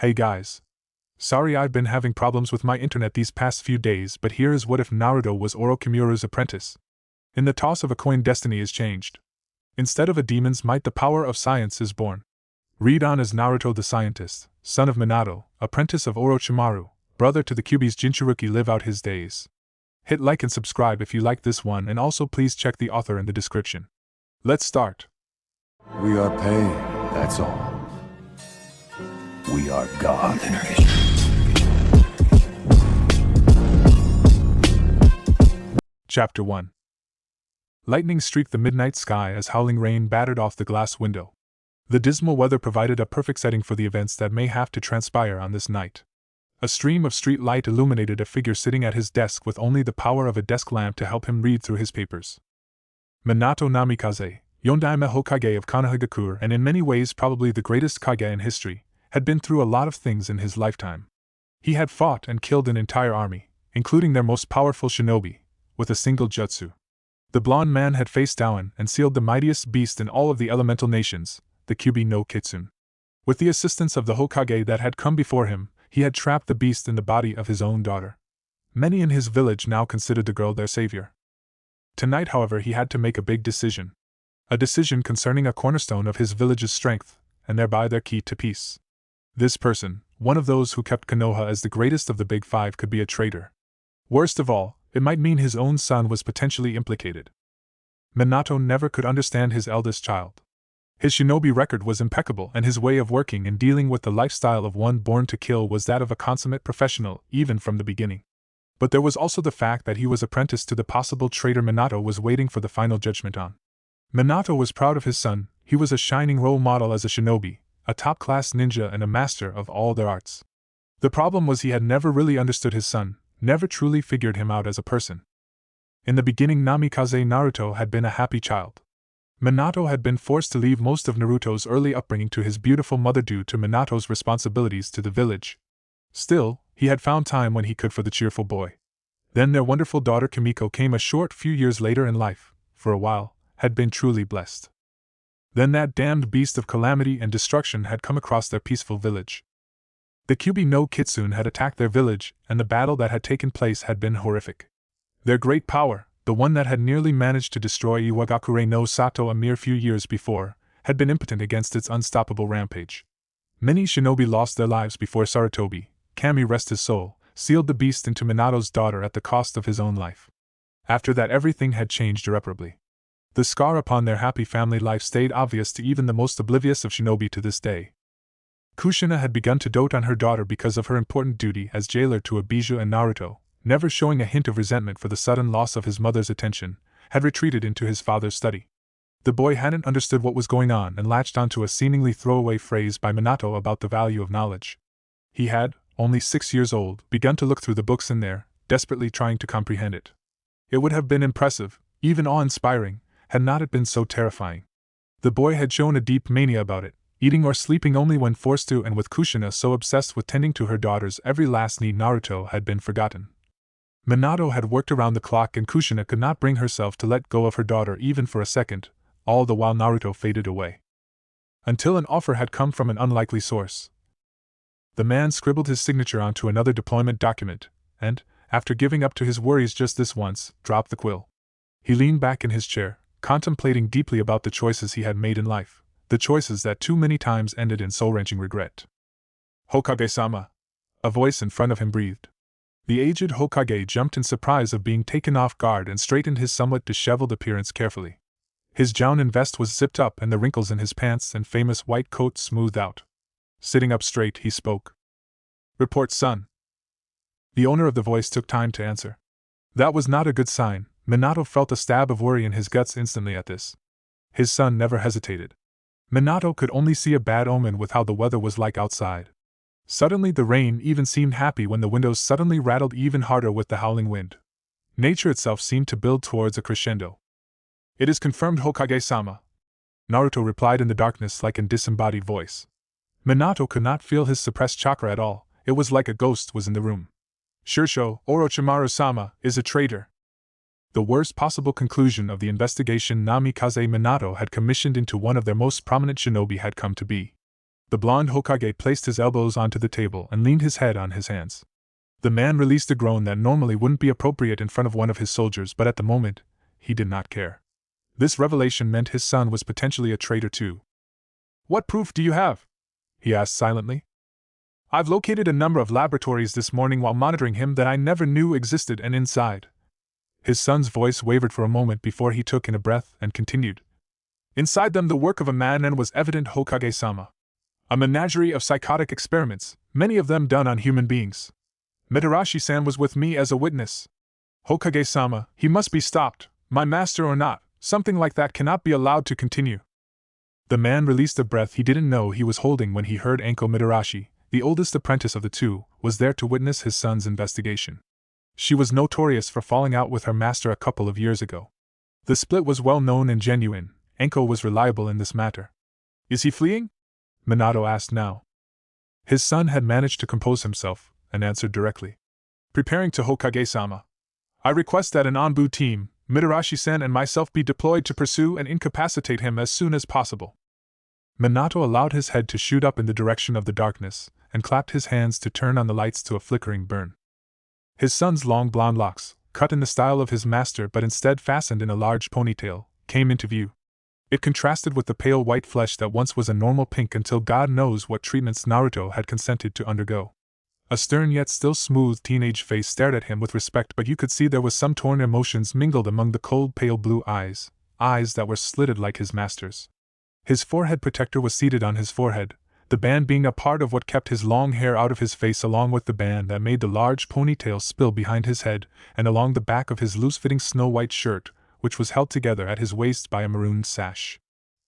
Hey guys. Sorry I've been having problems with my internet these past few days, but here is what if Naruto was Orochimaru's apprentice. In the toss of a coin, destiny is changed. Instead of a demon's might, the power of science is born. Read on as Naruto the scientist, son of Minato, apprentice of Orochimaru, brother to the Kyuubi's jinchuuruki, live out his days. Hit like and subscribe if you like this one, and also please check the author in the description. Let's start. We are pain, that's all. We are God. Chapter 1. Lightning streaked the midnight sky as howling rain battered off the glass window. The dismal weather provided a perfect setting for the events that may have to transpire on this night. A stream of street light illuminated a figure sitting at his desk with only the power of a desk lamp to help him read through his papers. Minato Namikaze, Yondaime Hokage of Konohagakure, and in many ways probably the greatest Kage in history, had been through a lot of things in his lifetime. He had fought and killed an entire army, including their most powerful shinobi, with a single jutsu. The blonde man had faced down and sealed the mightiest beast in all of the elemental nations, the Kyuubi no Kitsune. With the assistance of the Hokage that had come before him, he had trapped the beast in the body of his own daughter. Many in his village now considered the girl their savior. Tonight, however, he had to make a big decision. A decision concerning a cornerstone of his village's strength, and thereby their key to peace. This person, one of those who kept Konoha as the greatest of the Big Five, could be a traitor. Worst of all, it might mean his own son was potentially implicated. Minato never could understand his eldest child. His shinobi record was impeccable, and his way of working and dealing with the lifestyle of one born to kill was that of a consummate professional, even from the beginning. But there was also the fact that he was apprenticed to the possible traitor Minato was waiting for the final judgment on. Minato was proud of his son. He was a shining role model as a shinobi, a top-class ninja and a master of all their arts. The problem was he had never really understood his son, never truly figured him out as a person. In the beginning, Namikaze Naruto had been a happy child. Minato had been forced to leave most of Naruto's early upbringing to his beautiful mother due to Minato's responsibilities to the village. Still, he had found time when he could for the cheerful boy. Then their wonderful daughter Kimiko came a short few years later, in life, for a while, had been truly blessed. Then that damned beast of calamity and destruction had come across their peaceful village. The Kyuubi no Kitsune had attacked their village, and the battle that had taken place had been horrific. Their great power, the one that had nearly managed to destroy Iwagakure no Sato a mere few years before, had been impotent against its unstoppable rampage. Many shinobi lost their lives before Sarutobi, Kami rest his soul, sealed the beast into Minato's daughter at the cost of his own life. After that, everything had changed irreparably. The scar upon their happy family life stayed obvious to even the most oblivious of shinobi to this day. Kushina had begun to dote on her daughter because of her important duty as jailer to Abiju, and Naruto, never showing a hint of resentment for the sudden loss of his mother's attention, had retreated into his father's study. The boy hadn't understood what was going on and latched onto a seemingly throwaway phrase by Minato about the value of knowledge. He had, only 6 years old, begun to look through the books in there, desperately trying to comprehend it. It would have been impressive, even awe-inspiring, had not it been so terrifying. The boy had shown a deep mania about it, eating or sleeping only when forced to, and with Kushina so obsessed with tending to her daughter's every last need, Naruto had been forgotten. Minato had worked around the clock, and Kushina could not bring herself to let go of her daughter even for a second, all the while Naruto faded away. Until an offer had come from an unlikely source. The man scribbled his signature onto another deployment document, and, after giving up to his worries just this once, dropped the quill. He leaned back in his chair, contemplating deeply about the choices he had made in life, the choices that too many times ended in soul-wrenching regret. "Hokage-sama," a voice in front of him breathed. The aged Hokage jumped in surprise of being taken off guard and straightened his somewhat disheveled appearance carefully. His jounin vest was zipped up and the wrinkles in his pants and famous white coat smoothed out. Sitting up straight, he spoke. "Report, son." The owner of the voice took time to answer. That was not a good sign. Minato felt a stab of worry in his guts instantly at this. His son never hesitated. Minato could only see a bad omen with how the weather was like outside. Suddenly the rain even seemed happy when the windows suddenly rattled even harder with the howling wind. Nature itself seemed to build towards a crescendo. "It is confirmed, Hokage-sama," Naruto replied in the darkness like a disembodied voice. Minato could not feel his suppressed chakra at all. It was like a ghost was in the room. "Shursho, Orochimaru-sama, is a traitor." The worst possible conclusion of the investigation Namikaze Minato had commissioned into one of their most prominent shinobi had come to be. The blonde Hokage placed his elbows onto the table and leaned his head on his hands. The man released a groan that normally wouldn't be appropriate in front of one of his soldiers, but at the moment, he did not care. This revelation meant his son was potentially a traitor too. "What proof do you have?" he asked silently. "I've located a number of laboratories this morning while monitoring him that I never knew existed, and inside." His son's voice wavered for a moment before he took in a breath and continued. "Inside them the work of a madman was evident, Hokage-sama. A menagerie of psychotic experiments, many of them done on human beings. Mitarashi-san was with me as a witness. Hokage-sama, he must be stopped, my master or not, something like that cannot be allowed to continue." The man released a breath he didn't know he was holding when he heard Anko Mitarashi, the oldest apprentice of the two, was there to witness his son's investigation. She was notorious for falling out with her master a couple of years ago. The split was well known and genuine. Anko was reliable in this matter. "Is he fleeing?" Minato asked now. His son had managed to compose himself, and answered directly. "Preparing to Hokage-sama. I request that an Anbu team, Mitarashi-san and myself be deployed to pursue and incapacitate him as soon as possible." Minato allowed his head to shoot up in the direction of the darkness, and clapped his hands to turn on the lights to a flickering burn. His son's long blonde locks, cut in the style of his master but instead fastened in a large ponytail, came into view. It contrasted with the pale white flesh that once was a normal pink until God knows what treatments Naruto had consented to undergo. A stern yet still smooth teenage face stared at him with respect, but you could see there was some torn emotions mingled among the cold pale blue eyes, eyes that were slitted like his master's. His forehead protector was seated on his forehead, the band being a part of what kept his long hair out of his face, along with the band that made the large ponytail spill behind his head and along the back of his loose-fitting snow-white shirt, which was held together at his waist by a maroon sash.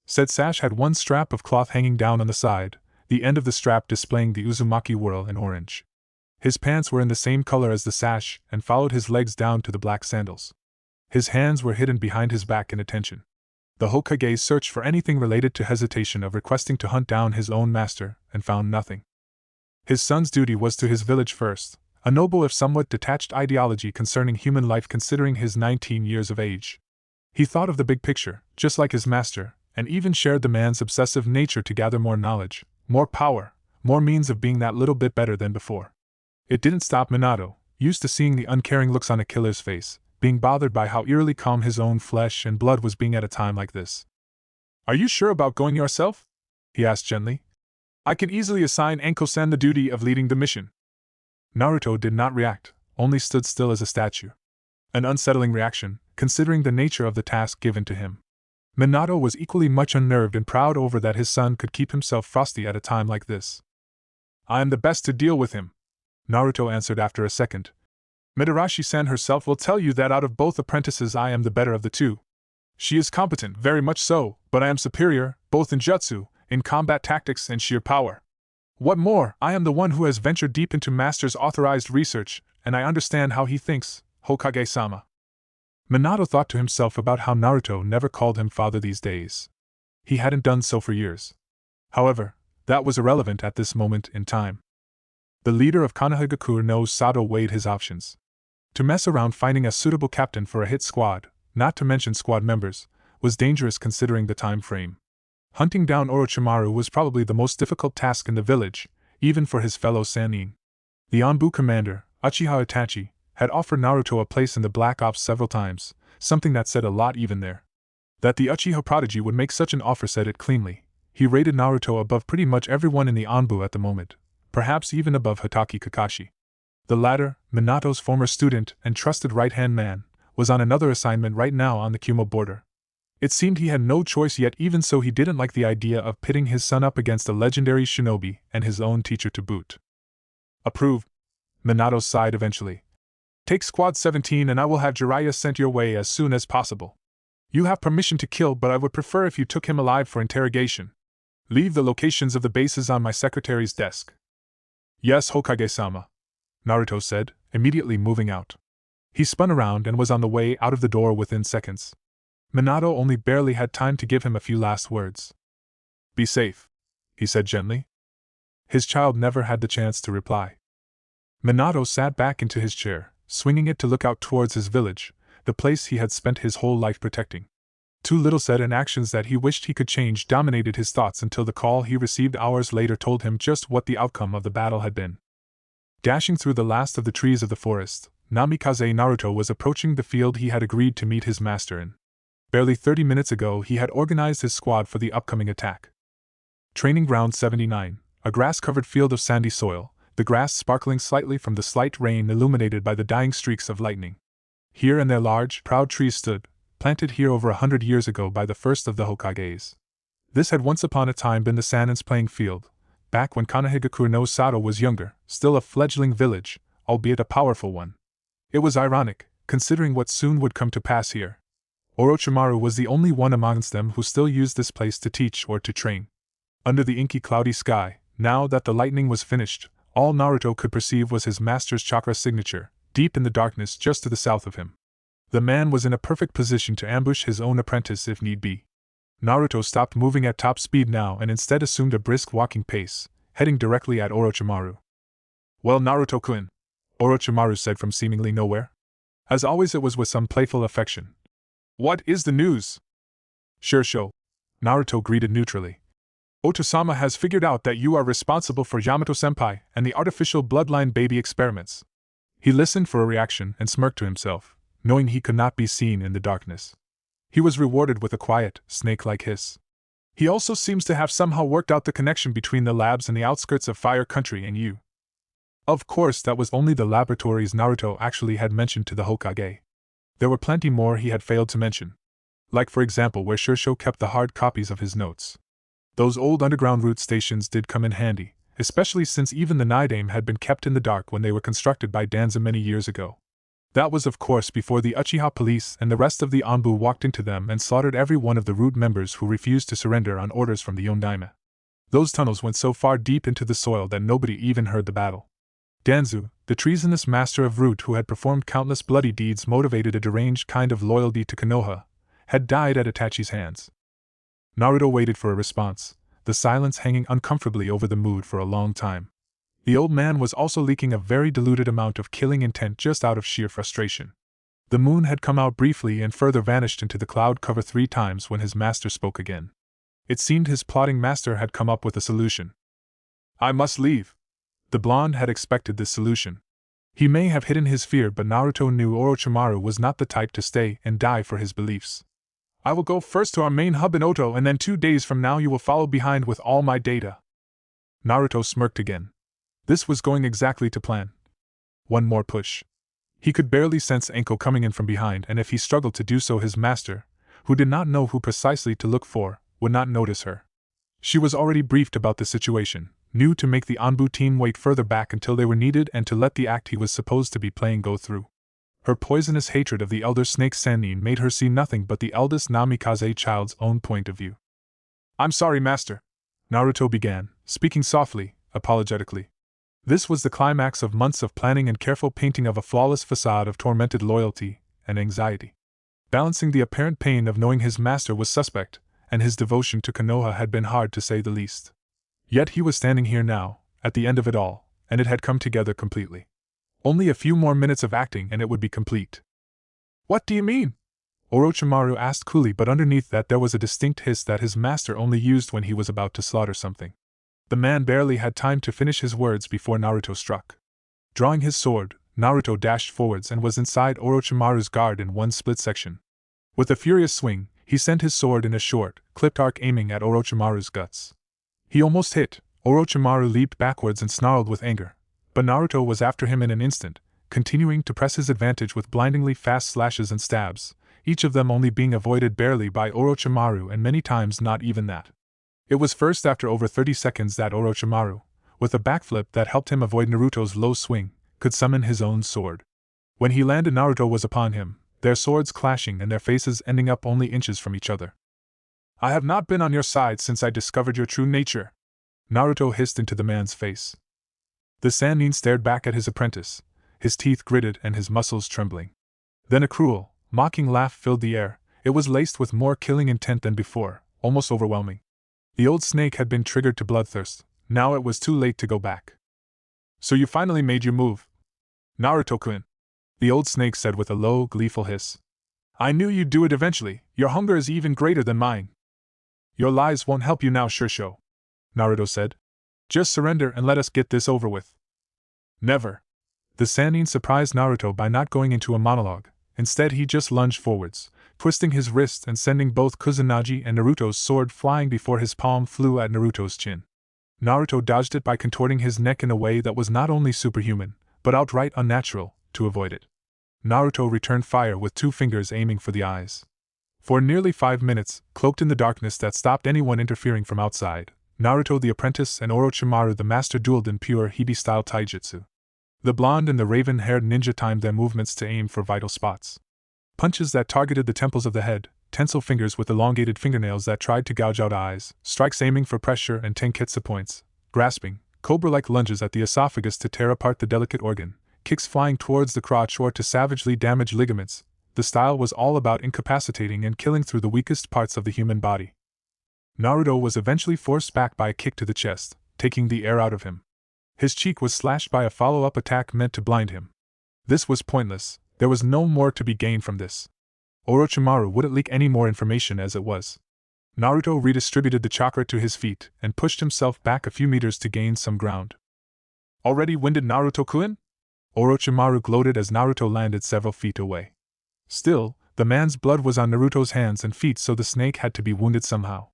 Said sash had one strap of cloth hanging down on the side, the end of the strap displaying the Uzumaki whorl in orange. His pants were in the same color as the sash and followed his legs down to the black sandals. His hands were hidden behind his back in attention. The Hokage searched for anything related to hesitation of requesting to hunt down his own master, and found nothing. His son's duty was to his village first, a noble if somewhat detached ideology concerning human life considering his 19 years of age. He thought of the big picture, just like his master, and even shared the man's obsessive nature to gather more knowledge, more power, more means of being that little bit better than before. It didn't stop Minato, used to seeing the uncaring looks on a killer's face, being bothered by how eerily calm his own flesh and blood was being at a time like this. "Are you sure about going yourself?" he asked gently. "I can easily assign Anko-san the duty of leading the mission." Naruto did not react, only stood still as a statue. An unsettling reaction, considering the nature of the task given to him. Minato was equally much unnerved and proud over that his son could keep himself frosty at a time like this. "I am the best to deal with him," Naruto answered after a second. "Mitarashi-san herself will tell you that out of both apprentices I am the better of the two. She is competent, very much so, but I am superior, both in jutsu, in combat tactics and sheer power. What more, I am the one who has ventured deep into Master's authorized research, and I understand how he thinks, Hokage-sama." Minato thought to himself about how Naruto never called him father these days. He hadn't done so for years. However, that was irrelevant at this moment in time. The leader of Konohagakure no Sato weighed his options. To mess around finding a suitable captain for a hit squad, not to mention squad members, was dangerous considering the time frame. Hunting down Orochimaru was probably the most difficult task in the village, even for his fellow Sannin. The Anbu commander, Uchiha Itachi, had offered Naruto a place in the Black Ops several times, something that said a lot even there. That the Uchiha prodigy would make such an offer said it cleanly. He rated Naruto above pretty much everyone in the Anbu at the moment, perhaps even above Hitaki Kakashi. The latter, Minato's former student and trusted right-hand man, was on another assignment right now on the Kumo border. It seemed he had no choice yet, even so he didn't like the idea of pitting his son up against a legendary shinobi and his own teacher to boot. "Approved," Minato sighed eventually. "Take Squad 17 and I will have Jiraiya sent your way as soon as possible. You have permission to kill, but I would prefer if you took him alive for interrogation. Leave the locations of the bases on my secretary's desk." "Yes, Hokage-sama," Naruto said, immediately moving out. He spun around and was on the way out of the door within seconds. Minato only barely had time to give him a few last words. "Be safe," he said gently. His child never had the chance to reply. Minato sat back into his chair, swinging it to look out towards his village, the place he had spent his whole life protecting. Too little said and actions that he wished he could change dominated his thoughts until the call he received hours later told him just what the outcome of the battle had been. Dashing through the last of the trees of the forest, Namikaze Naruto was approaching the field he had agreed to meet his master in. Barely 30 minutes ago he had organized his squad for the upcoming attack. Training Ground 79, a grass-covered field of sandy soil, the grass sparkling slightly from the slight rain illuminated by the dying streaks of lightning. Here and there large, proud trees stood, planted here over 100 years ago by the first of the Hokages. This had once upon a time been the Sanin's playing field, back when Kanehigakure no Sato was younger, still a fledgling village, albeit a powerful one. It was ironic, considering what soon would come to pass here. Orochimaru was the only one amongst them who still used this place to teach or to train. Under the inky cloudy sky, now that the lightning was finished, all Naruto could perceive was his master's chakra signature, deep in the darkness just to the south of him. The man was in a perfect position to ambush his own apprentice if need be. Naruto stopped moving at top speed now and instead assumed a brisk walking pace, heading directly at Orochimaru. "Well, Naruto-kun," Orochimaru said from seemingly nowhere. As always, it was with some playful affection. "What is the news?" "Sure, Naruto greeted neutrally. "Otosama has figured out that you are responsible for Yamato-senpai and the artificial bloodline baby experiments." He listened for a reaction and smirked to himself, knowing he could not be seen in the darkness. He was rewarded with a quiet, snake-like hiss. "He also seems to have somehow worked out the connection between the labs and the outskirts of Fire Country and you." Of course, that was only the laboratories Naruto actually had mentioned to the Hokage. There were plenty more he had failed to mention. Like for example where Shursho kept the hard copies of his notes. Those old underground route stations did come in handy, especially since even the Nidaime had been kept in the dark when they were constructed by Danza many years ago. That was of course before the Uchiha police and the rest of the Anbu walked into them and slaughtered every one of the root members who refused to surrender on orders from the Yondaime. Those tunnels went so far deep into the soil that nobody even heard the battle. Danzu, the treasonous master of root who had performed countless bloody deeds motivated a deranged kind of loyalty to Konoha, had died at Itachi's hands. Naruto waited for a response, the silence hanging uncomfortably over the mood for a long time. The old man was also leaking a very diluted amount of killing intent just out of sheer frustration. The moon had come out briefly and further vanished into the cloud cover 3 times when his master spoke again. It seemed his plotting master had come up with a solution. "I must leave." The blonde had expected this solution. He may have hidden his fear, but Naruto knew Orochimaru was not the type to stay and die for his beliefs. "I will go first to our main hub in Oto, and then 2 days from now you will follow behind with all my data." Naruto smirked again. This was going exactly to plan. One more push. He could barely sense Enko coming in from behind, and if he struggled to do so his master, who did not know who precisely to look for, would not notice her. She was already briefed about the situation, knew to make the Anbu team wait further back until they were needed and to let the act he was supposed to be playing go through. Her poisonous hatred of the elder snake Sannin made her see nothing but the eldest Namikaze child's own point of view. "I'm sorry, master," Naruto began, speaking softly, apologetically. This was the climax of months of planning and careful painting of a flawless facade of tormented loyalty and anxiety. Balancing the apparent pain of knowing his master was suspect, and his devotion to Konoha had been hard to say the least. Yet he was standing here now, at the end of it all, and it had come together completely. Only a few more minutes of acting and it would be complete. "What do you mean?" Orochimaru asked coolly, but underneath that there was a distinct hiss that his master only used when he was about to slaughter something. The man barely had time to finish his words before Naruto struck. Drawing his sword, Naruto dashed forwards and was inside Orochimaru's guard in one split section. With a furious swing, he sent his sword in a short, clipped arc aiming at Orochimaru's guts. He almost hit. Orochimaru leaped backwards and snarled with anger, but Naruto was after him in an instant, continuing to press his advantage with blindingly fast slashes and stabs, each of them only being avoided barely by Orochimaru and many times not even that. It was first after over 30 seconds that Orochimaru, with a backflip that helped him avoid Naruto's low swing, could summon his own sword. When he landed, Naruto was upon him, their swords clashing and their faces ending up only inches from each other. "I have not been on your side since I discovered your true nature," Naruto hissed into the man's face. The Sannin stared back at his apprentice, his teeth gritted and his muscles trembling. Then a cruel, mocking laugh filled the air. It was laced with more killing intent than before, almost overwhelming. The old snake had been triggered to bloodthirst, now it was too late to go back. "So you finally made your move, Naruto-kun," the old snake said with a low, gleeful hiss. I knew you'd do it eventually. Your hunger is even greater than mine. Your lies won't help you now, Shursho, Naruto said. Just surrender and let us get this over with. Never. The Sannin surprised Naruto by not going into a monologue. Instead, he just lunged forwards, twisting his wrist and sending both Kusanagi and Naruto's sword flying before his palm flew at Naruto's chin. Naruto dodged it by contorting his neck in a way that was not only superhuman, but outright unnatural, to avoid it. Naruto returned fire with 2 fingers aiming for the eyes. For nearly 5 minutes, cloaked in the darkness that stopped anyone interfering from outside, Naruto the Apprentice and Orochimaru the Master dueled in pure Hibi-style taijutsu. The blonde and the raven-haired ninja timed their movements to aim for vital spots. Punches that targeted the temples of the head, tensile fingers with elongated fingernails that tried to gouge out eyes, strikes aiming for pressure and tenketsu points, grasping, cobra-like lunges at the esophagus to tear apart the delicate organ, kicks flying towards the crotch or to savagely damage ligaments. The style was all about incapacitating and killing through the weakest parts of the human body. Naruto was eventually forced back by a kick to the chest, taking the air out of him. His cheek was slashed by a follow-up attack meant to blind him. This was pointless. There was no more to be gained from this. Orochimaru wouldn't leak any more information as it was. Naruto redistributed the chakra to his feet and pushed himself back a few meters to gain some ground. Already winded, Naruto-kun? Orochimaru gloated as Naruto landed several feet away. Still, the man's blood was on Naruto's hands and feet, so the snake had to be wounded somehow.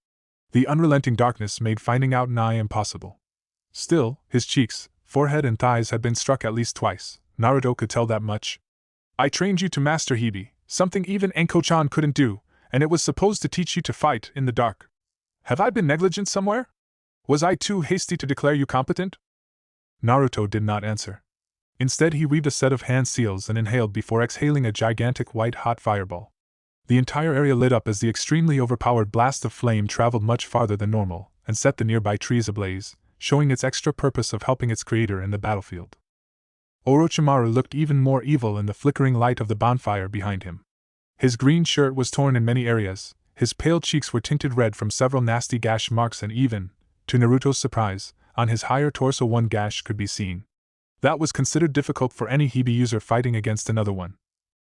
The unrelenting darkness made finding out nigh impossible. Still, his cheeks, forehead and thighs had been struck at least twice. Naruto could tell that much. I trained you to master Hibi, something even Enko-chan couldn't do, and it was supposed to teach you to fight in the dark. Have I been negligent somewhere? Was I too hasty to declare you competent? Naruto did not answer. Instead, he weaved a set of hand seals and inhaled before exhaling a gigantic white-hot fireball. The entire area lit up as the extremely overpowered blast of flame traveled much farther than normal and set the nearby trees ablaze, showing its extra purpose of helping its creator in the battlefield. Orochimaru looked even more evil in the flickering light of the bonfire behind him. His green shirt was torn in many areas, his pale cheeks were tinted red from several nasty gash marks, and even, to Naruto's surprise, on his higher torso one gash could be seen. That was considered difficult for any Hibi user fighting against another one.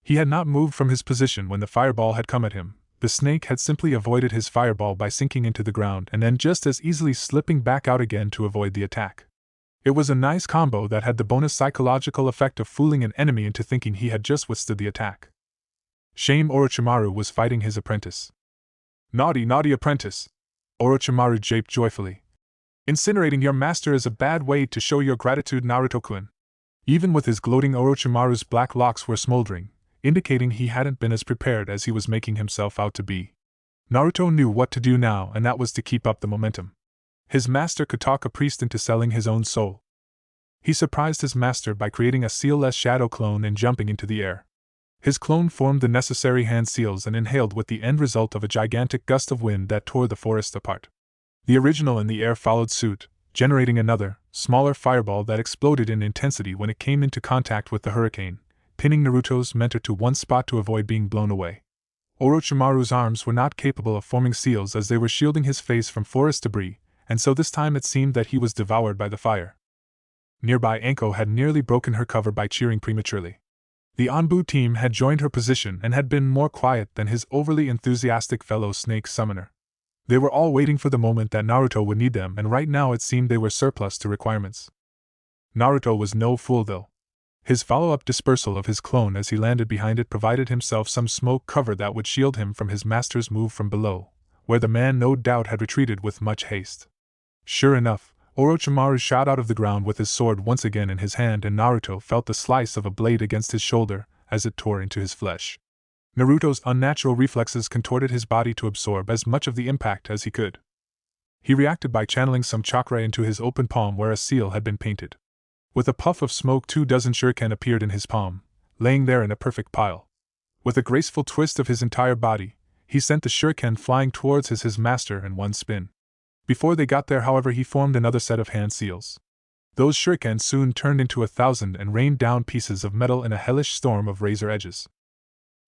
He had not moved from his position when the fireball had come at him. The snake had simply avoided his fireball by sinking into the ground and then just as easily slipping back out again to avoid the attack. It was a nice combo that had the bonus psychological effect of fooling an enemy into thinking he had just withstood the attack. Shame, Orochimaru was fighting his apprentice. Naughty, naughty apprentice! Orochimaru japed joyfully. Incinerating your master is a bad way to show your gratitude, Naruto-kun. Even with his gloating, Orochimaru's black locks were smoldering, indicating he hadn't been as prepared as he was making himself out to be. Naruto knew what to do now, and that was to keep up the momentum. His master could talk a priest into selling his own soul. He surprised his master by creating a seal-less shadow clone and jumping into the air. His clone formed the necessary hand seals and inhaled with the end result of a gigantic gust of wind that tore the forest apart. The original in the air followed suit, generating another, smaller fireball that exploded in intensity when it came into contact with the hurricane, pinning Naruto's mentor to one spot to avoid being blown away. Orochimaru's arms were not capable of forming seals as they were shielding his face from forest debris, and so this time it seemed that he was devoured by the fire. Nearby, Anko had nearly broken her cover by cheering prematurely. The Anbu team had joined her position and had been more quiet than his overly enthusiastic fellow snake summoner. They were all waiting for the moment that Naruto would need them, and right now it seemed they were surplus to requirements. Naruto was no fool though. His follow-up dispersal of his clone as he landed behind it provided himself some smoke cover that would shield him from his master's move from below, where the man no doubt had retreated with much haste. Sure enough, Orochimaru shot out of the ground with his sword once again in his hand, and Naruto felt the slice of a blade against his shoulder as it tore into his flesh. Naruto's unnatural reflexes contorted his body to absorb as much of the impact as he could. He reacted by channeling some chakra into his open palm where a seal had been painted. With a puff of smoke, 24 shuriken appeared in his palm, laying there in a perfect pile. With a graceful twist of his entire body, he sent the shuriken flying towards his master in one spin. Before they got there, however, he formed another set of hand seals. Those shuriken soon turned into 1,000 and rained down pieces of metal in a hellish storm of razor edges.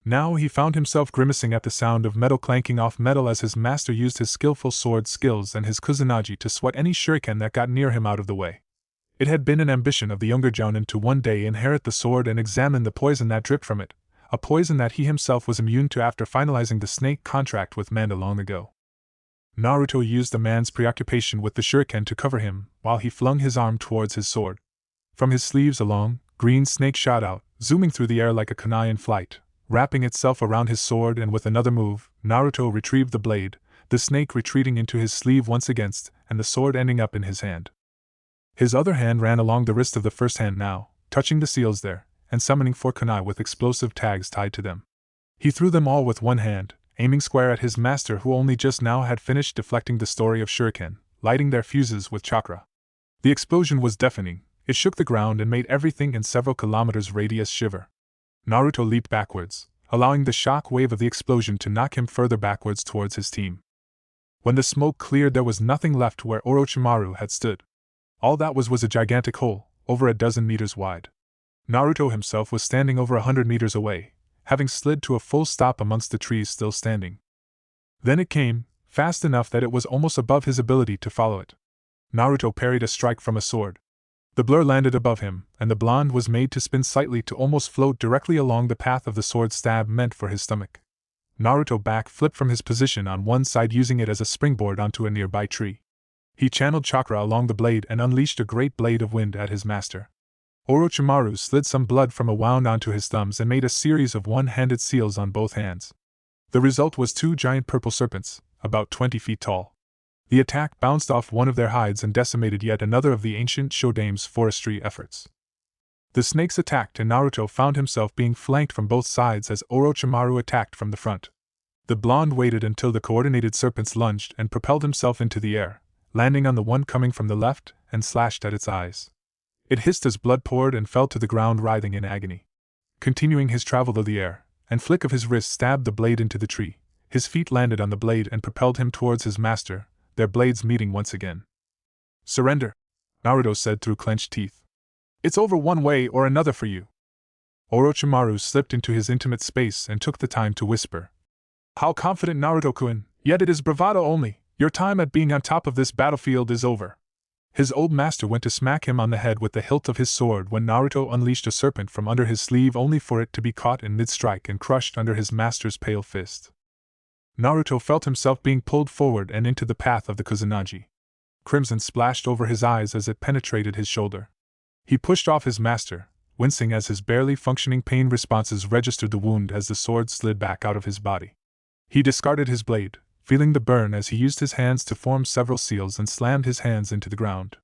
Now he found himself grimacing at the sound of metal clanking off metal as his master used his skillful sword skills and his kusanagi to swat any shuriken that got near him out of the way. It had been an ambition of the younger jounin to one day inherit the sword and examine the poison that dripped from it, a poison that he himself was immune to after finalizing the snake contract with Manda long ago. Naruto used the man's preoccupation with the shuriken to cover him while he flung his arm towards his sword. From his sleeves a long, green snake shot out, zooming through the air like a kunai in flight, wrapping itself around his sword, and with another move, Naruto retrieved the blade, the snake retreating into his sleeve once again, and the sword ending up in his hand. His other hand ran along the wrist of the first hand now, touching the seals there, and summoning 4 kunai with explosive tags tied to them. He threw them all with one hand, aiming square at his master, who only just now had finished deflecting the story of shuriken, lighting their fuses with chakra. The explosion was deafening. It shook the ground and made everything in several kilometers radius shiver. Naruto leaped backwards, allowing the shock wave of the explosion to knock him further backwards towards his team. When the smoke cleared, there was nothing left where Orochimaru had stood. All that was a gigantic hole, over a dozen meters wide. Naruto himself was standing over 100 meters away, having slid to a full stop amongst the trees still standing. Then it came, fast enough that it was almost above his ability to follow it. Naruto parried a strike from a sword. The blur landed above him, and the blonde was made to spin slightly to almost float directly along the path of the sword stab meant for his stomach. Naruto back flipped from his position on one side, using it as a springboard onto a nearby tree. He channeled chakra along the blade and unleashed a great blade of wind at his master. Orochimaru slid some blood from a wound onto his thumbs and made a series of one-handed seals on both hands. The result was 2 giant purple serpents, about 20 feet tall. The attack bounced off one of their hides and decimated yet another of the ancient Shodame's forestry efforts. The snakes attacked, and Naruto found himself being flanked from both sides as Orochimaru attacked from the front. The blonde waited until the coordinated serpents lunged and propelled himself into the air, landing on the one coming from the left, and slashed at its eyes. It hissed as blood poured and fell to the ground, writhing in agony. Continuing his travel through the air, and flick of his wrist stabbed the blade into the tree. His feet landed on the blade and propelled him towards his master, their blades meeting once again. "Surrender," Naruto said through clenched teeth. "It's over one way or another for you." Orochimaru slipped into his intimate space and took the time to whisper. "How confident, Naruto-kun, yet it is bravado only. Your time at being on top of this battlefield is over." His old master went to smack him on the head with the hilt of his sword when Naruto unleashed a serpent from under his sleeve, only for it to be caught in mid-strike and crushed under his master's pale fist. Naruto felt himself being pulled forward and into the path of the Kusanagi. Crimson splashed over his eyes as it penetrated his shoulder. He pushed off his master, wincing as his barely functioning pain responses registered the wound as the sword slid back out of his body. He discarded his blade, feeling the burn as he used his hands to form several seals and slammed his hands into the ground.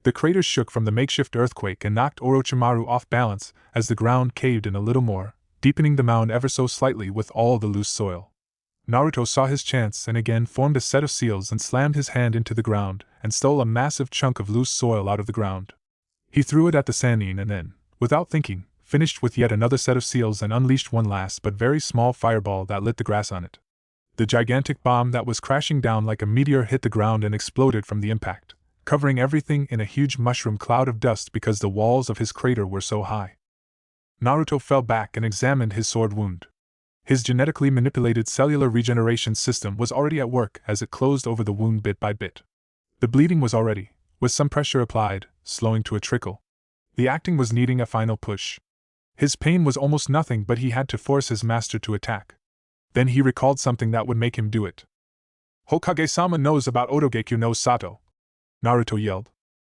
The crater shook from the makeshift earthquake and knocked Orochimaru off balance as the ground caved in a little more, deepening the mound ever so slightly with all the loose soil. Naruto saw his chance and again formed a set of seals and slammed his hand into the ground and stole a massive chunk of loose soil out of the ground. He threw it at the Sannin and then, without thinking, finished with yet another set of seals and unleashed one last but very small fireball that lit the grass on it. The gigantic bomb that was crashing down like a meteor hit the ground and exploded from the impact, covering everything in a huge mushroom cloud of dust because the walls of his crater were so high. Naruto fell back and examined his sword wound. His genetically manipulated cellular regeneration system was already at work as it closed over the wound bit by bit. The bleeding was already, with some pressure applied, slowing to a trickle. The acting was needing a final push. His pain was almost nothing, but he had to force his master to attack. Then he recalled something that would make him do it. "Hokage-sama knows about Otogekyu no Sato," Naruto yelled.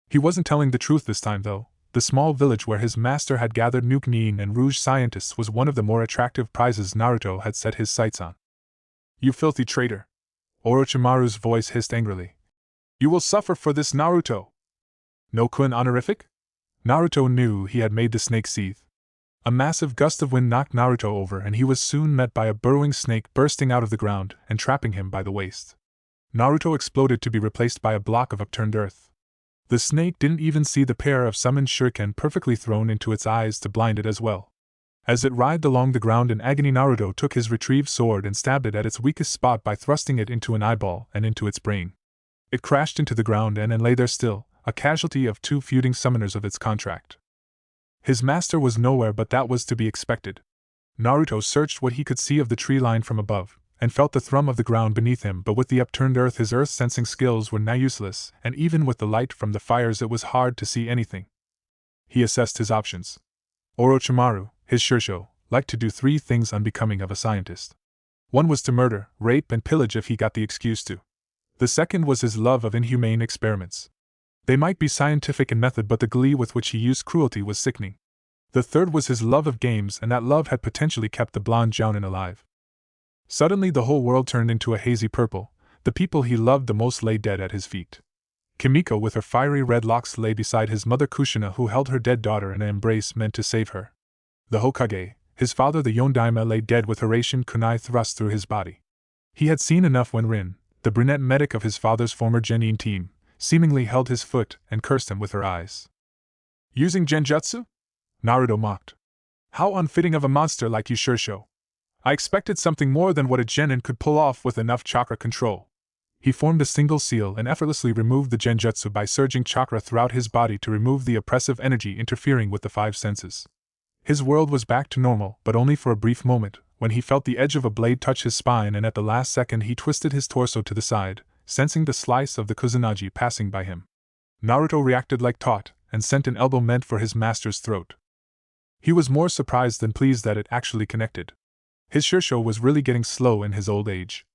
He wasn't telling the truth this time, though. The small village where his master had gathered Nuke-Nin and Rouge scientists was one of the more attractive prizes Naruto had set his sights on. "You filthy traitor!" Orochimaru's voice hissed angrily. "You will suffer for this, Naruto!" "No kun honorific?" Naruto knew he had made the snake seethe. A massive gust of wind knocked Naruto over and he was soon met by a burrowing snake bursting out of the ground and trapping him by the waist. Naruto exploded to be replaced by a block of upturned earth. The snake didn't even see the pair of summoned shuriken perfectly thrown into its eyes to blind it as well. As it writhed along the ground in agony, Naruto took his retrieved sword and stabbed it at its weakest spot by thrusting it into an eyeball and into its brain. It crashed into the ground and lay there still, a casualty of 2 feuding summoners of its contract. His master was nowhere, but that was to be expected. Naruto searched what he could see of the tree line from above, and felt the thrum of the ground beneath him, but with the upturned earth his earth-sensing skills were now useless, and even with the light from the fires it was hard to see anything. He assessed his options. Orochimaru, his Shursho, liked to do three things unbecoming of a scientist. One was to murder, rape, and pillage if he got the excuse to. The second was his love of inhumane experiments. They might be scientific in method, but the glee with which he used cruelty was sickening. The third was his love of games, and that love had potentially kept the blonde jounin alive. Suddenly the whole world turned into a hazy purple. The people he loved the most lay dead at his feet. Kimiko with her fiery red locks lay beside his mother Kushina, who held her dead daughter in an embrace meant to save her. The Hokage, his father the Yondaime, lay dead with Horatian kunai thrust through his body. He had seen enough when Rin, the brunette medic of his father's former genin team, seemingly held his foot and cursed him with her eyes. Using genjutsu? Naruto mocked. How unfitting of a monster like you, Shursho. I expected something more than what a genin could pull off with enough chakra control. He formed a single seal and effortlessly removed the genjutsu by surging chakra throughout his body to remove the oppressive energy interfering with the five senses. His world was back to normal, but only for a brief moment, when he felt the edge of a blade touch his spine, and at the last second he twisted his torso to the side, sensing the slice of the Kusanagi passing by him. Naruto reacted like taught, and sent an elbow meant for his master's throat. He was more surprised than pleased that it actually connected. His Shursho was really getting slow in his old age.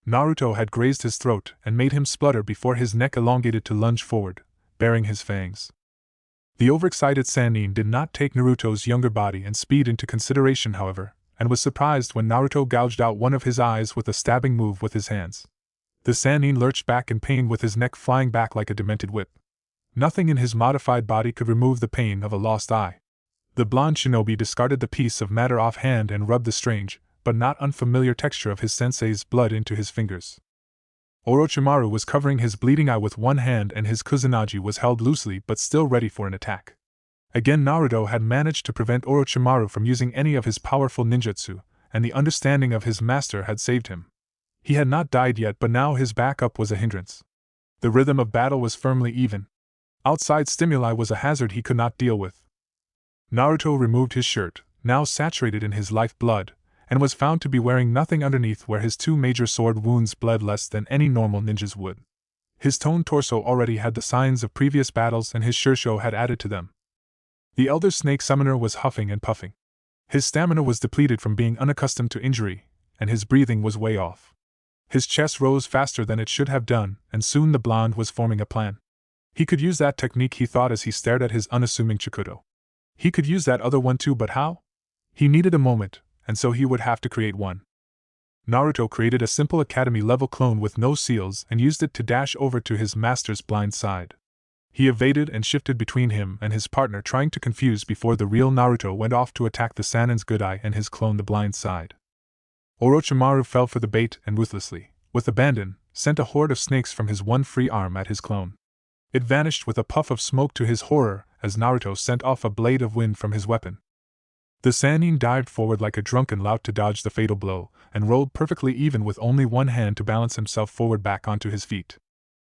Naruto had grazed his throat and made him splutter before his neck elongated to lunge forward, baring his fangs. The overexcited Sannin did not take Naruto's younger body and speed into consideration, however, and was surprised when Naruto gouged out one of his eyes with a stabbing move with his hands. The Sannin lurched back in pain with his neck flying back like a demented whip. Nothing in his modified body could remove the pain of a lost eye. The blonde shinobi discarded the piece of matter offhand and rubbed the strange, but not unfamiliar texture of his sensei's blood into his fingers. Orochimaru was covering his bleeding eye with one hand, and his Kusanagi was held loosely but still ready for an attack. Again Naruto had managed to prevent Orochimaru from using any of his powerful ninjutsu, and the understanding of his master had saved him. He had not died yet, but now his backup was a hindrance. The rhythm of battle was firmly even. Outside stimuli was a hazard he could not deal with. Naruto removed his shirt, now saturated in his life blood, and was found to be wearing nothing underneath, where his two major sword wounds bled less than any normal ninja's would. His toned torso already had the signs of previous battles, and his Shursho had added to them. The elder snake summoner was huffing and puffing. His stamina was depleted from being unaccustomed to injury, and his breathing was way off. His chest rose faster than it should have done, and soon the blonde was forming a plan. He could use that technique, he thought as he stared at his unassuming Chikuto. He could use that other one too, but how? He needed a moment, and so he would have to create one. Naruto created a simple academy-level clone with no seals and used it to dash over to his master's blind side. He evaded and shifted between him and his partner, trying to confuse before the real Naruto went off to attack the Sannin's good eye and his clone the blind side. Orochimaru fell for the bait and ruthlessly, with abandon, sent a horde of snakes from his one free arm at his clone. It vanished with a puff of smoke to his horror as Naruto sent off a blade of wind from his weapon. The Sannin dived forward like a drunken lout to dodge the fatal blow, and rolled perfectly even with only one hand to balance himself forward back onto his feet.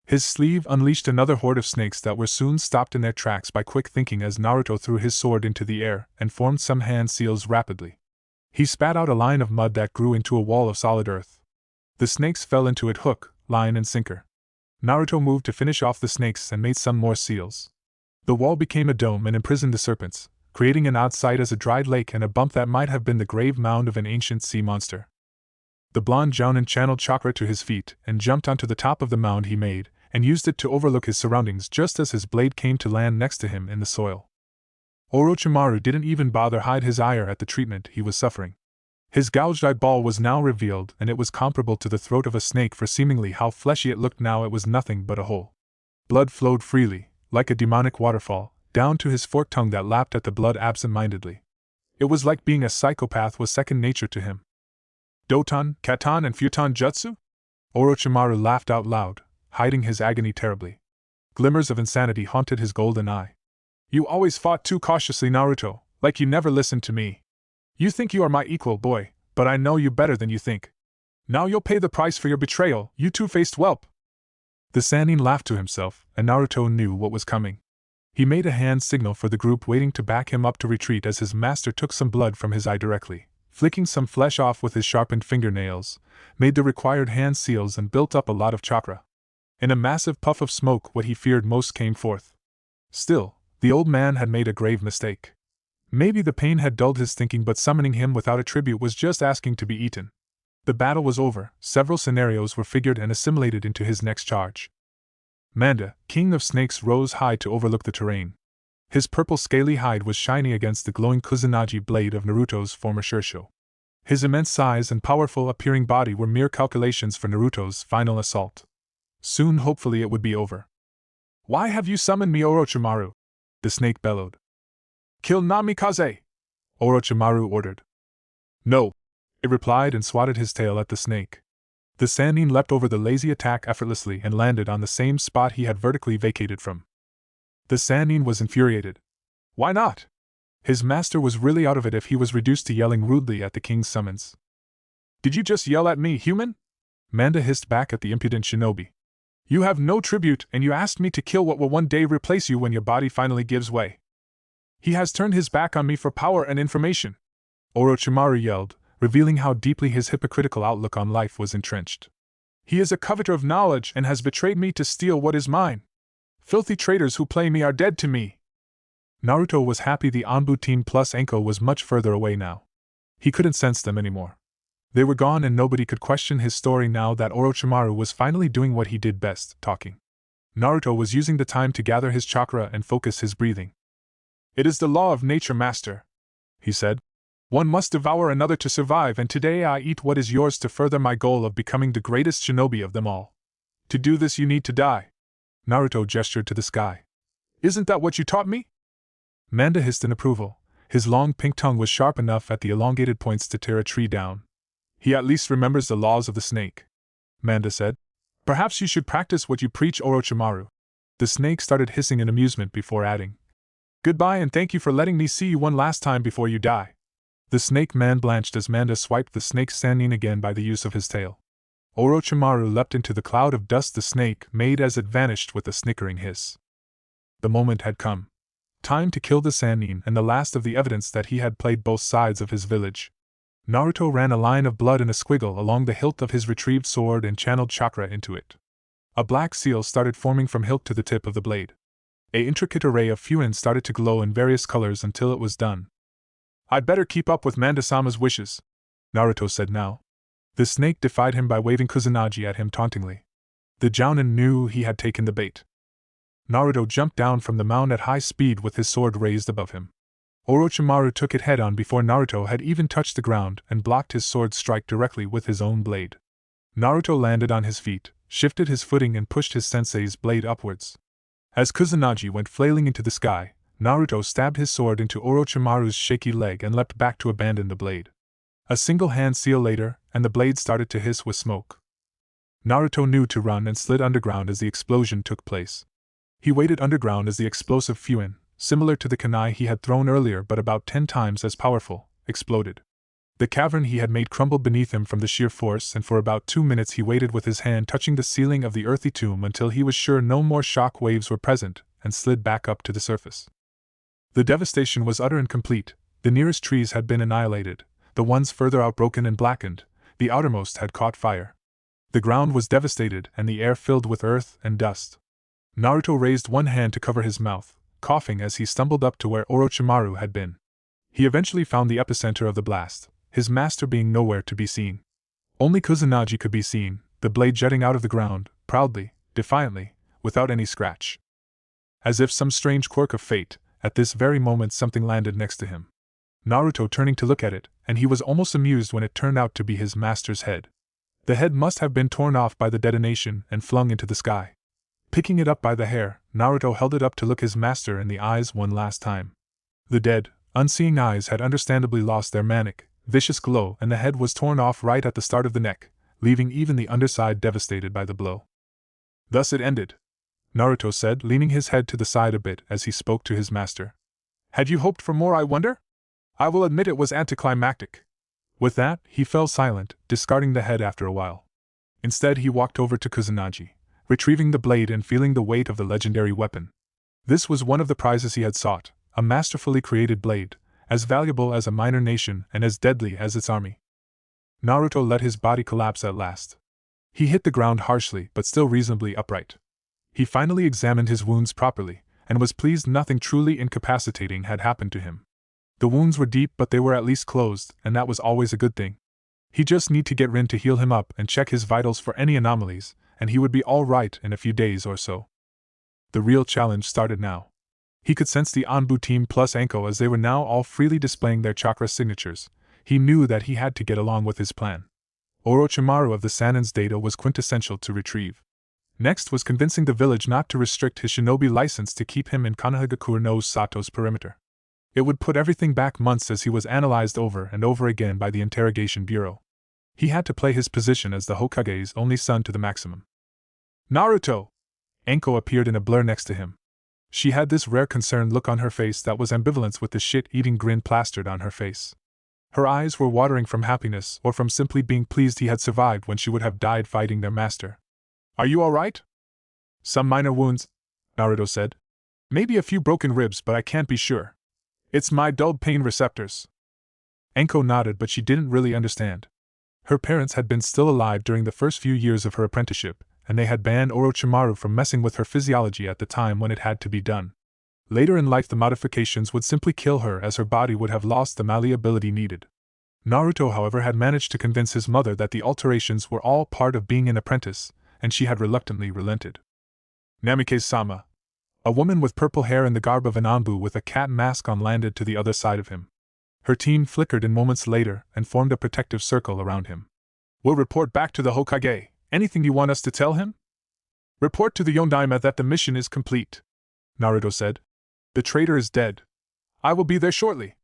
His sleeve unleashed another horde of snakes that were soon stopped in their tracks by quick thinking as Naruto threw his sword into the air and formed some hand seals rapidly. He spat out a line of mud that grew into a wall of solid earth. The snakes fell into it hook, line, and sinker. Naruto moved to finish off the snakes and made some more seals. The wall became a dome and imprisoned the serpents, creating an odd sight as a dried lake and a bump that might have been the grave mound of an ancient sea monster. The blonde jounin channeled chakra to his feet and jumped onto the top of the mound he made, and used it to overlook his surroundings just as his blade came to land next to him in the soil. Orochimaru didn't even bother hide his ire at the treatment he was suffering. His gouged eyeball was now revealed, and it was comparable to the throat of a snake for seemingly how fleshy it looked now. It was nothing but a hole. Blood flowed freely, like a demonic waterfall, down to his forked tongue that lapped at the blood absent-mindedly. It was like being a psychopath was second nature to him. Doton, Katan, and Futon Jutsu? Orochimaru laughed out loud, hiding his agony terribly. Glimmers of insanity haunted his golden eye. You always fought too cautiously, Naruto, like you never listened to me. You think you are my equal, boy, but I know you better than you think. Now you'll pay the price for your betrayal, you two-faced whelp. The Sannin laughed to himself, and Naruto knew what was coming. He made a hand signal for the group waiting to back him up to retreat as his master took some blood from his eye directly, flicking some flesh off with his sharpened fingernails, made the required hand seals and built up a lot of chakra. In a massive puff of smoke what he feared most came forth. Still, the old man had made a grave mistake. Maybe the pain had dulled his thinking, but summoning him without a tribute was just asking to be eaten. The battle was over, several scenarios were figured and assimilated into his next charge. Manda, king of snakes, rose high to overlook the terrain. His purple scaly hide was shiny against the glowing Kusanagi blade of Naruto's former Shursho. His immense size and powerful appearing body were mere calculations for Naruto's final assault. Soon, hopefully, it would be over. "Why have you summoned me, Orochimaru?" the snake bellowed. "Kill Namikaze!" Orochimaru ordered. "No," it replied and swatted his tail at the snake. The Sannin leapt over the lazy attack effortlessly and landed on the same spot he had vertically vacated from. The Sannin was infuriated. Why not? His master was really out of it if he was reduced to yelling rudely at the king's summons. "Did you just yell at me, human?" Manda hissed back at the impudent shinobi. "You have no tribute, and you asked me to kill what will one day replace you when your body finally gives way. He has turned his back on me for power and information," Orochimaru yelled, revealing how deeply his hypocritical outlook on life was entrenched. "He is a coveter of knowledge and has betrayed me to steal what is mine. Filthy traitors who play me are dead to me." Naruto was happy the Anbu team plus Enko was much further away now. He couldn't sense them anymore. They were gone and nobody could question his story now that Orochimaru was finally doing what he did best, talking. Naruto was using the time to gather his chakra and focus his breathing. "It is the law of nature, master," he said. "One must devour another to survive, and today I eat what is yours to further my goal of becoming the greatest shinobi of them all. To do this you need to die." Naruto gestured to the sky. "Isn't that what you taught me?" Manda hissed in approval. His long pink tongue was sharp enough at the elongated points to tear a tree down. "He at least remembers the laws of the snake," Manda said. "Perhaps you should practice what you preach, Orochimaru." The snake started hissing in amusement before adding, "Goodbye and thank you for letting me see you one last time before you die." The snake man blanched as Manda swiped the snake's Sannin again by the use of his tail. Orochimaru leapt into the cloud of dust the snake made as it vanished with a snickering hiss. The moment had come. Time to kill the Sannin and the last of the evidence that he had played both sides of his village. Naruto ran a line of blood in a squiggle along the hilt of his retrieved sword and channeled chakra into it. A black seal started forming from hilt to the tip of the blade. An intricate array of furin started to glow in various colors until it was done. "I'd better keep up with Manda-sama's wishes," Naruto said now. The snake defied him by waving Kusanagi at him tauntingly. The Jounin knew he had taken the bait. Naruto jumped down from the mound at high speed with his sword raised above him. Orochimaru took it head-on before Naruto had even touched the ground and blocked his sword strike directly with his own blade. Naruto landed on his feet, shifted his footing and pushed his sensei's blade upwards. As Kusanagi went flailing into the sky, Naruto stabbed his sword into Orochimaru's shaky leg and leapt back to abandon the blade. A single hand seal later, and the blade started to hiss with smoke. Naruto knew to run and slid underground as the explosion took place. He waited underground as the explosive fuin, similar to the kunai he had thrown earlier but about 10 times as powerful, exploded. The cavern he had made crumbled beneath him from the sheer force, and for about 2 minutes he waited with his hand touching the ceiling of the earthy tomb until he was sure no more shock waves were present, and slid back up to the surface. The devastation was utter and complete. The nearest trees had been annihilated, the ones further out broken and blackened, the outermost had caught fire. The ground was devastated and the air filled with earth and dust. Naruto raised one hand to cover his mouth, coughing as he stumbled up to where Orochimaru had been. He eventually found the epicenter of the blast, his master being nowhere to be seen. Only Kusanagi could be seen, the blade jutting out of the ground, proudly, defiantly, without any scratch. As if some strange quirk of fate, at this very moment something landed next to him. Naruto turning to look at it, and he was almost amused when it turned out to be his master's head. The head must have been torn off by the detonation and flung into the sky. Picking it up by the hair, Naruto held it up to look his master in the eyes one last time. The dead, unseeing eyes had understandably lost their manic, vicious glow, and the head was torn off right at the start of the neck, leaving even the underside devastated by the blow. Thus it ended, Naruto said, leaning his head to the side a bit as he spoke to his master. "Had you hoped for more, I wonder? I will admit it was anticlimactic." With that, he fell silent, discarding the head after a while. Instead, he walked over to Kusanagi, retrieving the blade and feeling the weight of the legendary weapon. This was one of the prizes he had sought, a masterfully created blade, as valuable as a minor nation and as deadly as its army. Naruto let his body collapse at last. He hit the ground harshly but still reasonably upright. He finally examined his wounds properly, and was pleased nothing truly incapacitating had happened to him. The wounds were deep, but they were at least closed, and that was always a good thing. He just need to get Rin to heal him up and check his vitals for any anomalies, and he would be all right in a few days or so. The real challenge started now. He could sense the Anbu team plus Anko as they were now all freely displaying their chakra signatures. He knew that he had to get along with his plan. Orochimaru of the Sanin's data was quintessential to retrieve. Next was convincing the village not to restrict his shinobi license to keep him in Konohagakure no Sato's perimeter. It would put everything back months as he was analyzed over and over again by the interrogation bureau. He had to play his position as the Hokage's only son to the maximum. Naruto! Anko appeared in a blur next to him. She had this rare concerned look on her face that was ambivalence with the shit-eating grin plastered on her face. Her eyes were watering from happiness or from simply being pleased he had survived when she would have died fighting their master. Are you all right? Some minor wounds, Naruto said. Maybe a few broken ribs, but I can't be sure. It's my dulled pain receptors. Anko nodded, but she didn't really understand. Her parents had been still alive during the first few years of her apprenticeship, and they had banned Orochimaru from messing with her physiology at the time when it had to be done. Later in life the modifications would simply kill her as her body would have lost the malleability needed. Naruto, however, had managed to convince his mother that the alterations were all part of being an apprentice, and she had reluctantly relented. Namikaze-sama. A woman with purple hair and the garb of an Anbu with a cat mask on landed to the other side of him. Her team flickered in moments later and formed a protective circle around him. We'll report back to the Hokage. Anything you want us to tell him? Report to the Yondaime that the mission is complete, Naruto said. The traitor is dead. I will be there shortly.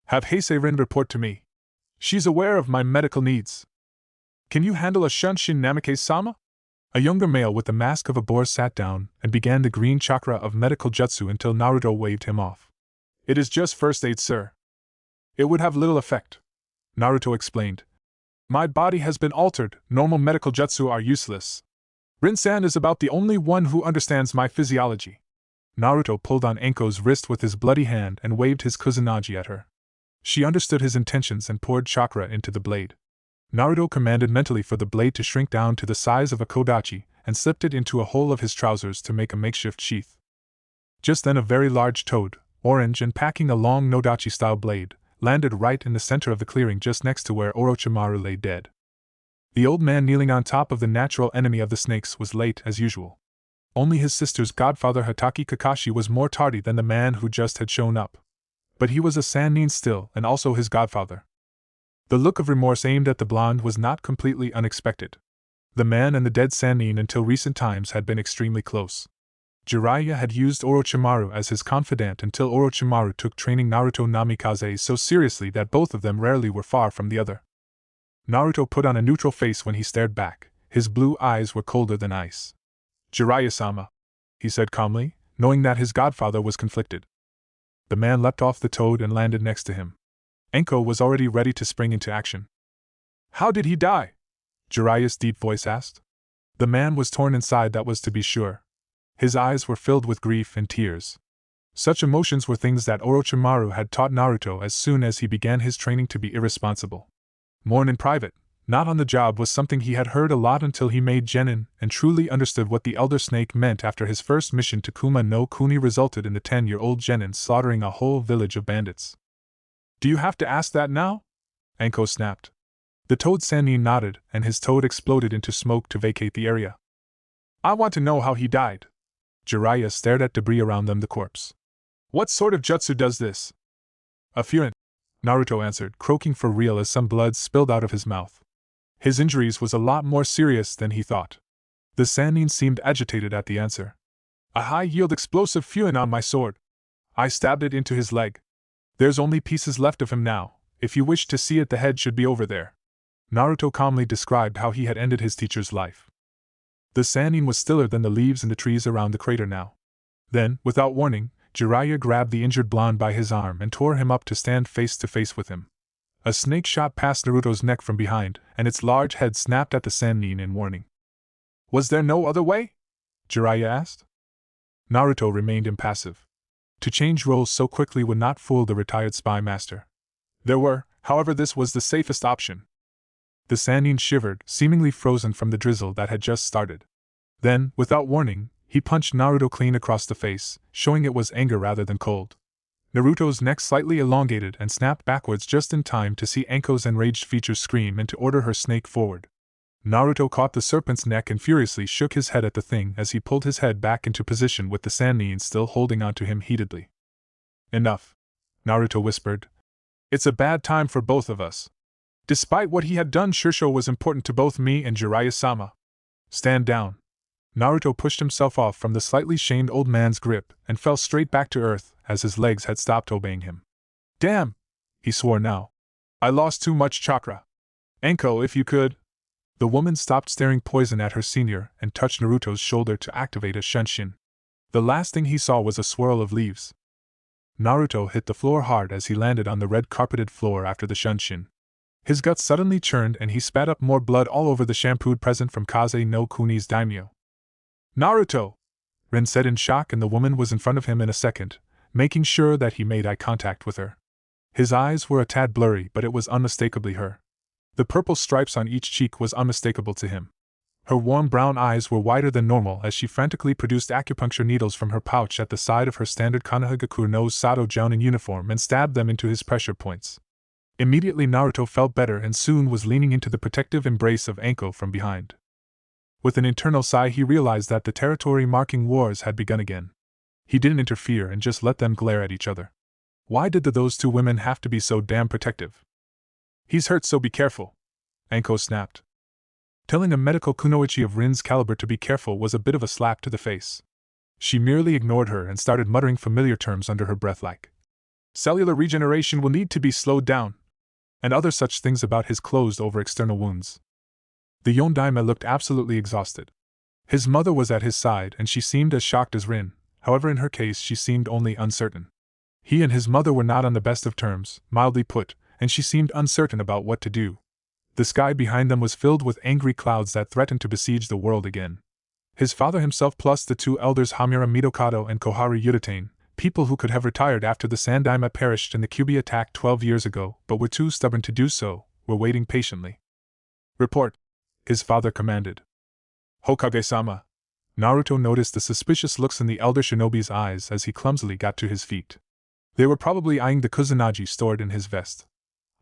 Have Heisei-rin report to me. She's aware of my medical needs. Can you handle a Shunshin Namikaze-sama? A younger male with the mask of a boar sat down and began the green chakra of medical jutsu until Naruto waved him off. It is just first aid, sir. It would have little effect, Naruto explained. My body has been altered, normal medical jutsu are useless. Rin-san is about the only one who understands my physiology. Naruto pulled on Anko's wrist with his bloody hand and waved his kusanagi at her. She understood his intentions and poured chakra into the blade. Naruto commanded mentally for the blade to shrink down to the size of a kodachi and slipped it into a hole of his trousers to make a makeshift sheath. Just then a very large toad, orange and packing a long nodachi-style blade, landed right in the center of the clearing just next to where Orochimaru lay dead. The old man kneeling on top of the natural enemy of the snakes was late as usual. Only his sister's godfather Hatake Kakashi was more tardy than the man who just had shown up. But he was a Sannin still and also his godfather. The look of remorse aimed at the blonde was not completely unexpected. The man and the dead Sannin until recent times had been extremely close. Jiraiya had used Orochimaru as his confidant until Orochimaru took training Naruto Namikaze so seriously that both of them rarely were far from the other. Naruto put on a neutral face when he stared back. His blue eyes were colder than ice. Jiraiya-sama, he said calmly, knowing that his godfather was conflicted. The man leapt off the toad and landed next to him. Anko was already ready to spring into action. How did he die? Jiraiya's deep voice asked. The man was torn inside, that was to be sure. His eyes were filled with grief and tears. Such emotions were things that Orochimaru had taught Naruto as soon as he began his training to be irresponsible. Mourn in private, not on the job was something he had heard a lot until he made genin and truly understood what the Elder Snake meant after his first mission to Kuma no Kuni resulted in the 10-year-old genin slaughtering a whole village of bandits. Do you have to ask that now? Anko snapped. The toad Sannin nodded and his toad exploded into smoke to vacate the area. I want to know how he died. Jiraiya stared at debris around them, the corpse. What sort of jutsu does this? A Furin, Naruto answered, croaking for real as some blood spilled out of his mouth. His injuries was a lot more serious than he thought. The Sannin seemed agitated at the answer. A high-yield explosive Furin on my sword. I stabbed it into his leg. There's only pieces left of him now. If you wish to see it, the head should be over there. Naruto calmly described how he had ended his teacher's life. The Sannin was stiller than the leaves in the trees around the crater now. Then, without warning, Jiraiya grabbed the injured blonde by his arm and tore him up to stand face to face with him. A snake shot past Naruto's neck from behind, and its large head snapped at the Sannin in warning. Was there no other way? Jiraiya asked. Naruto remained impassive. To change roles so quickly would not fool the retired spy master. There were, however, this was the safest option. The Sannin shivered, seemingly frozen from the drizzle that had just started. Then, without warning, he punched Naruto clean across the face, showing it was anger rather than cold. Naruto's neck slightly elongated and snapped backwards just in time to see Anko's enraged features scream and to order her snake forward. Naruto caught the serpent's neck and furiously shook his head at the thing as he pulled his head back into position with the Sannin still holding onto him heatedly. Enough, Naruto whispered. It's a bad time for both of us. Despite what he had done, Shursho was important to both me and Jiraiya-sama. Stand down. Naruto pushed himself off from the slightly shamed old man's grip and fell straight back to earth as his legs had stopped obeying him. Damn! He swore now. I lost too much chakra. Anko, if you could. The woman stopped staring poison at her senior and touched Naruto's shoulder to activate a Shunshin. The last thing he saw was a swirl of leaves. Naruto hit the floor hard as he landed on the red carpeted floor after the Shunshin. His guts suddenly churned and he spat up more blood all over the shampooed present from Kaze no Kuni's daimyo. Naruto! Rin said in shock, and the woman was in front of him in a second, making sure that he made eye contact with her. His eyes were a tad blurry, but it was unmistakably her. The purple stripes on each cheek was unmistakable to him. Her warm brown eyes were wider than normal as she frantically produced acupuncture needles from her pouch at the side of her standard Konohagakure no Sato Jounin uniform and stabbed them into his pressure points. Immediately Naruto felt better and soon was leaning into the protective embrace of Anko from behind. With an internal sigh, he realized that the territory-marking wars had begun again. He didn't interfere and just let them glare at each other. Why did those two women have to be so damn protective? He's hurt, so be careful, Anko snapped. Telling a medical kunoichi of Rin's caliber to be careful was a bit of a slap to the face. She merely ignored her and started muttering familiar terms under her breath like, cellular regeneration will need to be slowed down, and other such things about his closed over external wounds. The Yondaime looked absolutely exhausted. His mother was at his side and she seemed as shocked as Rin, however in her case she seemed only uncertain. He and his mother were not on the best of terms, mildly put, and she seemed uncertain about what to do. The sky behind them was filled with angry clouds that threatened to besiege the world again. His father himself plus the two elders Hamura Mitokado and Koharu Yutane, people who could have retired after the Sandaime perished in the Kyuubi attack 12 years ago but were too stubborn to do so, were waiting patiently. Report, his father commanded. Hokage-sama. Naruto noticed the suspicious looks in the elder shinobi's eyes as he clumsily got to his feet. They were probably eyeing the kusanagi stored in his vest.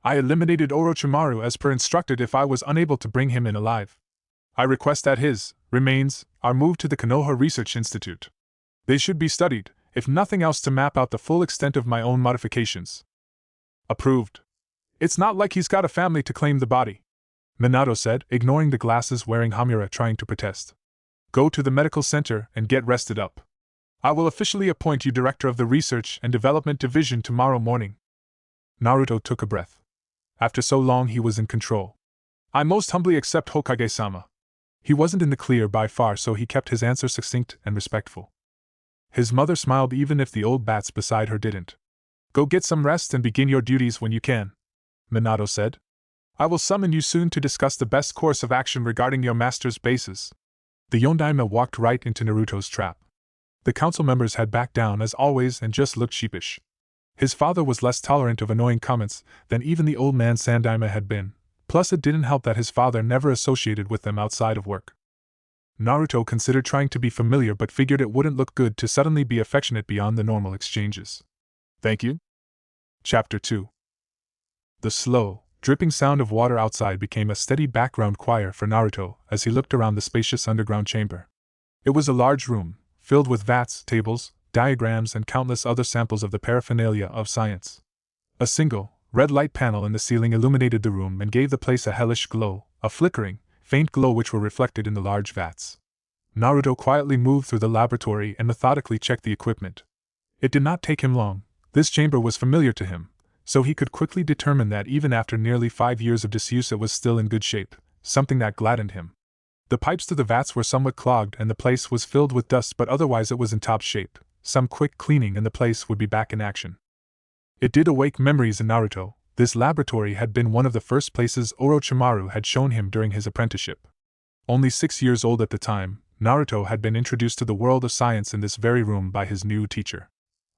I eliminated Orochimaru as per instructed if I was unable to bring him in alive. I request that his remains are moved to the Konoha Research Institute. They should be studied, if nothing else, to map out the full extent of my own modifications. Approved. It's not like he's got a family to claim the body, Minato said, ignoring the glasses-wearing Hamura trying to protest. Go to the medical center and get rested up. I will officially appoint you director of the Research and Development Division tomorrow morning. Naruto took a breath. After so long he was in control. I most humbly accept, Hokage-sama. He wasn't in the clear by far, so he kept his answer succinct and respectful. His mother smiled even if the old bats beside her didn't. Go get some rest and begin your duties when you can, Minato said. I will summon you soon to discuss the best course of action regarding your master's bases. The Yondaime walked right into Naruto's trap. The council members had backed down as always and just looked sheepish. His father was less tolerant of annoying comments than even the old man Sandaime had been, plus it didn't help that his father never associated with them outside of work. Naruto considered trying to be familiar but figured it wouldn't look good to suddenly be affectionate beyond the normal exchanges. Thank you? Chapter 2. The slow, dripping sound of water outside became a steady background choir for Naruto as he looked around the spacious underground chamber. It was a large room, filled with vats, tables, diagrams, and countless other samples of the paraphernalia of science. A single, red light panel in the ceiling illuminated the room and gave the place a hellish glow, a flickering, faint glow which were reflected in the large vats. Naruto quietly moved through the laboratory and methodically checked the equipment. It did not take him long. This chamber was familiar to him, so he could quickly determine that even after nearly 5 years of disuse it was still in good shape, something that gladdened him. The pipes to the vats were somewhat clogged and the place was filled with dust, but otherwise it was in top shape. Some quick cleaning and the place would be back in action. It did awake memories in Naruto. This laboratory had been one of the first places Orochimaru had shown him during his apprenticeship. Only 6 years old at the time, Naruto had been introduced to the world of science in this very room by his new teacher.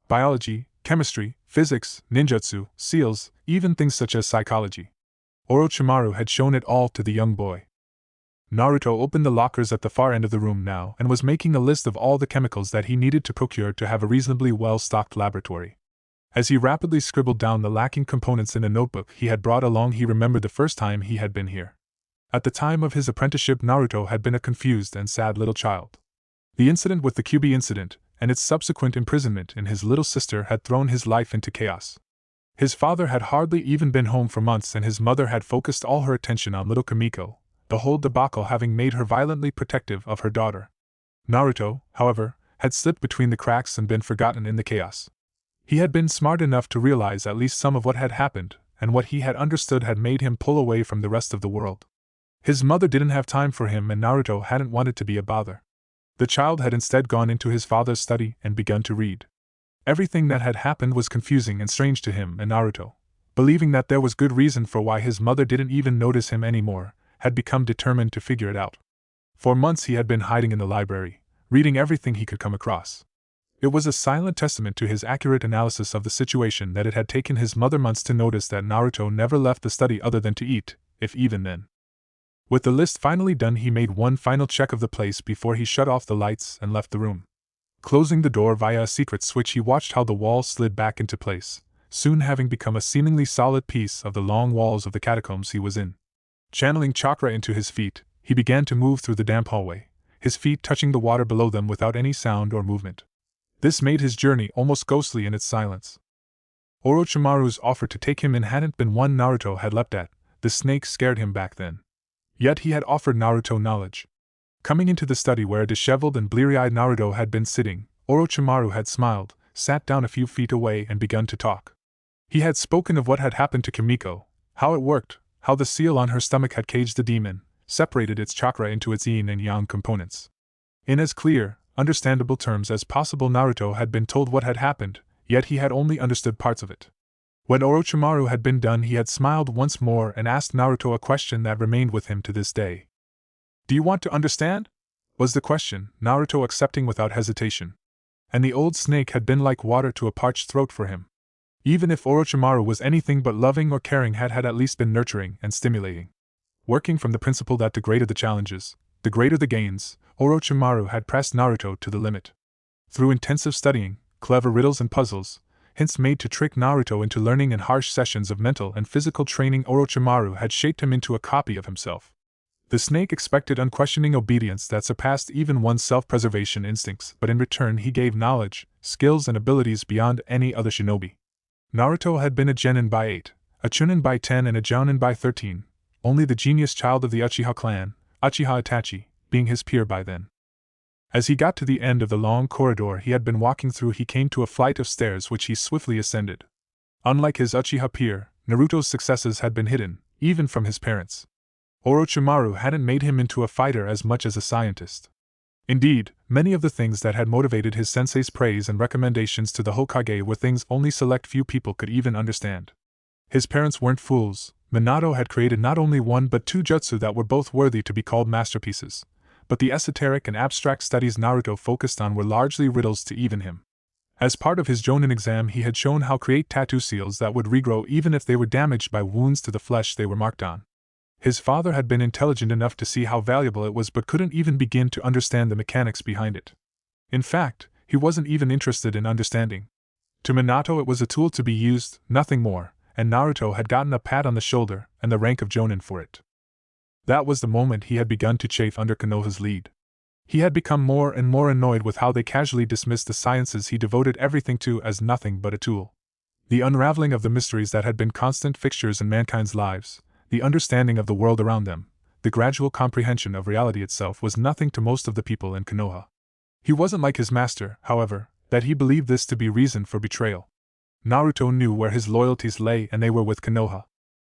Biology, chemistry, physics, ninjutsu, seals, even things such as psychology. Orochimaru had shown it all to the young boy. Naruto opened the lockers at the far end of the room now and was making a list of all the chemicals that he needed to procure to have a reasonably well-stocked laboratory. As he rapidly scribbled down the lacking components in a notebook he had brought along, he remembered the first time he had been here. At the time of his apprenticeship, Naruto had been a confused and sad little child. The incident with the Kyuubi incident, and its subsequent imprisonment in his little sister, had thrown his life into chaos. His father had hardly even been home for months, and his mother had focused all her attention on little Kimiko, the whole debacle having made her violently protective of her daughter. Naruto, however, had slipped between the cracks and been forgotten in the chaos. He had been smart enough to realize at least some of what had happened, and what he had understood had made him pull away from the rest of the world. His mother didn't have time for him, and Naruto hadn't wanted to be a bother. The child had instead gone into his father's study and begun to read. Everything that had happened was confusing and strange to him, and Naruto, believing that there was good reason for why his mother didn't even notice him anymore, had become determined to figure it out. For months he had been hiding in the library, reading everything he could come across. It was a silent testament to his accurate analysis of the situation that it had taken his mother months to notice that Naruto never left the study other than to eat, if even then. With the list finally done, he made one final check of the place before he shut off the lights and left the room. Closing the door via a secret switch, he watched how the wall slid back into place, soon having become a seemingly solid piece of the long walls of the catacombs he was in. Channeling chakra into his feet, he began to move through the damp hallway, his feet touching the water below them without any sound or movement. This made his journey almost ghostly in its silence. Orochimaru's offer to take him in hadn't been one Naruto had leapt at. The snake scared him back then. Yet he had offered Naruto knowledge. Coming into the study where a disheveled and bleary-eyed Naruto had been sitting, Orochimaru had smiled, sat down a few feet away and begun to talk. He had spoken of what had happened to Kimiko, how it worked, how the seal on her stomach had caged the demon, separated its chakra into its yin and yang components. In as clear, understandable terms as possible, Naruto had been told what had happened, yet he had only understood parts of it. When Orochimaru had been done, he had smiled once more and asked Naruto a question that remained with him to this day. "Do you want to understand?" was the question, Naruto accepting without hesitation. And the old snake had been like water to a parched throat for him. Even if Orochimaru was anything but loving or caring, had at least been nurturing and stimulating. Working from the principle that the greater the challenges, the greater the gains, Orochimaru had pressed Naruto to the limit. Through intensive studying, clever riddles and puzzles, hints made to trick Naruto into learning, and harsh sessions of mental and physical training, Orochimaru had shaped him into a copy of himself. The snake expected unquestioning obedience that surpassed even one's self-preservation instincts, but in return he gave knowledge, skills and abilities beyond any other shinobi. Naruto had been a genin by 8, a chunin by 10 and a jounin by 13, only the genius child of the Uchiha clan, Uchiha Itachi, being his peer by then. As he got to the end of the long corridor he had been walking through, he came to a flight of stairs which he swiftly ascended. Unlike his Uchiha peer, Naruto's successes had been hidden, even from his parents. Orochimaru hadn't made him into a fighter as much as a scientist. Indeed, many of the things that had motivated his sensei's praise and recommendations to the Hokage were things only select few people could even understand. His parents weren't fools. Minato had created not only one but two jutsu that were both worthy to be called masterpieces, but the esoteric and abstract studies Naruto focused on were largely riddles to even him. As part of his Jonin exam he had shown how to create tattoo seals that would regrow even if they were damaged by wounds to the flesh they were marked on. His father had been intelligent enough to see how valuable it was but couldn't even begin to understand the mechanics behind it. In fact, he wasn't even interested in understanding. To Minato it was a tool to be used, nothing more, and Naruto had gotten a pat on the shoulder and the rank of Jonin for it. That was the moment he had begun to chafe under Konoha's lead. He had become more and more annoyed with how they casually dismissed the sciences he devoted everything to as nothing but a tool. The unraveling of the mysteries that had been constant fixtures in mankind's lives, the understanding of the world around them, the gradual comprehension of reality itself was nothing to most of the people in Konoha. He wasn't like his master, however, that he believed this to be reason for betrayal. Naruto knew where his loyalties lay, and they were with Konoha.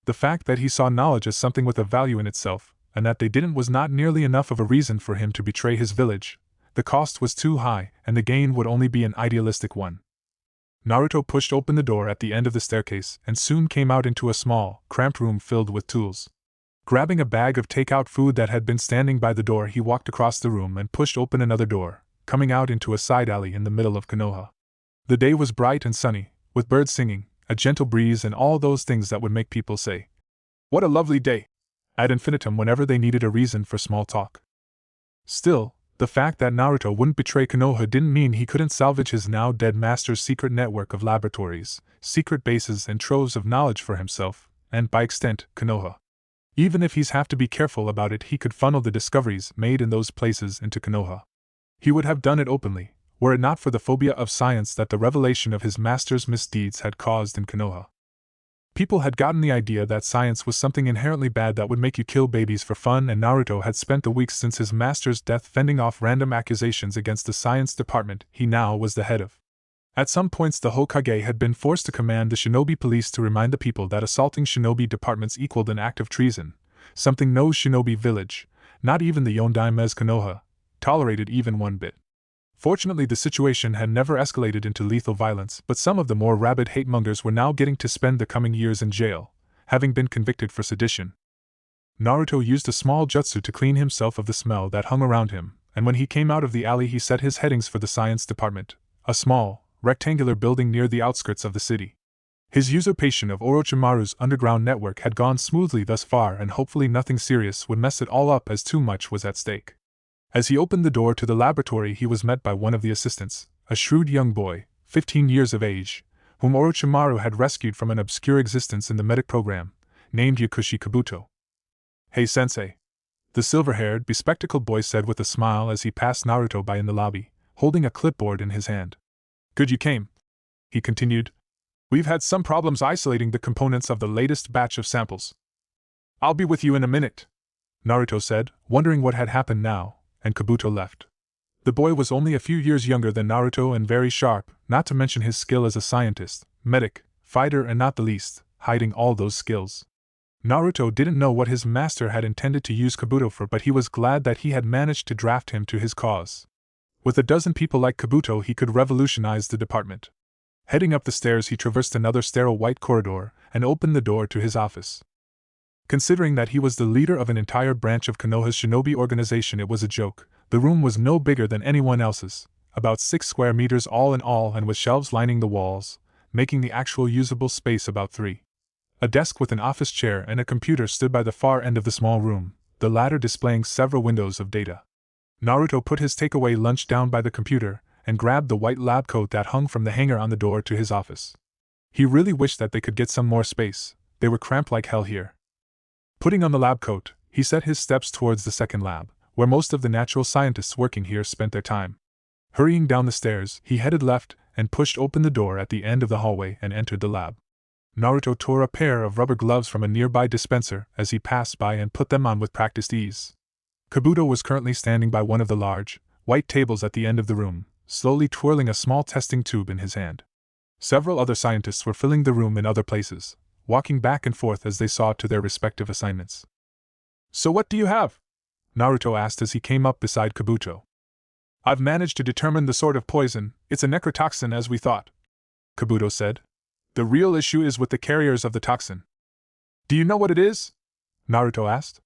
The fact that he saw knowledge as something with a value in itself, and that they didn't, was not nearly enough of a reason for him to betray his village. The cost was too high, and the gain would only be an idealistic one. Naruto pushed open the door at the end of the staircase and soon came out into a small, cramped room filled with tools. Grabbing a bag of take-out food that had been standing by the door, he walked across the room and pushed open another door, coming out into a side alley in the middle of Konoha. The day was bright and sunny, with birds singing, a gentle breeze, and all those things that would make people say, "What a lovely day!" ad infinitum whenever they needed a reason for small talk. Still, The fact that Naruto wouldn't betray Konoha didn't mean he couldn't salvage his now dead master's secret network of laboratories, secret bases, and troves of knowledge for himself, and by extent, Konoha. Even if he's have to be careful about it, he could funnel the discoveries made in those places into Konoha. He would have done it openly, were it not for the phobia of science that the revelation of his master's misdeeds had caused in Konoha. People had gotten the idea that science was something inherently bad that would make you kill babies for fun, and Naruto had spent the weeks since his master's death fending off random accusations against the science department he now was the head of. At some points the Hokage had been forced to command the shinobi police to remind the people that assaulting shinobi departments equaled an act of treason, something no shinobi village, not even the Yondaime Konoha, tolerated even one bit. Fortunately, the situation had never escalated into lethal violence, but some of the more rabid hate-mongers were now getting to spend the coming years in jail, having been convicted for sedition. Naruto used a small jutsu to clean himself of the smell that hung around him, and when he came out of the alley he set his headings for the science department, a small, rectangular building near the outskirts of the city. His usurpation of Orochimaru's underground network had gone smoothly thus far, and hopefully nothing serious would mess it all up, as too much was at stake. As he opened the door to the laboratory he was met by one of the assistants, a shrewd young boy, 15 years of age, whom Orochimaru had rescued from an obscure existence in the medic program, named Yakushi Kabuto. "Hey sensei," the silver-haired, bespectacled boy said with a smile as he passed Naruto by in the lobby, holding a clipboard in his hand. "Good you came," he continued. "We've had some problems isolating the components of the latest batch of samples." "I'll be with you in a minute," Naruto said, wondering what had happened now, and Kabuto left. The boy was only a few years younger than Naruto and very sharp, not to mention his skill as a scientist, medic, fighter, and not the least, hiding all those skills. Naruto didn't know what his master had intended to use Kabuto for, but he was glad that he had managed to draft him to his cause. With a dozen people like Kabuto he could revolutionize the department. Heading up the stairs he traversed another sterile white corridor and opened the door to his office. Considering that he was the leader of an entire branch of Konoha's shinobi organization, it was a joke. The room was no bigger than anyone else's, about 6 square meters all in all, and with shelves lining the walls, making the actual usable space about 3. A desk with an office chair and a computer stood by the far end of the small room, the latter displaying several windows of data. Naruto put his takeaway lunch down by the computer and grabbed the white lab coat that hung from the hanger on the door to his office. He really wished that they could get some more space. They were cramped like hell here. Putting on the lab coat, he set his steps towards the second lab, where most of the natural scientists working here spent their time. Hurrying down the stairs, he headed left and pushed open the door at the end of the hallway and entered the lab. Naruto tore a pair of rubber gloves from a nearby dispenser as he passed by and put them on with practiced ease. Kabuto was currently standing by one of the large, white tables at the end of the room, slowly twirling a small testing tube in his hand. Several other scientists were filling the room in other places, walking back and forth as they saw to their respective assignments. "So what do you have?" Naruto asked as he came up beside Kabuto. "I've managed to determine the sort of poison. It's a necrotoxin as we thought," Kabuto said. "The real issue is with the carriers of the toxin." "Do you know what it is?" Naruto asked.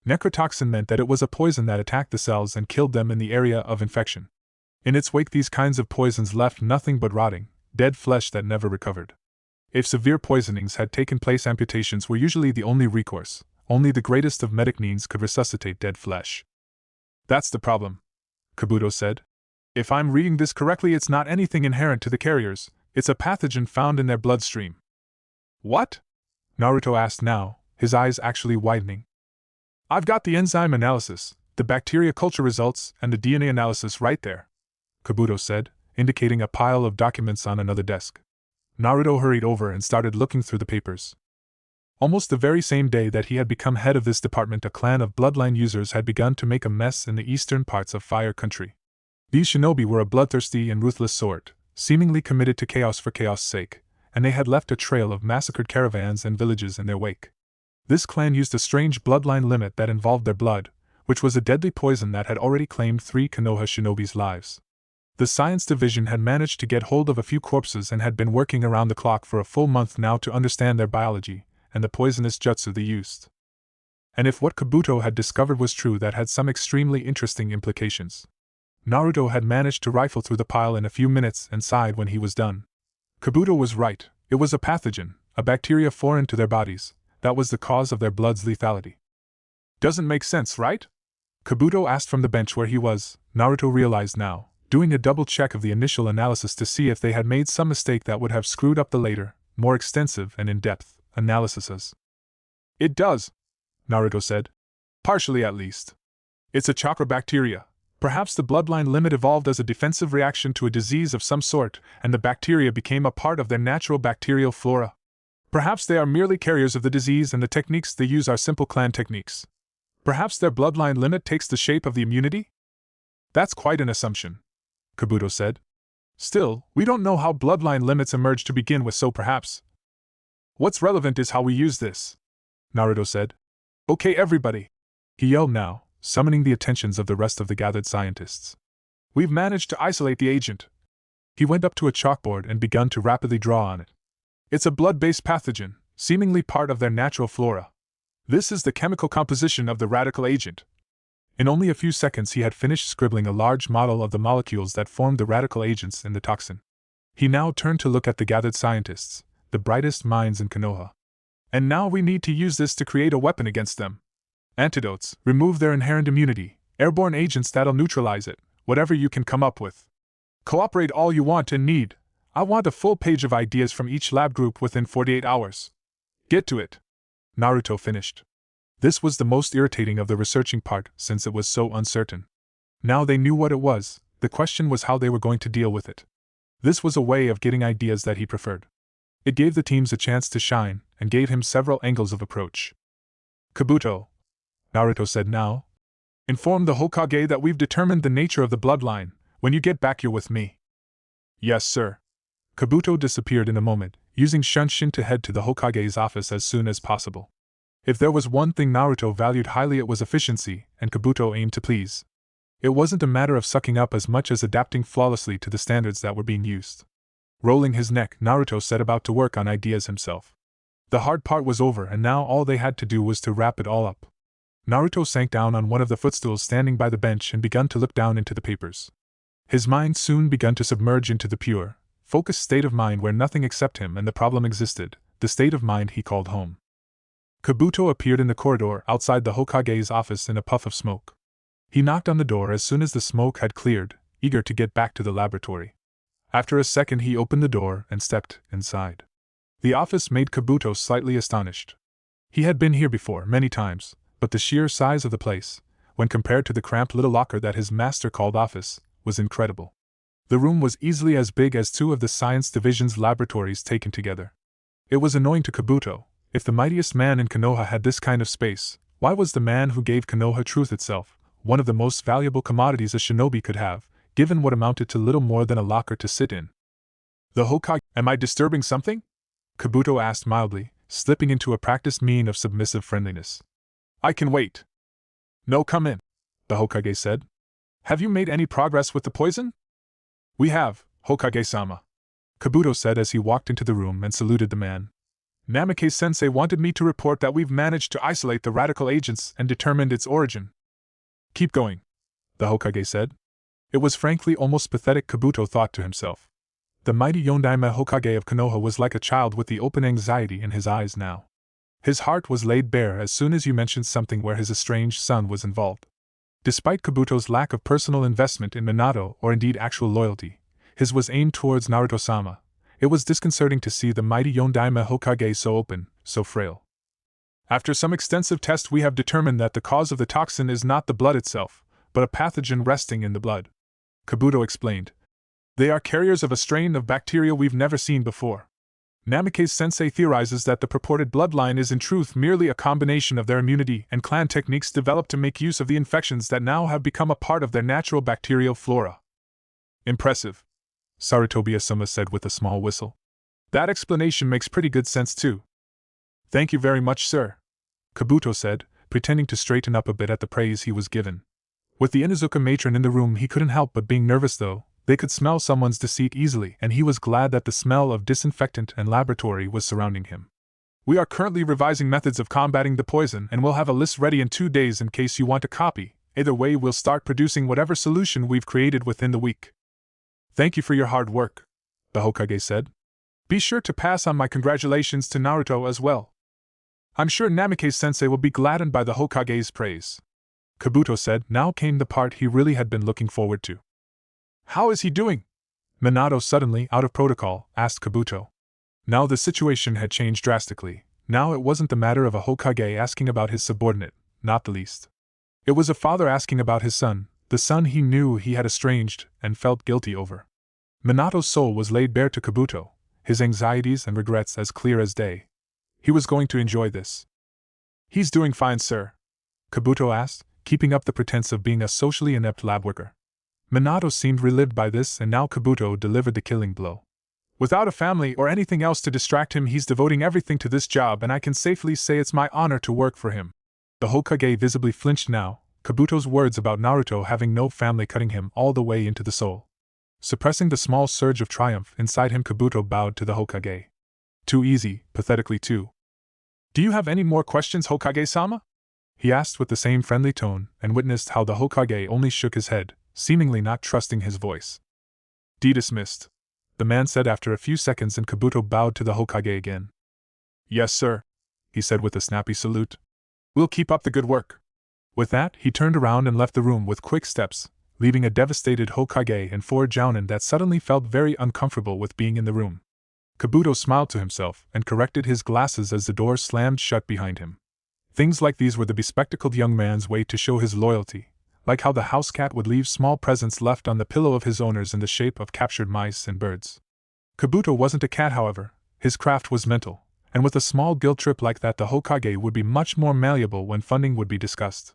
Necrotoxin meant that it was a poison that attacked the cells and killed them in the area of infection. In its wake these kinds of poisons left nothing but rotting, dead flesh that never recovered. If severe poisonings had taken place, amputations were usually the only recourse. Only the greatest of medic means could resuscitate dead flesh. "That's the problem," Kabuto said. "If I'm reading this correctly, it's not anything inherent to the carriers, it's a pathogen found in their bloodstream." "What?" Naruto asked now, his eyes actually widening. "I've got the enzyme analysis, the bacteria culture results, and the DNA analysis right there," Kabuto said, indicating a pile of documents on another desk. Naruto hurried over and started looking through the papers. Almost the very same day that he had become head of this department, a clan of bloodline users had begun to make a mess in the eastern parts of Fire Country. These shinobi were a bloodthirsty and ruthless sort, seemingly committed to chaos for chaos' sake, and they had left a trail of massacred caravans and villages in their wake. This clan used a strange bloodline limit that involved their blood, which was a deadly poison that had already claimed 3 Konoha shinobi's lives. The science division had managed to get hold of a few corpses and had been working around the clock for a full month now to understand their biology and the poisonous jutsu they used. And if what Kabuto had discovered was true, that had some extremely interesting implications. Naruto had managed to rifle through the pile in a few minutes and sighed when he was done. Kabuto was right, it was a pathogen, a bacteria foreign to their bodies, that was the cause of their blood's lethality. "Doesn't make sense, right?" Kabuto asked from the bench where he was. Naruto realized now, doing a double check of the initial analysis to see if they had made some mistake that would have screwed up the later, more extensive and in-depth analyses. It does, Naruto said. Partially at least. It's a chakra bacteria. Perhaps the bloodline limit evolved as a defensive reaction to a disease of some sort, and the bacteria became a part of their natural bacterial flora. Perhaps they are merely carriers of the disease and the techniques they use are simple clan techniques. Perhaps their bloodline limit takes the shape of the immunity? That's quite an assumption, Kabuto said. Still, we don't know how bloodline limits emerged to begin with, so perhaps. What's relevant is how we use this, Naruto said. Okay, everybody, he yelled now, summoning the attentions of the rest of the gathered scientists. We've managed to isolate the agent. He went up to a chalkboard and began to rapidly draw on it. It's a blood-based pathogen, seemingly part of their natural flora. This is the chemical composition of the radical agent. In only a few seconds he had finished scribbling a large model of the molecules that formed the radical agents in the toxin. He now turned to look at the gathered scientists, the brightest minds in Konoha. And now we need to use this to create a weapon against them. Antidotes, remove their inherent immunity, airborne agents that'll neutralize it, whatever you can come up with. Cooperate all you want and need. I want a full page of ideas from each lab group within 48 hours. Get to it. Naruto finished. This was the most irritating of the researching part since it was so uncertain. Now they knew what it was, the question was how they were going to deal with it. This was a way of getting ideas that he preferred. It gave the teams a chance to shine, and gave him several angles of approach. Kabuto, Naruto said now, inform the Hokage that we've determined the nature of the bloodline. When you get back, you're with me. Yes, sir. Kabuto disappeared in a moment, using Shunshin to head to the Hokage's office as soon as possible. If there was one thing Naruto valued highly, it was efficiency, and Kabuto aimed to please. It wasn't a matter of sucking up as much as adapting flawlessly to the standards that were being used. Rolling his neck, Naruto set about to work on ideas himself. The hard part was over, and now all they had to do was to wrap it all up. Naruto sank down on one of the footstools standing by the bench and began to look down into the papers. His mind soon began to submerge into the pure, focused state of mind where nothing except him and the problem existed, the state of mind he called home. Kabuto appeared in the corridor outside the Hokage's office in a puff of smoke. He knocked on the door as soon as the smoke had cleared, eager to get back to the laboratory. After a second he opened the door and stepped inside. The office made Kabuto slightly astonished. He had been here before, many times, but the sheer size of the place, when compared to the cramped little locker that his master called office, was incredible. The room was easily as big as two of the science division's laboratories taken together. It was annoying to Kabuto. If the mightiest man in Konoha had this kind of space, why was the man who gave Konoha truth itself, one of the most valuable commodities a shinobi could have, given what amounted to little more than a locker to sit in? The Hokage, am I disturbing something? Kabuto asked mildly, slipping into a practiced mien of submissive friendliness. I can wait. No, come in, the Hokage said. Have you made any progress with the poison? We have, Hokage-sama, Kabuto said as he walked into the room and saluted the man. Namikaze-sensei wanted me to report that we've managed to isolate the radical agents and determined its origin. Keep going, the Hokage said. It was frankly almost pathetic, Kabuto thought to himself. The mighty Yondaime Hokage of Konoha was like a child with the open anxiety in his eyes now. His heart was laid bare as soon as you mentioned something where his estranged son was involved. Despite Kabuto's lack of personal investment in Minato or indeed actual loyalty, his was aimed towards Naruto-sama. It was disconcerting to see the mighty Yondaime Hokage so open, so frail. After some extensive tests, we have determined that the cause of the toxin is not the blood itself, but a pathogen resting in the blood, Kabuto explained. They are carriers of a strain of bacteria we've never seen before. Namikaze-sensei theorizes that the purported bloodline is in truth merely a combination of their immunity and clan techniques developed to make use of the infections that now have become a part of their natural bacterial flora. Impressive, Sarutobi-sama said with a small whistle. That explanation makes pretty good sense too. Thank you very much, sir, Kabuto said, pretending to straighten up a bit at the praise he was given. With the Inuzuka matron in the room, he couldn't help but being nervous though. They could smell someone's deceit easily, and he was glad that the smell of disinfectant and laboratory was surrounding him. We are currently revising methods of combating the poison, and we'll have a list ready in 2 days in case you want a copy. Either way, we'll start producing whatever solution we've created within the week. Thank you for your hard work, the Hokage said. Be sure to pass on my congratulations to Naruto as well. I'm sure Namikaze-sensei will be gladdened by the Hokage's praise. Kabuto said. Now came the part he really had been looking forward to. How is he doing? Minato, suddenly out of protocol, asked Kabuto. Now the situation had changed drastically. Now it wasn't the matter of a Hokage asking about his subordinate, not the least. It was a father asking about his son, the son he knew he had estranged and felt guilty over. Minato's soul was laid bare to Kabuto, his anxieties and regrets as clear as day. He was going to enjoy this. He's doing fine, sir, Kabuto asked, keeping up the pretense of being a socially inept lab worker. Minato seemed relieved by this, and now Kabuto delivered the killing blow. Without a family or anything else to distract him, he's devoting everything to this job, and I can safely say it's my honor to work for him. The Hokage visibly flinched now, Kabuto's words about Naruto having no family cutting him all the way into the soul. Suppressing the small surge of triumph inside him, Kabuto bowed to the Hokage. Too easy, pathetically too. Do you have any more questions, Hokage-sama? He asked with the same friendly tone, and witnessed how the Hokage only shook his head, seemingly not trusting his voice. Dismissed, the man said after a few seconds, and Kabuto bowed to the Hokage again. Yes, sir, he said with a snappy salute. We'll keep up the good work. With that, he turned around and left the room with quick steps, leaving a devastated Hokage and 4 jounin that suddenly felt very uncomfortable with being in the room. Kabuto smiled to himself and corrected his glasses as the door slammed shut behind him. Things like these were the bespectacled young man's way to show his loyalty, like how the house cat would leave small presents left on the pillow of his owners in the shape of captured mice and birds. Kabuto wasn't a cat, however. His craft was mental, and with a small guilt trip like that, the Hokage would be much more malleable when funding would be discussed.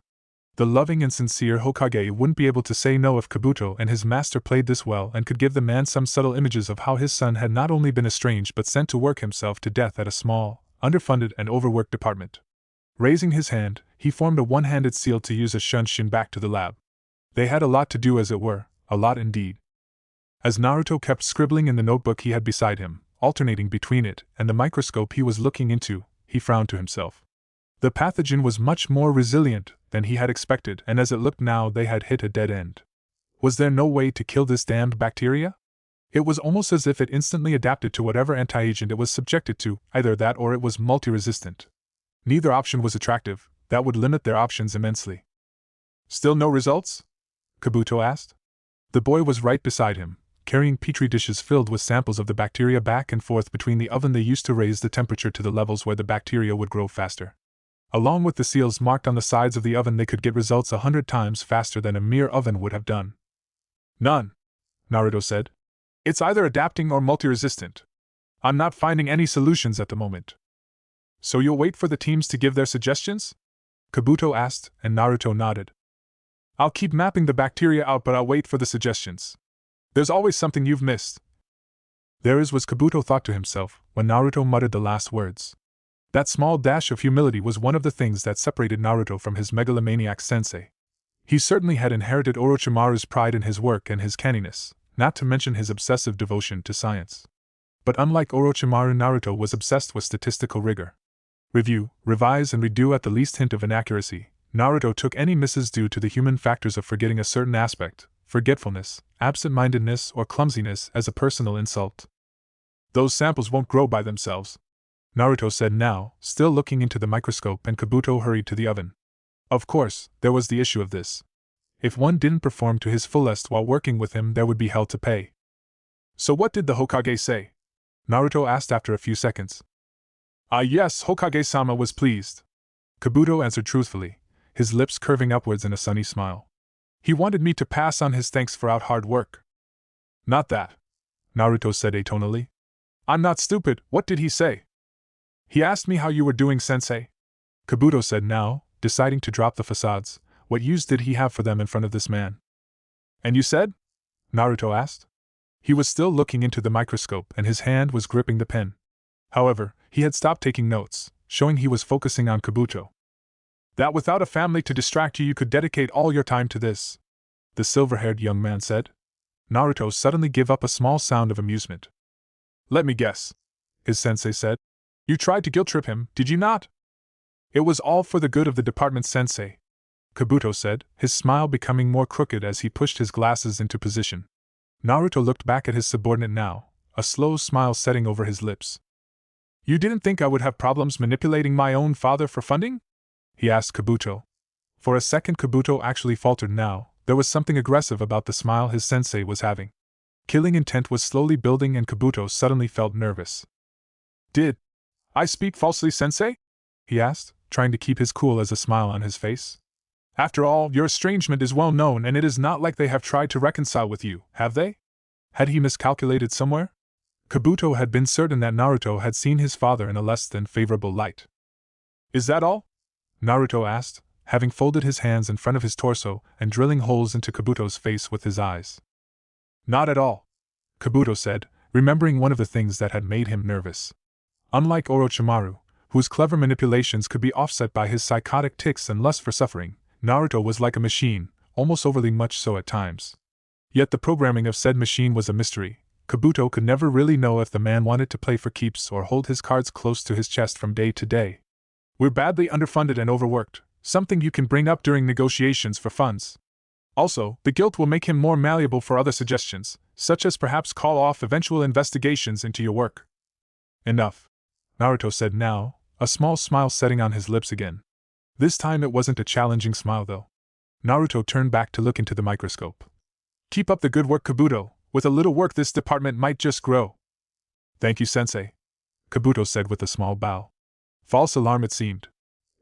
The loving and sincere Hokage wouldn't be able to say no if Kabuto and his master played this well and could give the man some subtle images of how his son had not only been estranged but sent to work himself to death at a small, underfunded and overworked department. Raising his hand, he formed a one-handed seal to use as shunshin back to the lab. They had a lot to do, as it were, a lot indeed. As Naruto kept scribbling in the notebook he had beside him, alternating between it and the microscope he was looking into, he frowned to himself. The pathogen was much more resilient than he had expected, and as it looked now, they had hit a dead end. Was there no way to kill this damned bacteria? It was almost as if it instantly adapted to whatever anti-agent it was subjected to, either that or it was multi-resistant. Neither option was attractive. That would limit their options immensely. Still no results? Kabuto asked. The boy was right beside him, carrying petri dishes filled with samples of the bacteria back and forth between the oven they used to raise the temperature to the levels where the bacteria would grow faster. Along with the seals marked on the sides of the oven, they could get results 100 times faster than a mere oven would have done. None, Naruto said. It's either adapting or multi-resistant. I'm not finding any solutions at the moment. So you'll wait for the teams to give their suggestions? Kabuto asked, and Naruto nodded. I'll keep mapping the bacteria out, but I'll wait for the suggestions. There's always something you've missed. There is, was Kabuto thought to himself, when Naruto muttered the last words. That small dash of humility was one of the things that separated Naruto from his megalomaniac sensei. He certainly had inherited Orochimaru's pride in his work and his canniness, not to mention his obsessive devotion to science. But unlike Orochimaru, Naruto was obsessed with statistical rigor. Review, revise and redo at the least hint of inaccuracy. Naruto took any misses due to the human factors of forgetting a certain aspect, forgetfulness, absent-mindedness or clumsiness, as a personal insult. Those samples won't grow by themselves, Naruto said now, still looking into the microscope, and Kabuto hurried to the oven. Of course, there was the issue of this. If one didn't perform to his fullest while working with him, there would be hell to pay. So what did the Hokage say? Naruto asked after a few seconds. Yes, Hokage-sama was pleased, Kabuto answered truthfully, his lips curving upwards in a sunny smile. He wanted me to pass on his thanks for our hard work. Not that, Naruto said atonally. I'm not stupid. What did he say? He asked me how you were doing, sensei, Kabuto said now, deciding to drop the facades. What use did he have for them in front of this man? And you said? Naruto asked. He was still looking into the microscope and his hand was gripping the pen. However, he had stopped taking notes, showing he was focusing on Kabuto. That without a family to distract you, you could dedicate all your time to this, the silver-haired young man said. Naruto suddenly gave up a small sound of amusement. Let me guess, his sensei said. You tried to guilt-trip him, did you not? It was all for the good of the department, sensei, Kabuto said, his smile becoming more crooked as he pushed his glasses into position. Naruto looked back at his subordinate now, a slow smile setting over his lips. You didn't think I would have problems manipulating my own father for funding? He asked Kabuto. For a second Kabuto actually faltered now. There was something aggressive about the smile his sensei was having. Killing intent was slowly building and Kabuto suddenly felt nervous. Did I speak falsely, sensei? He asked, trying to keep his cool as a smile on his face. After all, your estrangement is well known and it is not like they have tried to reconcile with you, have they? Had he miscalculated somewhere? Kabuto had been certain that Naruto had seen his father in a less than favorable light. Is that all? Naruto asked, having folded his hands in front of his torso and drilling holes into Kabuto's face with his eyes. Not at all, Kabuto said, remembering one of the things that had made him nervous. Unlike Orochimaru, whose clever manipulations could be offset by his psychotic tics and lust for suffering, Naruto was like a machine, almost overly much so at times. Yet the programming of said machine was a mystery. Kabuto could never really know if the man wanted to play for keeps or hold his cards close to his chest from day to day. We're badly underfunded and overworked, something you can bring up during negotiations for funds. Also, the guilt will make him more malleable for other suggestions, such as perhaps call off eventual investigations into your work. Enough, Naruto said now, a small smile setting on his lips again. This time it wasn't a challenging smile though. Naruto turned back to look into the microscope. Keep up the good work, Kabuto. With a little work this department might just grow. Thank you, sensei, Kabuto said with a small bow. False alarm it seemed.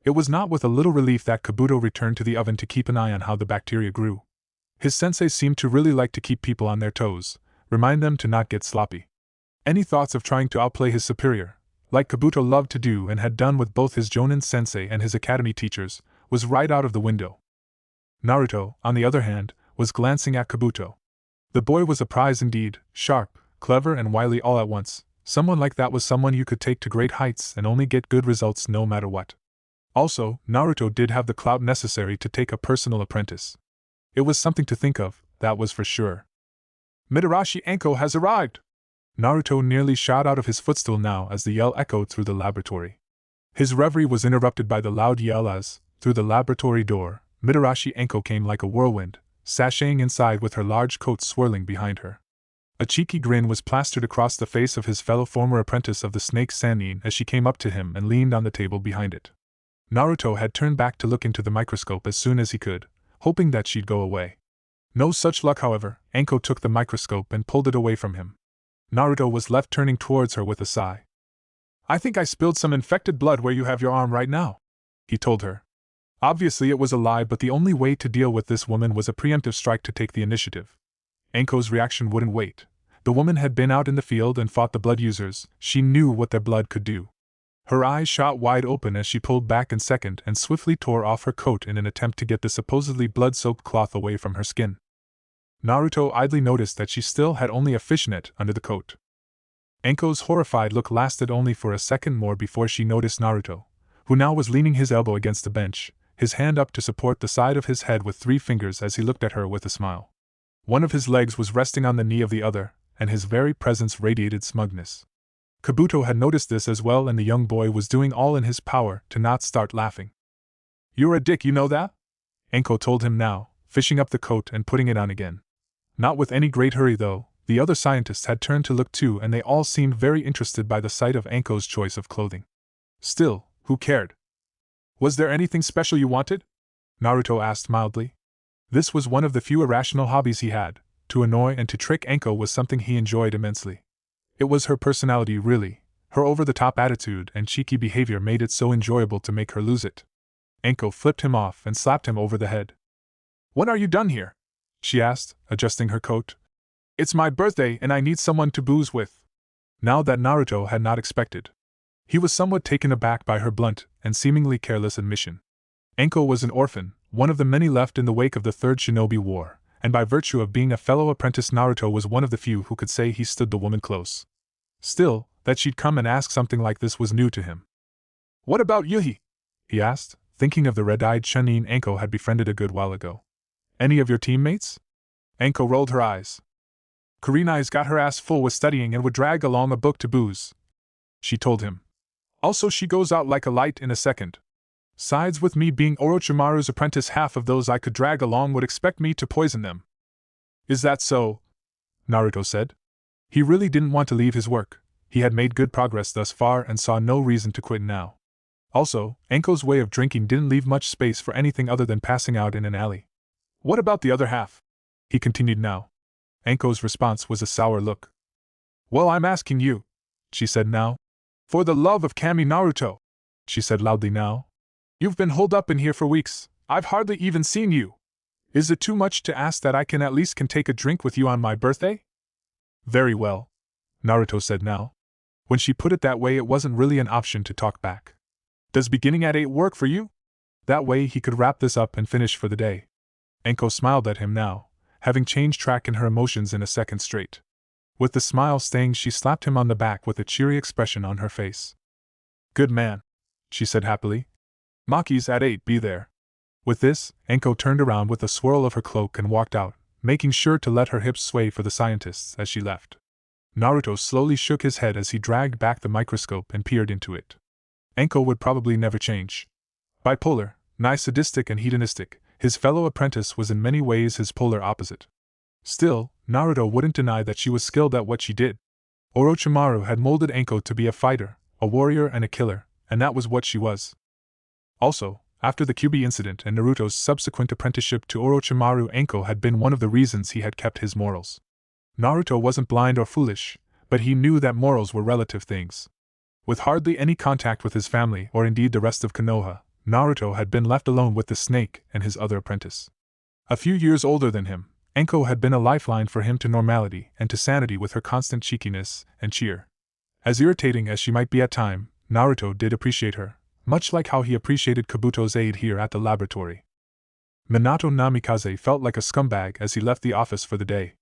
It was not with a little relief that Kabuto returned to the oven to keep an eye on how the bacteria grew. His sensei seemed to really like to keep people on their toes, remind them to not get sloppy. Any thoughts of trying to outplay his superior, like Kabuto loved to do and had done with both his Jonin sensei and his academy teachers, was right out of the window. Naruto, on the other hand, was glancing at Kabuto. The boy was a prize indeed, sharp, clever and wily all at once. Someone like that was someone you could take to great heights and only get good results no matter what. Also, Naruto did have the clout necessary to take a personal apprentice. It was something to think of, that was for sure. Mitarashi Anko has arrived! Naruto nearly shot out of his footstool now as the yell echoed through the laboratory. His reverie was interrupted by the loud yell as, through the laboratory door, Mitarashi Anko came like a whirlwind, sashaying inside with her large coat swirling behind her. A cheeky grin was plastered across the face of his fellow former apprentice of the snake Sannin as she came up to him and leaned on the table behind it. Naruto had turned back to look into the microscope as soon as he could, hoping that she'd go away. No such luck, however. Anko took the microscope and pulled it away from him. Naruto was left turning towards her with a sigh. I think I spilled some infected blood where you have your arm right now, he told her. Obviously it was a lie, but the only way to deal with this woman was a preemptive strike to take the initiative. Anko's reaction wouldn't wait. The woman had been out in the field and fought the blood users. She knew what their blood could do. Her eyes shot wide open as she pulled back in second and swiftly tore off her coat in an attempt to get the supposedly blood-soaked cloth away from her skin. Naruto idly noticed that she still had only a fishnet under the coat. Anko's horrified look lasted only for a second more before she noticed Naruto, who now was leaning his elbow against the bench, his hand up to support the side of his head with 3 fingers as he looked at her with a smile. One of his legs was resting on the knee of the other, and his very presence radiated smugness. Kabuto had noticed this as well, and the young boy was doing all in his power to not start laughing. You're a dick, you know that? Anko told him now, fishing up the coat and putting it on again. Not with any great hurry though, the other scientists had turned to look too and they all seemed very interested by the sight of Anko's choice of clothing. Still, who cared? Was there anything special you wanted? Naruto asked mildly. This was one of the few irrational hobbies he had. To annoy and to trick Anko was something he enjoyed immensely. It was her personality really, her over-the-top attitude and cheeky behavior made it so enjoyable to make her lose it. Anko flipped him off and slapped him over the head. When are you done here? She asked, adjusting her coat. It's my birthday and I need someone to booze with. Now that Naruto had not expected. He was somewhat taken aback by her blunt and seemingly careless admission. Anko was an orphan, one of the many left in the wake of the Third Shinobi War, and by virtue of being a fellow apprentice Naruto was one of the few who could say he stood the woman close. Still, that she'd come and ask something like this was new to him. What about Yuhi? He asked, thinking of the red-eyed Chunin Anko had befriended a good while ago. Any of your teammates? Anko rolled her eyes. Kurenai's got her ass full with studying and would drag along a book to booze, she told him. Also she goes out like a light in a second. Sides with me being Orochimaru's apprentice, half of those I could drag along would expect me to poison them. Is that so? Naruto said. He really didn't want to leave his work. He had made good progress thus far and saw no reason to quit now. Also, Enko's way of drinking didn't leave much space for anything other than passing out in an alley. What about the other half? He continued now. Enko's response was a sour look. Well, I'm asking you, she said now. For the love of Kami Naruto, she said loudly now. You've been holed up in here for weeks. I've hardly even seen you. Is it too much to ask that I can at least take a drink with you on my birthday? Very well, Naruto said now. When she put it that way, it wasn't really an option to talk back. Does beginning at 8 work for you? That way he could wrap this up and finish for the day. Enko smiled at him now, having changed track in her emotions in a second straight. With the smile staying, she slapped him on the back with a cheery expression on her face. Good man, she said happily. Maki's at 8, be there. With this, Enko turned around with a swirl of her cloak and walked out, making sure to let her hips sway for the scientists as she left. Naruto slowly shook his head as he dragged back the microscope and peered into it. Enko would probably never change. Bipolar, nigh sadistic and hedonistic, his fellow apprentice was in many ways his polar opposite. Still, Naruto wouldn't deny that she was skilled at what she did. Orochimaru had molded Enko to be a fighter, a warrior and a killer, and that was what she was. Also, after the Kyuubi incident and Naruto's subsequent apprenticeship to Orochimaru, Enko had been one of the reasons he had kept his morals. Naruto wasn't blind or foolish, but he knew that morals were relative things. With hardly any contact with his family or indeed the rest of Konoha, Naruto had been left alone with the snake and his other apprentice. A few years older than him, Enko had been a lifeline for him to normality and to sanity with her constant cheekiness and cheer. As irritating as she might be at times, Naruto did appreciate her, much like how he appreciated Kabuto's aid here at the laboratory. Minato Namikaze felt like a scumbag as he left the office for the day.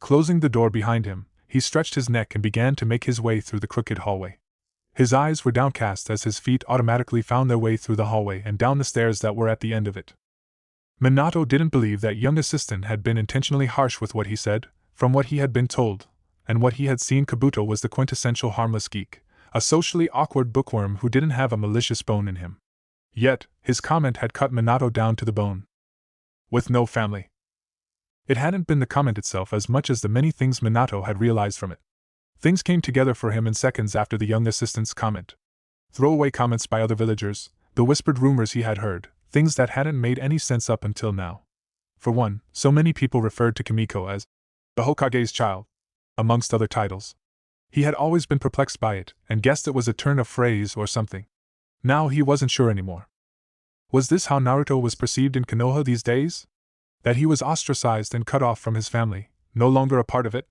Closing the door behind him, he stretched his neck and began to make his way through the crooked hallway. His eyes were downcast as his feet automatically found their way through the hallway and down the stairs that were at the end of it. Minato didn't believe that young assistant had been intentionally harsh with what he said. From what he had been told, and what he had seen, Kabuto was the quintessential harmless geek, a socially awkward bookworm who didn't have a malicious bone in him. Yet, his comment had cut Minato down to the bone. With no family. It hadn't been the comment itself as much as the many things Minato had realized from it. Things came together for him in seconds after the young assistant's comment. Throwaway comments by other villagers, the whispered rumors he had heard, things that hadn't made any sense up until now. For one, so many people referred to Kimiko as the Hokage's child, amongst other titles. He had always been perplexed by it, and guessed it was a turn of phrase or something. Now he wasn't sure anymore. Was this how Naruto was perceived in Konoha these days? That he was ostracized and cut off from his family, no longer a part of it?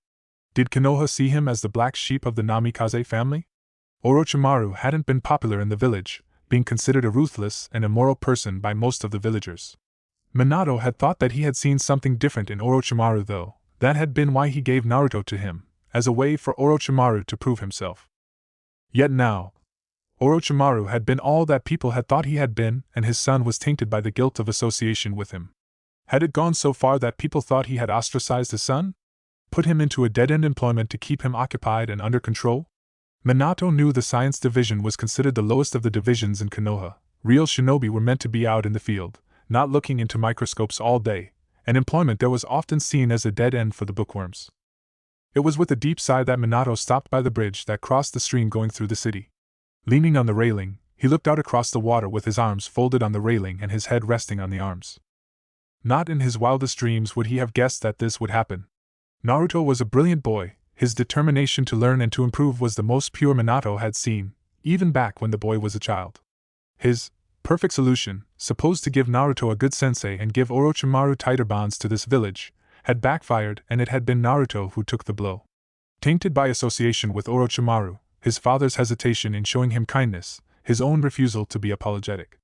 Did Konoha see him as the black sheep of the Namikaze family? Orochimaru hadn't been popular in the village, being considered a ruthless and immoral person by most of the villagers. Minato had thought that he had seen something different in Orochimaru, though. That had been why he gave Naruto to him, as a way for Orochimaru to prove himself. Yet now, Orochimaru had been all that people had thought he had been, and his son was tainted by the guilt of association with him. Had it gone so far that people thought he had ostracized his son? Put him into a dead-end employment to keep him occupied and under control? Minato knew the science division was considered the lowest of the divisions in Konoha. Real shinobi were meant to be out in the field, not looking into microscopes all day, an employment that was often seen as a dead end for the bookworms. It was with a deep sigh that Minato stopped by the bridge that crossed the stream going through the city. Leaning on the railing, he looked out across the water with his arms folded on the railing and his head resting on the arms. Not in his wildest dreams would he have guessed that this would happen. Naruto was a brilliant boy. His determination to learn and to improve was the most pure Minato had seen, even back when the boy was a child. His perfect solution, supposed to give Naruto a good sensei and give Orochimaru tighter bonds to this village, had backfired, and it had been Naruto who took the blow. Tainted by association with Orochimaru, his father's hesitation in showing him kindness, his own refusal to be apologetic.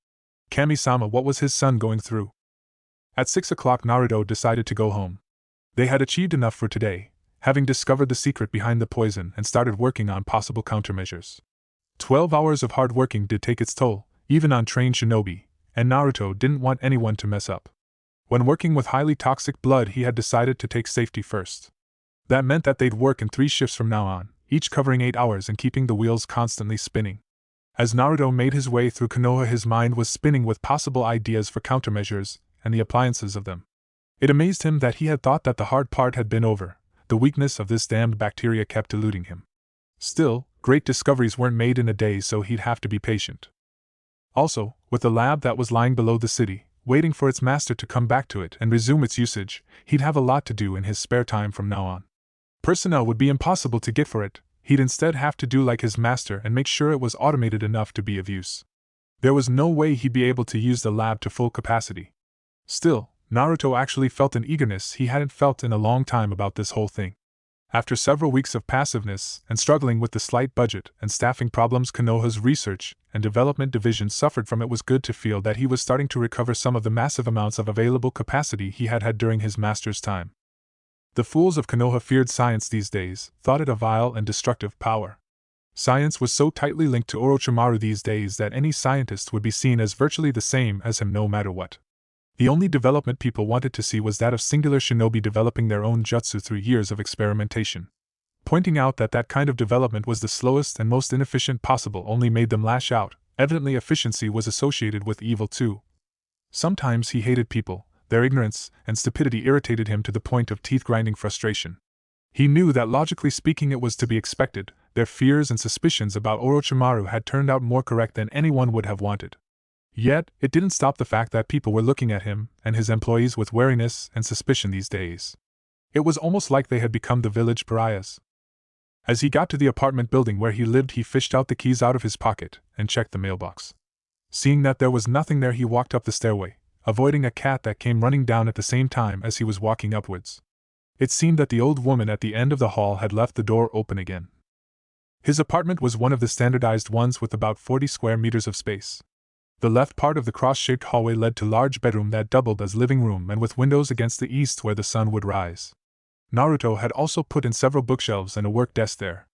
Kami-sama, what was his son going through? At 6 o'clock Naruto decided to go home. They had achieved enough for today, having discovered the secret behind the poison and started working on possible countermeasures. 12 hours of hard working did take its toll, even on trained shinobi, and Naruto didn't want anyone to mess up. When working with highly toxic blood, he had decided to take safety first. That meant that they'd work in 3 shifts from now on, each covering 8 hours and keeping the wheels constantly spinning. As Naruto made his way through Konoha, his mind was spinning with possible ideas for countermeasures and the appliances of them. It amazed him that he had thought that the hard part had been over. The weakness of this damned bacteria kept eluding him. Still, great discoveries weren't made in a day, so he'd have to be patient. Also, with the lab that was lying below the city, waiting for its master to come back to it and resume its usage, he'd have a lot to do in his spare time from now on. Personnel would be impossible to get for it, he'd instead have to do like his master and make sure it was automated enough to be of use. There was no way he'd be able to use the lab to full capacity. Still, Naruto actually felt an eagerness he hadn't felt in a long time about this whole thing. After several weeks of passiveness and struggling with the slight budget and staffing problems Konoha's research and development division suffered from, it was good to feel that he was starting to recover some of the massive amounts of available capacity he had had during his master's time. The fools of Konoha feared science these days, thought it a vile and destructive power. Science was so tightly linked to Orochimaru these days that any scientist would be seen as virtually the same as him no matter what. The only development people wanted to see was that of singular shinobi developing their own jutsu through years of experimentation. Pointing out that that kind of development was the slowest and most inefficient possible only made them lash out. Evidently efficiency was associated with evil too. Sometimes he hated people, their ignorance and stupidity irritated him to the point of teeth-grinding frustration. He knew that logically speaking it was to be expected, their fears and suspicions about Orochimaru had turned out more correct than anyone would have wanted. Yet, it didn't stop the fact that people were looking at him and his employees with wariness and suspicion these days. It was almost like they had become the village pariahs. As he got to the apartment building where he lived, he fished out the keys out of his pocket and checked the mailbox. Seeing that there was nothing there, he walked up the stairway, avoiding a cat that came running down at the same time as he was walking upwards. It seemed that the old woman at the end of the hall had left the door open again. His apartment was one of the standardized ones with about 40 square meters of space. The left part of the cross-shaped hallway led to a large bedroom that doubled as living room and with windows against the east where the sun would rise. Naruto had also put in several bookshelves and a work desk there.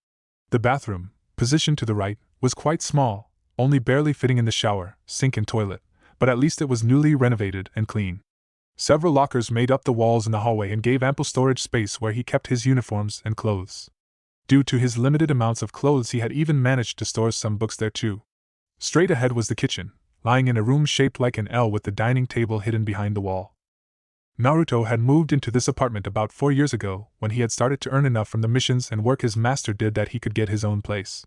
The bathroom, positioned to the right, was quite small, only barely fitting in the shower, sink and toilet, but at least it was newly renovated and clean. Several lockers made up the walls in the hallway and gave ample storage space where he kept his uniforms and clothes. Due to his limited amounts of clothes, he had even managed to store some books there too. Straight ahead was the kitchen, lying in a room shaped like an L with the dining table hidden behind the wall. Naruto had moved into this apartment about 4 years ago when he had started to earn enough from the missions and work his master did that he could get his own place.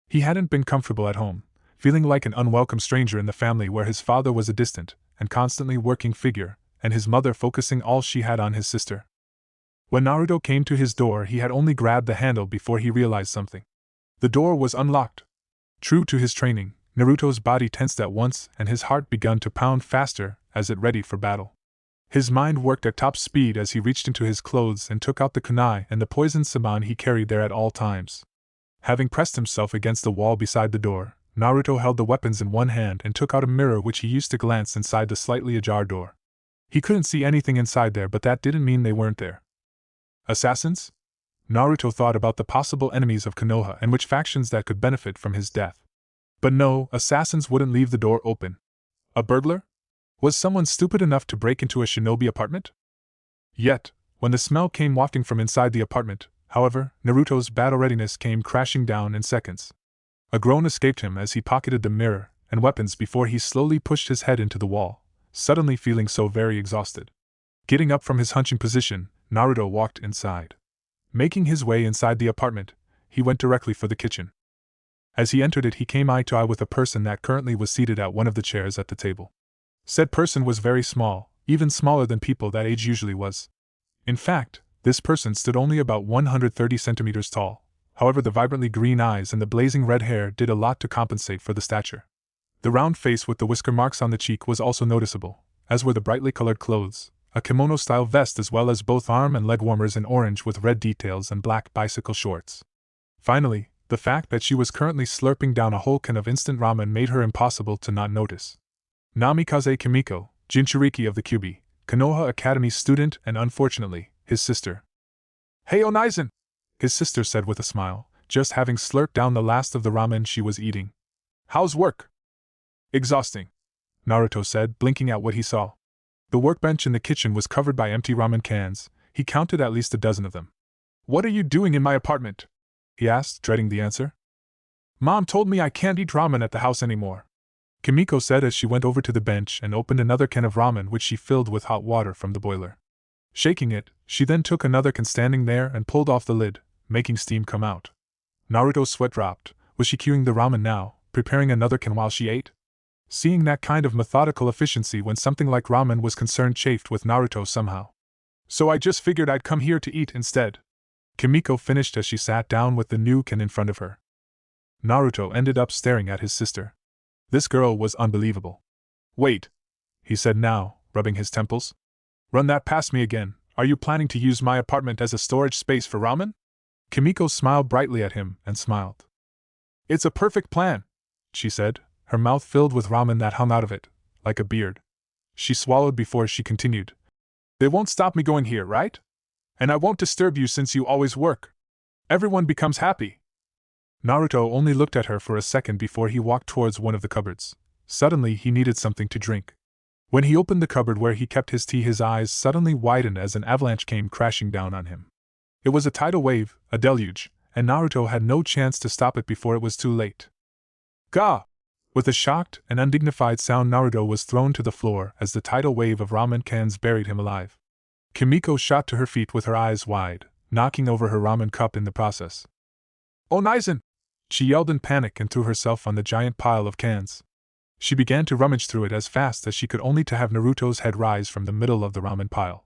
He hadn't been comfortable at home, feeling like an unwelcome stranger in the family where his father was a distant and constantly working figure, and his mother focusing all she had on his sister. When Naruto came to his door, he had only grabbed the handle before he realized something. The door was unlocked. True to his training, Naruto's body tensed at once and his heart began to pound faster as it readied for battle. His mind worked at top speed as he reached into his clothes and took out the kunai and the poisoned saban he carried there at all times. Having pressed himself against the wall beside the door, Naruto held the weapons in one hand and took out a mirror which he used to glance inside the slightly ajar door. He couldn't see anything inside there, but that didn't mean they weren't there. Assassins? Naruto thought about the possible enemies of Konoha and which factions that could benefit from his death. But no, assassins wouldn't leave the door open. A burglar? Was someone stupid enough to break into a shinobi apartment? Yet, when the smell came wafting from inside the apartment, however, Naruto's battle readiness came crashing down in seconds. A groan escaped him as he pocketed the mirror and weapons before he slowly pushed his head into the wall, suddenly feeling so very exhausted. Getting up from his hunching position, Naruto walked inside. Making his way inside the apartment, he went directly for the kitchen. As he entered it, he came eye to eye with a person that currently was seated at one of the chairs at the table. Said person was very small, even smaller than people that age usually was. In fact, this person stood only about 130 centimeters tall. However, the vibrantly green eyes and the blazing red hair did a lot to compensate for the stature. The round face with the whisker marks on the cheek was also noticeable, as were the brightly colored clothes, a kimono-style vest as well as both arm and leg warmers in orange with red details and black bicycle shorts. Finally, the fact that she was currently slurping down a whole can of instant ramen made her impossible to not notice. Namikaze Kimiko, jinchuuruki of the Kyuubi, Konoha Academy student and unfortunately, his sister. "Hey Onaizen!" his sister said with a smile, just having slurped down the last of the ramen she was eating. "How's work?" "Exhausting," Naruto said, blinking at what he saw. The workbench in the kitchen was covered by empty ramen cans. He counted at least a dozen of them. "What are you doing in my apartment?" he asked, dreading the answer. "Mom told me I can't eat ramen at the house anymore," Kimiko said as she went over to the bench and opened another can of ramen which she filled with hot water from the boiler. Shaking it, she then took another can standing there and pulled off the lid, making steam come out. Naruto's sweat dropped. Was she queuing the ramen now, preparing another can while she ate? Seeing that kind of methodical efficiency when something like ramen was concerned chafed with Naruto somehow. So I just figured I'd come here to eat instead. Kimiko finished as she sat down with the new can in front of her. Naruto ended up staring at his sister. This girl was unbelievable. Wait, he said now, rubbing his temples. Run that past me again. Are you planning to use my apartment as a storage space for ramen? Kimiko smiled brightly at him and smiled. It's a perfect plan, she said, her mouth filled with ramen that hung out of it, like a beard. She swallowed before she continued. They won't stop me going here, right? And I won't disturb you since you always work. Everyone becomes happy. Naruto only looked at her for a second before he walked towards one of the cupboards. Suddenly he needed something to drink. When he opened the cupboard where he kept his tea, his eyes suddenly widened as an avalanche came crashing down on him. It was a tidal wave, a deluge, and Naruto had no chance to stop it before it was too late. Gah! With a shocked and undignified sound, Naruto was thrown to the floor as the tidal wave of ramen cans buried him alive. Kimiko shot to her feet with her eyes wide, knocking over her ramen cup in the process. Onaizen! She yelled in panic and threw herself on the giant pile of cans. She began to rummage through it as fast as she could, only to have Naruto's head rise from the middle of the ramen pile.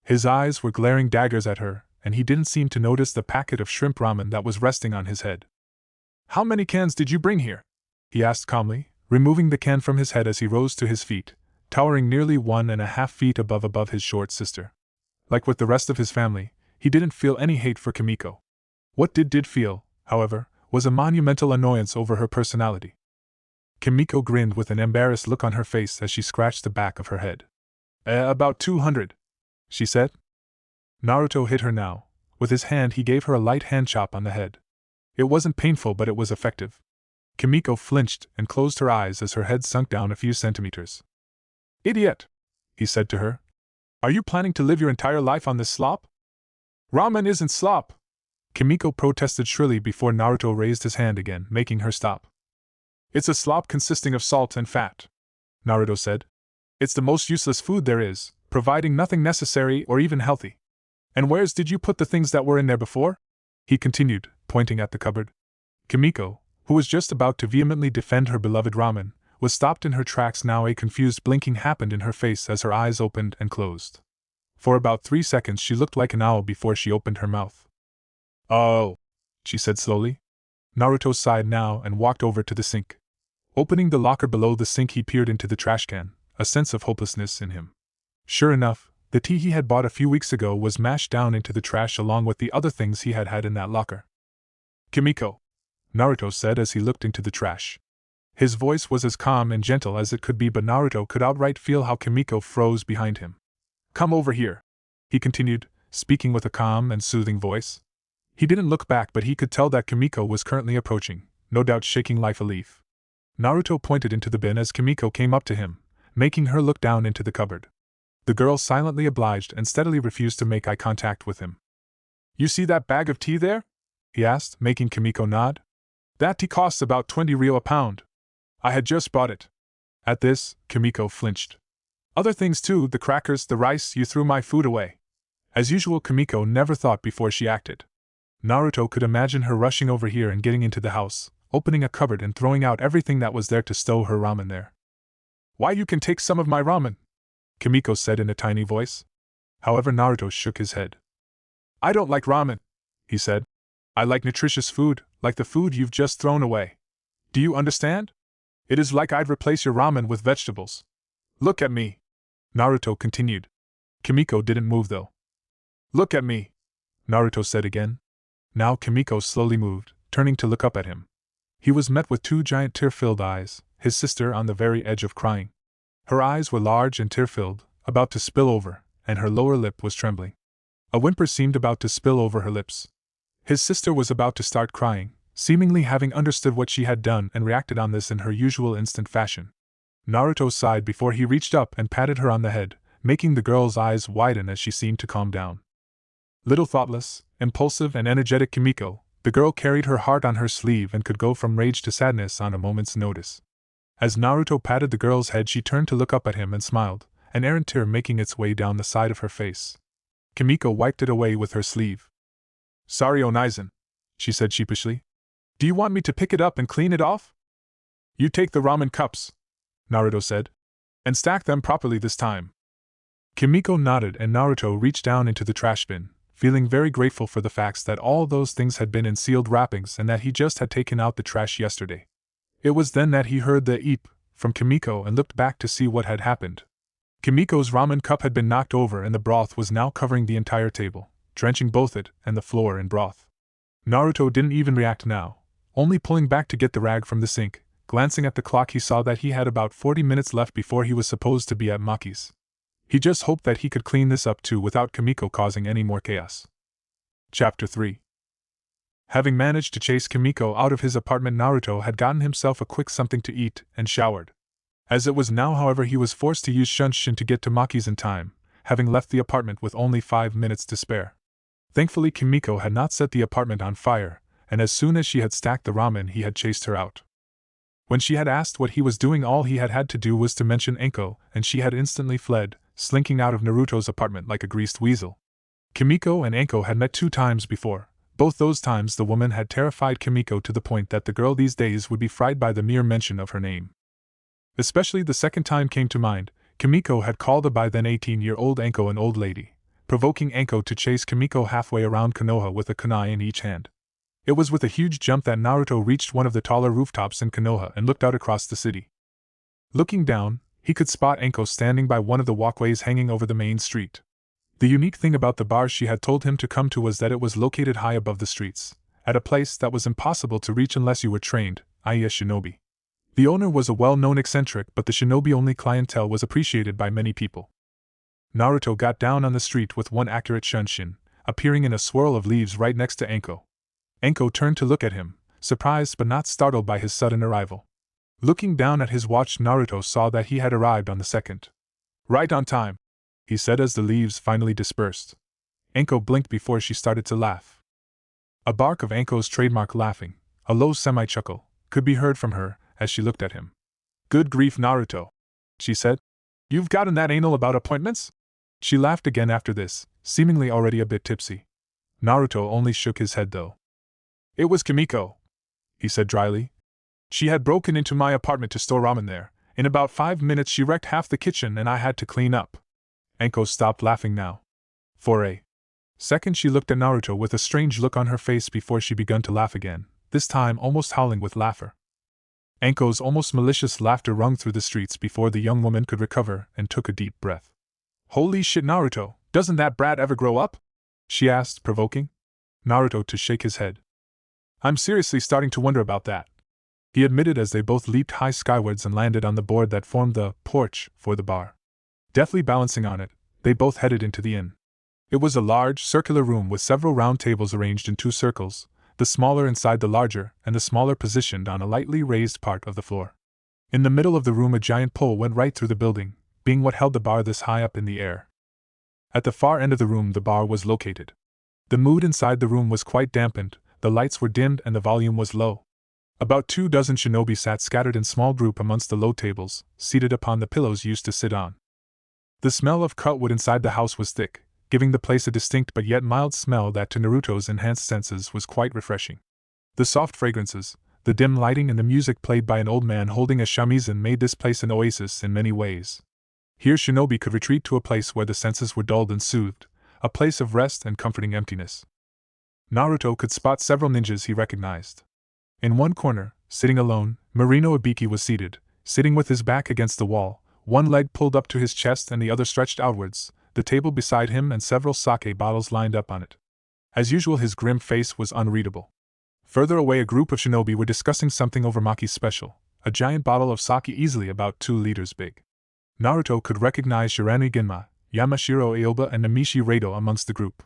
His eyes were glaring daggers at her, and he didn't seem to notice the packet of shrimp ramen that was resting on his head. How many cans did you bring here? He asked calmly, removing the can from his head as he rose to his feet, towering nearly 1.5 feet above his short sister. Like with the rest of his family, he didn't feel any hate for Kimiko. What did feel, however, was a monumental annoyance over her personality. Kimiko grinned with an embarrassed look on her face as she scratched the back of her head. About 200, she said. Naruto hit her now. With his hand he gave her a light hand chop on the head. It wasn't painful, but it was effective. Kimiko flinched and closed her eyes as her head sunk down a few centimeters. Idiot, he said to her. Are you planning to live your entire life on this slop? Ramen isn't slop, Kimiko protested shrilly before Naruto raised his hand again, making her stop. It's a slop consisting of salt and fat, Naruto said. It's the most useless food there is, providing nothing necessary or even healthy. And where's did you put the things that were in there before? He continued, pointing at the cupboard. Kimiko, who was just about to vehemently defend her beloved ramen, was stopped in her tracks now. A confused blinking happened in her face as her eyes opened and closed. For about 3 seconds she looked like an owl before she opened her mouth. Oh, she said slowly. Naruto sighed now and walked over to the sink. Opening the locker below the sink, he peered into the trash can, a sense of hopelessness in him. Sure enough, the tea he had bought a few weeks ago was mashed down into the trash along with the other things he had in that locker. Kimiko, Naruto said as he looked into the trash. His voice was as calm and gentle as it could be, but Naruto could outright feel how Kimiko froze behind him. Come over here, he continued, speaking with a calm and soothing voice. He didn't look back, but he could tell that Kimiko was currently approaching, no doubt shaking like a leaf. Naruto pointed into the bin as Kimiko came up to him, making her look down into the cupboard. The girl silently obliged and steadily refused to make eye contact with him. You see that bag of tea there? He asked, making Kimiko nod. That tea costs about 20 ryo a pound. I had just bought it. At this, Kimiko flinched. Other things too, the crackers, the rice, you threw my food away. As usual, Kimiko never thought before she acted. Naruto could imagine her rushing over here and getting into the house, opening a cupboard and throwing out everything that was there to stow her ramen there. Why, you can take some of my ramen, Kimiko said in a tiny voice. However, Naruto shook his head. I don't like ramen, he said. I like nutritious food, like the food you've just thrown away. Do you understand? It is like I'd replace your ramen with vegetables. Look at me, Naruto continued. Kimiko didn't move though. Look at me, Naruto said again. Now Kimiko slowly moved, turning to look up at him. He was met with 2 giant tear-filled eyes, his sister on the very edge of crying. Her eyes were large and tear-filled, about to spill over, and her lower lip was trembling. A whimper seemed about to spill over her lips. His sister was about to start crying, seemingly having understood what she had done and reacted on this in her usual instant fashion. Naruto sighed before he reached up and patted her on the head, making the girl's eyes widen as she seemed to calm down. Little thoughtless, impulsive and energetic Kimiko, the girl carried her heart on her sleeve and could go from rage to sadness on a moment's notice. As Naruto patted the girl's head, she turned to look up at him and smiled, an errant tear making its way down the side of her face. Kimiko wiped it away with her sleeve. Sorry, Onaizen, she said sheepishly. Do you want me to pick it up and clean it off? You take the ramen cups, Naruto said. And stack them properly this time. Kimiko nodded and Naruto reached down into the trash bin, feeling very grateful for the facts that all those things had been in sealed wrappings and that he just had taken out the trash yesterday. It was then that he heard the eep from Kimiko and looked back to see what had happened. Kimiko's ramen cup had been knocked over and the broth was now covering the entire table, drenching both it and the floor in broth. Naruto didn't even react now, only pulling back to get the rag from the sink. Glancing at the clock, he saw that he had about 40 minutes left before he was supposed to be at Maki's. He just hoped that he could clean this up too without Kimiko causing any more chaos. Chapter 3. Having managed to chase Kimiko out of his apartment, Naruto had gotten himself a quick something to eat and showered. As it was now, however, he was forced to use Shunshin to get to Maki's in time, having left the apartment with only 5 minutes to spare. Thankfully, Kimiko had not set the apartment on fire, and as soon as she had stacked the ramen, he had chased her out. When she had asked what he was doing, all he had had to do was to mention Enko, and she had instantly fled, slinking out of Naruto's apartment like a greased weasel. Kimiko and Enko had met 2 times before. Both those times the woman had terrified Kimiko to the point that the girl these days would be frightened by the mere mention of her name. Especially the second time came to mind. Kimiko had called a by then 18-year-old Enko an old lady, provoking Enko to chase Kimiko halfway around Konoha with a kunai in each hand. It was with a huge jump that Naruto reached one of the taller rooftops in Konoha and looked out across the city. Looking down, he could spot Enko standing by one of the walkways hanging over the main street. The unique thing about the bar she had told him to come to was that it was located high above the streets, at a place that was impossible to reach unless you were trained, i.e. a shinobi. The owner was a well-known eccentric, but the shinobi-only clientele was appreciated by many people. Naruto got down on the street with one accurate Shunshin, appearing in a swirl of leaves right next to Enko. Enko turned to look at him, surprised but not startled by his sudden arrival. Looking down at his watch, Naruto saw that he had arrived on the second. Right on time, he said as the leaves finally dispersed. Enko blinked before she started to laugh. A bark of Enko's trademark laughing, a low semi-chuckle, could be heard from her as she looked at him. Good grief, Naruto, she said. You've gotten that anal about appointments? She laughed again after this, seemingly already a bit tipsy. Naruto only shook his head though. It was Kimiko, he said dryly. She had broken into my apartment to store ramen there. In about 5 minutes she wrecked half the kitchen and I had to clean up. Enko stopped laughing now. For a second she looked at Naruto with a strange look on her face before she began to laugh again, this time almost howling with laughter. Enko's almost malicious laughter rung through the streets before the young woman could recover and took a deep breath. Holy shit, Naruto, doesn't that brat ever grow up? She asked, provoking Naruto to shake his head. I'm seriously starting to wonder about that, he admitted as they both leaped high skywards and landed on the board that formed the porch for the bar. Deftly balancing on it, they both headed into the inn. It was a large, circular room with several round tables arranged in 2 circles, the smaller inside the larger, and the smaller positioned on a lightly raised part of the floor. In the middle of the room a giant pole went right through the building, being what held the bar this high up in the air. At the far end of the room the bar was located. The mood inside the room was quite dampened, the lights were dimmed and the volume was low. About 2 dozen shinobi sat scattered in small group amongst the low tables, seated upon the pillows used to sit on. The smell of cut wood inside the house was thick, giving the place a distinct but yet mild smell that to Naruto's enhanced senses was quite refreshing. The soft fragrances, the dim lighting and the music played by an old man holding a shamisen made this place an oasis in many ways. Here shinobi could retreat to a place where the senses were dulled and soothed, a place of rest and comforting emptiness. Naruto could spot several ninjas he recognized. In one corner, sitting alone, Marino Ibiki was seated, sitting with his back against the wall, one leg pulled up to his chest and the other stretched outwards, the table beside him and several sake bottles lined up on it. As usual, his grim face was unreadable. Further away, a group of shinobi were discussing something over Maki's special, a giant bottle of sake easily about 2 liters big. Naruto could recognize Shirani Ginma, Yamashiro Aoba and Namishi Rado amongst the group.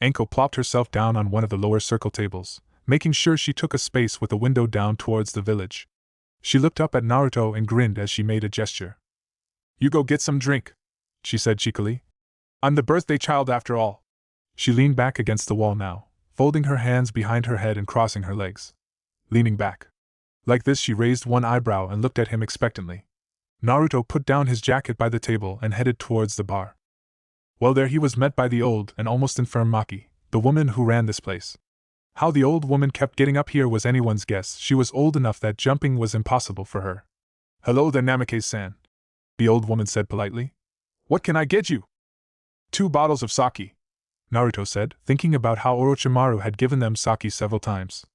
Enko plopped herself down on one of the lower circle tables, making sure she took a space with a window down towards the village. She looked up at Naruto and grinned as she made a gesture. You go get some drink, she said cheekily. I'm the birthday child after all. She leaned back against the wall now, folding her hands behind her head and crossing her legs. Leaning back like this, she raised one eyebrow and looked at him expectantly. Naruto put down his jacket by the table and headed towards the bar. Well, there he was met by the old and almost infirm Maki, the woman who ran this place. How the old woman kept getting up here was anyone's guess. She was old enough that jumping was impossible for her. Hello there, Namake-san, the old woman said politely. What can I get you? 2 bottles of sake, Naruto said, thinking about how Orochimaru had given them sake several times.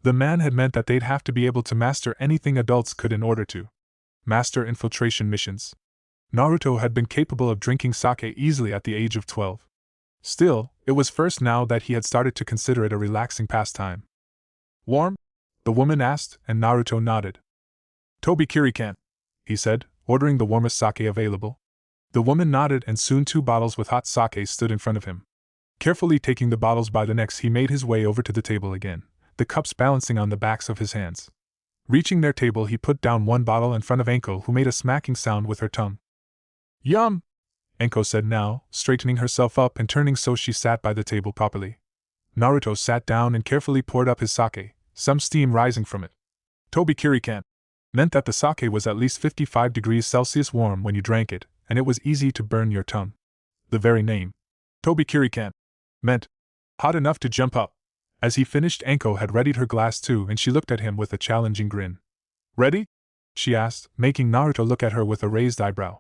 The man had meant that they'd have to be able to master anything adults could in order to master infiltration missions. Naruto had been capable of drinking sake easily at the age of 12. Still, it was first now that he had started to consider it a relaxing pastime. Warm? The woman asked, and Naruto nodded. Tobikiri-kan, he said, ordering the warmest sake available. The woman nodded, and soon 2 bottles with hot sake stood in front of him. Carefully taking the bottles by the necks, he made his way over to the table again, the cups balancing on the backs of his hands. Reaching their table, he put down 1 bottle in front of Enko, who made a smacking sound with her tongue. Yum! Enko said now, straightening herself up and turning so she sat by the table properly. Naruto sat down and carefully poured up his sake, some steam rising from it. Tobikiri-kan meant that the sake was at least 55 degrees Celsius warm when you drank it, and it was easy to burn your tongue. The very name, Tobikiri-kan, meant hot enough to jump up. As he finished, Enko had readied her glass too, and she looked at him with a challenging grin. Ready? She asked, making Naruto look at her with a raised eyebrow.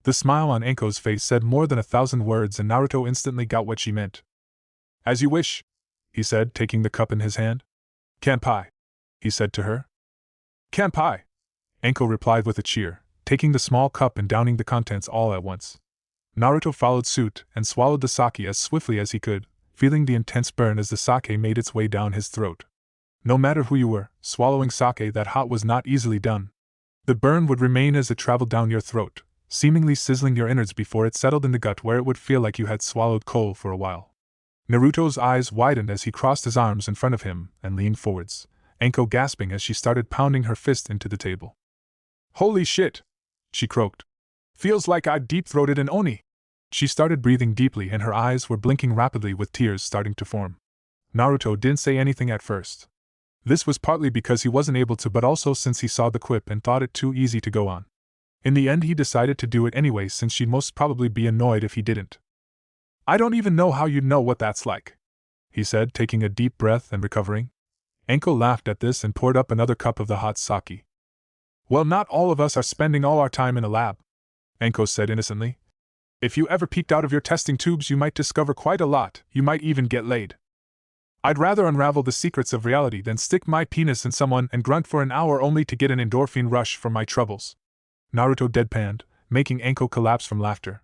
The smile on Enko's face said more than 1,000 words, and Naruto instantly got what she meant. As you wish, he said, taking the cup in his hand. Kanpai, he said to her. Kanpai, Enko replied with a cheer, taking the small cup and downing the contents all at once. Naruto followed suit and swallowed the sake as swiftly as he could, feeling the intense burn as the sake made its way down his throat. No matter who you were, swallowing sake that hot was not easily done. The burn would remain as it traveled down your throat, seemingly sizzling your innards before it settled in the gut, where it would feel like you had swallowed coal for a while. Naruto's eyes widened as he crossed his arms in front of him and leaned forwards, Enko gasping as she started pounding her fist into the table. Holy shit! She croaked. Feels like I'd deep-throated an oni. She started breathing deeply and her eyes were blinking rapidly with tears starting to form. Naruto didn't say anything at first. This was partly because he wasn't able to, but also since he saw the quip and thought it too easy to go on. In the end, he decided to do it anyway, since she'd most probably be annoyed if he didn't. I don't even know how you'd know what that's like, he said, taking a deep breath and recovering. Enko laughed at this and poured up another cup of the hot sake. Well, not all of us are spending all our time in a lab, Enko said innocently. If you ever peeked out of your testing tubes, you might discover quite a lot. You might even get laid. I'd rather unravel the secrets of reality than stick my penis in someone and grunt for an hour only to get an endorphin rush from my troubles. Naruto deadpanned, making Enko collapse from laughter.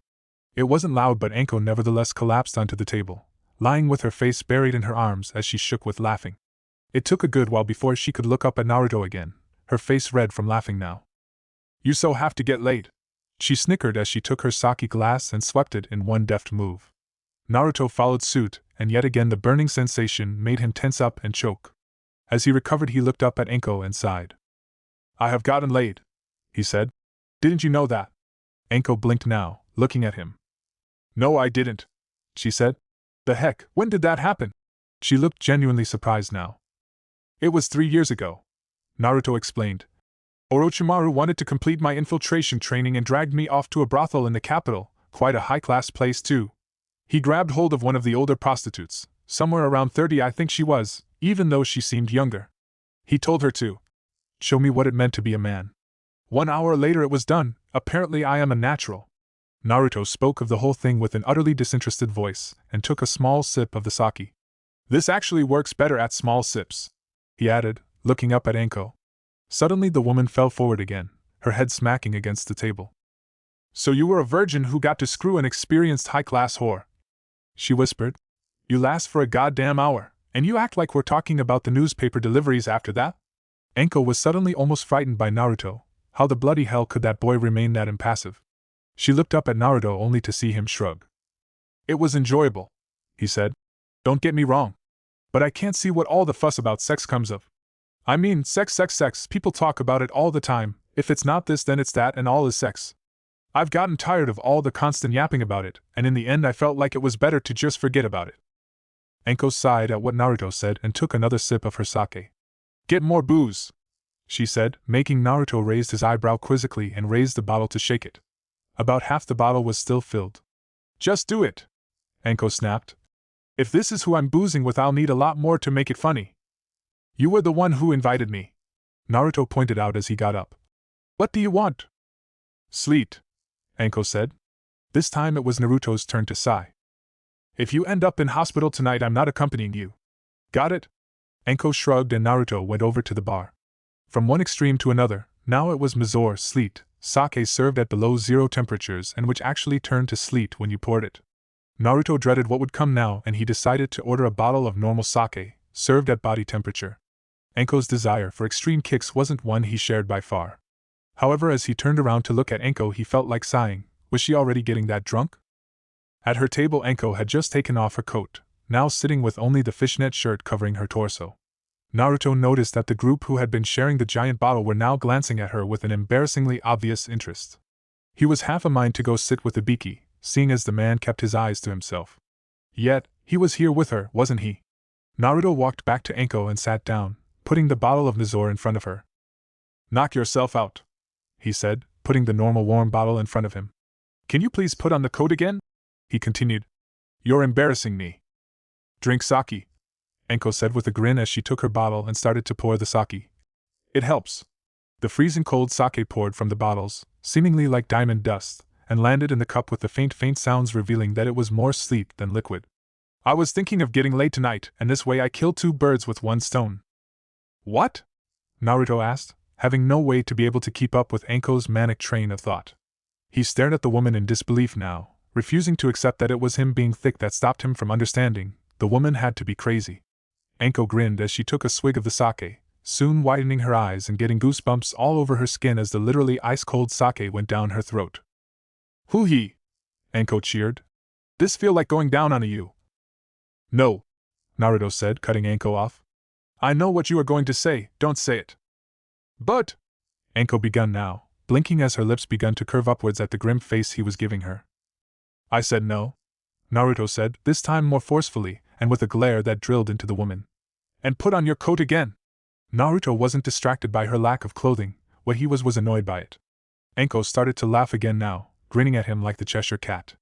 It wasn't loud, but Enko nevertheless collapsed onto the table, lying with her face buried in her arms as she shook with laughing. It took a good while before she could look up at Naruto again, her face red from laughing now. You so have to get laid, she snickered as she took her sake glass and swept it in one deft move. Naruto followed suit, and yet again the burning sensation made him tense up and choke. As he recovered, he looked up at Enko and sighed. I have gotten laid, he said. Didn't you know that? Enko blinked now, looking at him. No, I didn't, she said. The heck, when did that happen? She looked genuinely surprised now. It was 3 years ago, Naruto explained. Orochimaru wanted to complete my infiltration training and dragged me off to a brothel in the capital, quite a high-class place too. He grabbed hold of one of the older prostitutes, somewhere around 30 I think she was, even though she seemed younger. He told her to show me what it meant to be a man. 1 hour later it was done. Apparently I am a natural. Naruto spoke of the whole thing with an utterly disinterested voice, and took a small sip of the sake. This actually works better at small sips, he added, looking up at Enko. Suddenly the woman fell forward again, her head smacking against the table. So you were a virgin who got to screw an experienced high-class whore, she whispered. You last for a goddamn hour, and you act like we're talking about the newspaper deliveries after that? Enko was suddenly almost frightened by Naruto. How the bloody hell could that boy remain that impassive? She looked up at Naruto only to see him shrug. It was enjoyable, he said. Don't get me wrong. But I can't see what all the fuss about sex comes of. I mean, sex, people talk about it all the time. If it's not this, then it's that, and all is sex. I've gotten tired of all the constant yapping about it, and in the end I felt like it was better to just forget about it. Enko sighed at what Naruto said and took another sip of her sake. Get more booze, she said, making Naruto raise his eyebrow quizzically and raise the bottle to shake it. About half the bottle was still filled. Just do it, Enko snapped. If this is who I'm boozing with, I'll need a lot more to make it funny. You were the one who invited me, Naruto pointed out as he got up. What do you want? Sleet, Anko said. This time it was Naruto's turn to sigh. If you end up in hospital tonight, I'm not accompanying you. Got it? Anko shrugged and Naruto went over to the bar. From one extreme to another, now it was Mizore sleet, sake served at below zero temperatures and which actually turned to sleet when you poured it. Naruto dreaded what would come now and he decided to order a bottle of normal sake, served at body temperature. Anko's desire for extreme kicks wasn't one he shared by far. However, as he turned around to look at Anko, he felt like sighing. Was she already getting that drunk? At her table, Anko had just taken off her coat, now sitting with only the fishnet shirt covering her torso. Naruto noticed that the group who had been sharing the giant bottle were now glancing at her with an embarrassingly obvious interest. He was half a mind to go sit with Ibiki, seeing as the man kept his eyes to himself. Yet, he was here with her, wasn't he? Naruto walked back to Anko and sat down, putting the bottle of Mizore in front of her. Knock yourself out, he said, putting the normal warm bottle in front of him. Can you please put on the coat again? He continued. You're embarrassing me. Drink sake, Anko said with a grin as she took her bottle and started to pour the sake. It helps. The freezing cold sake poured from the bottles, seemingly like diamond dust, and landed in the cup with the faint sounds revealing that it was more sleep than liquid. I was thinking of getting late tonight, and this way I kill two birds with one stone. What? Naruto asked, having no way to be able to keep up with Anko's manic train of thought. He stared at the woman in disbelief now, refusing to accept that it was him being thick that stopped him from understanding. The woman had to be crazy. Anko grinned as she took a swig of the sake, soon widening her eyes and getting goosebumps all over her skin as the literally ice-cold sake went down her throat. Hoo-hee! Anko cheered. This feel like going down on you. No, Naruto said, cutting Anko off. I know what you are going to say, don't say it. But, Anko begun now, blinking as her lips began to curve upwards at the grim face he was giving her. I said no, Naruto said, this time more forcefully, and with a glare that drilled into the woman. And put on your coat again. Naruto wasn't distracted by her lack of clothing, what he was annoyed by it. Anko started to laugh again now, grinning at him like the Cheshire Cat.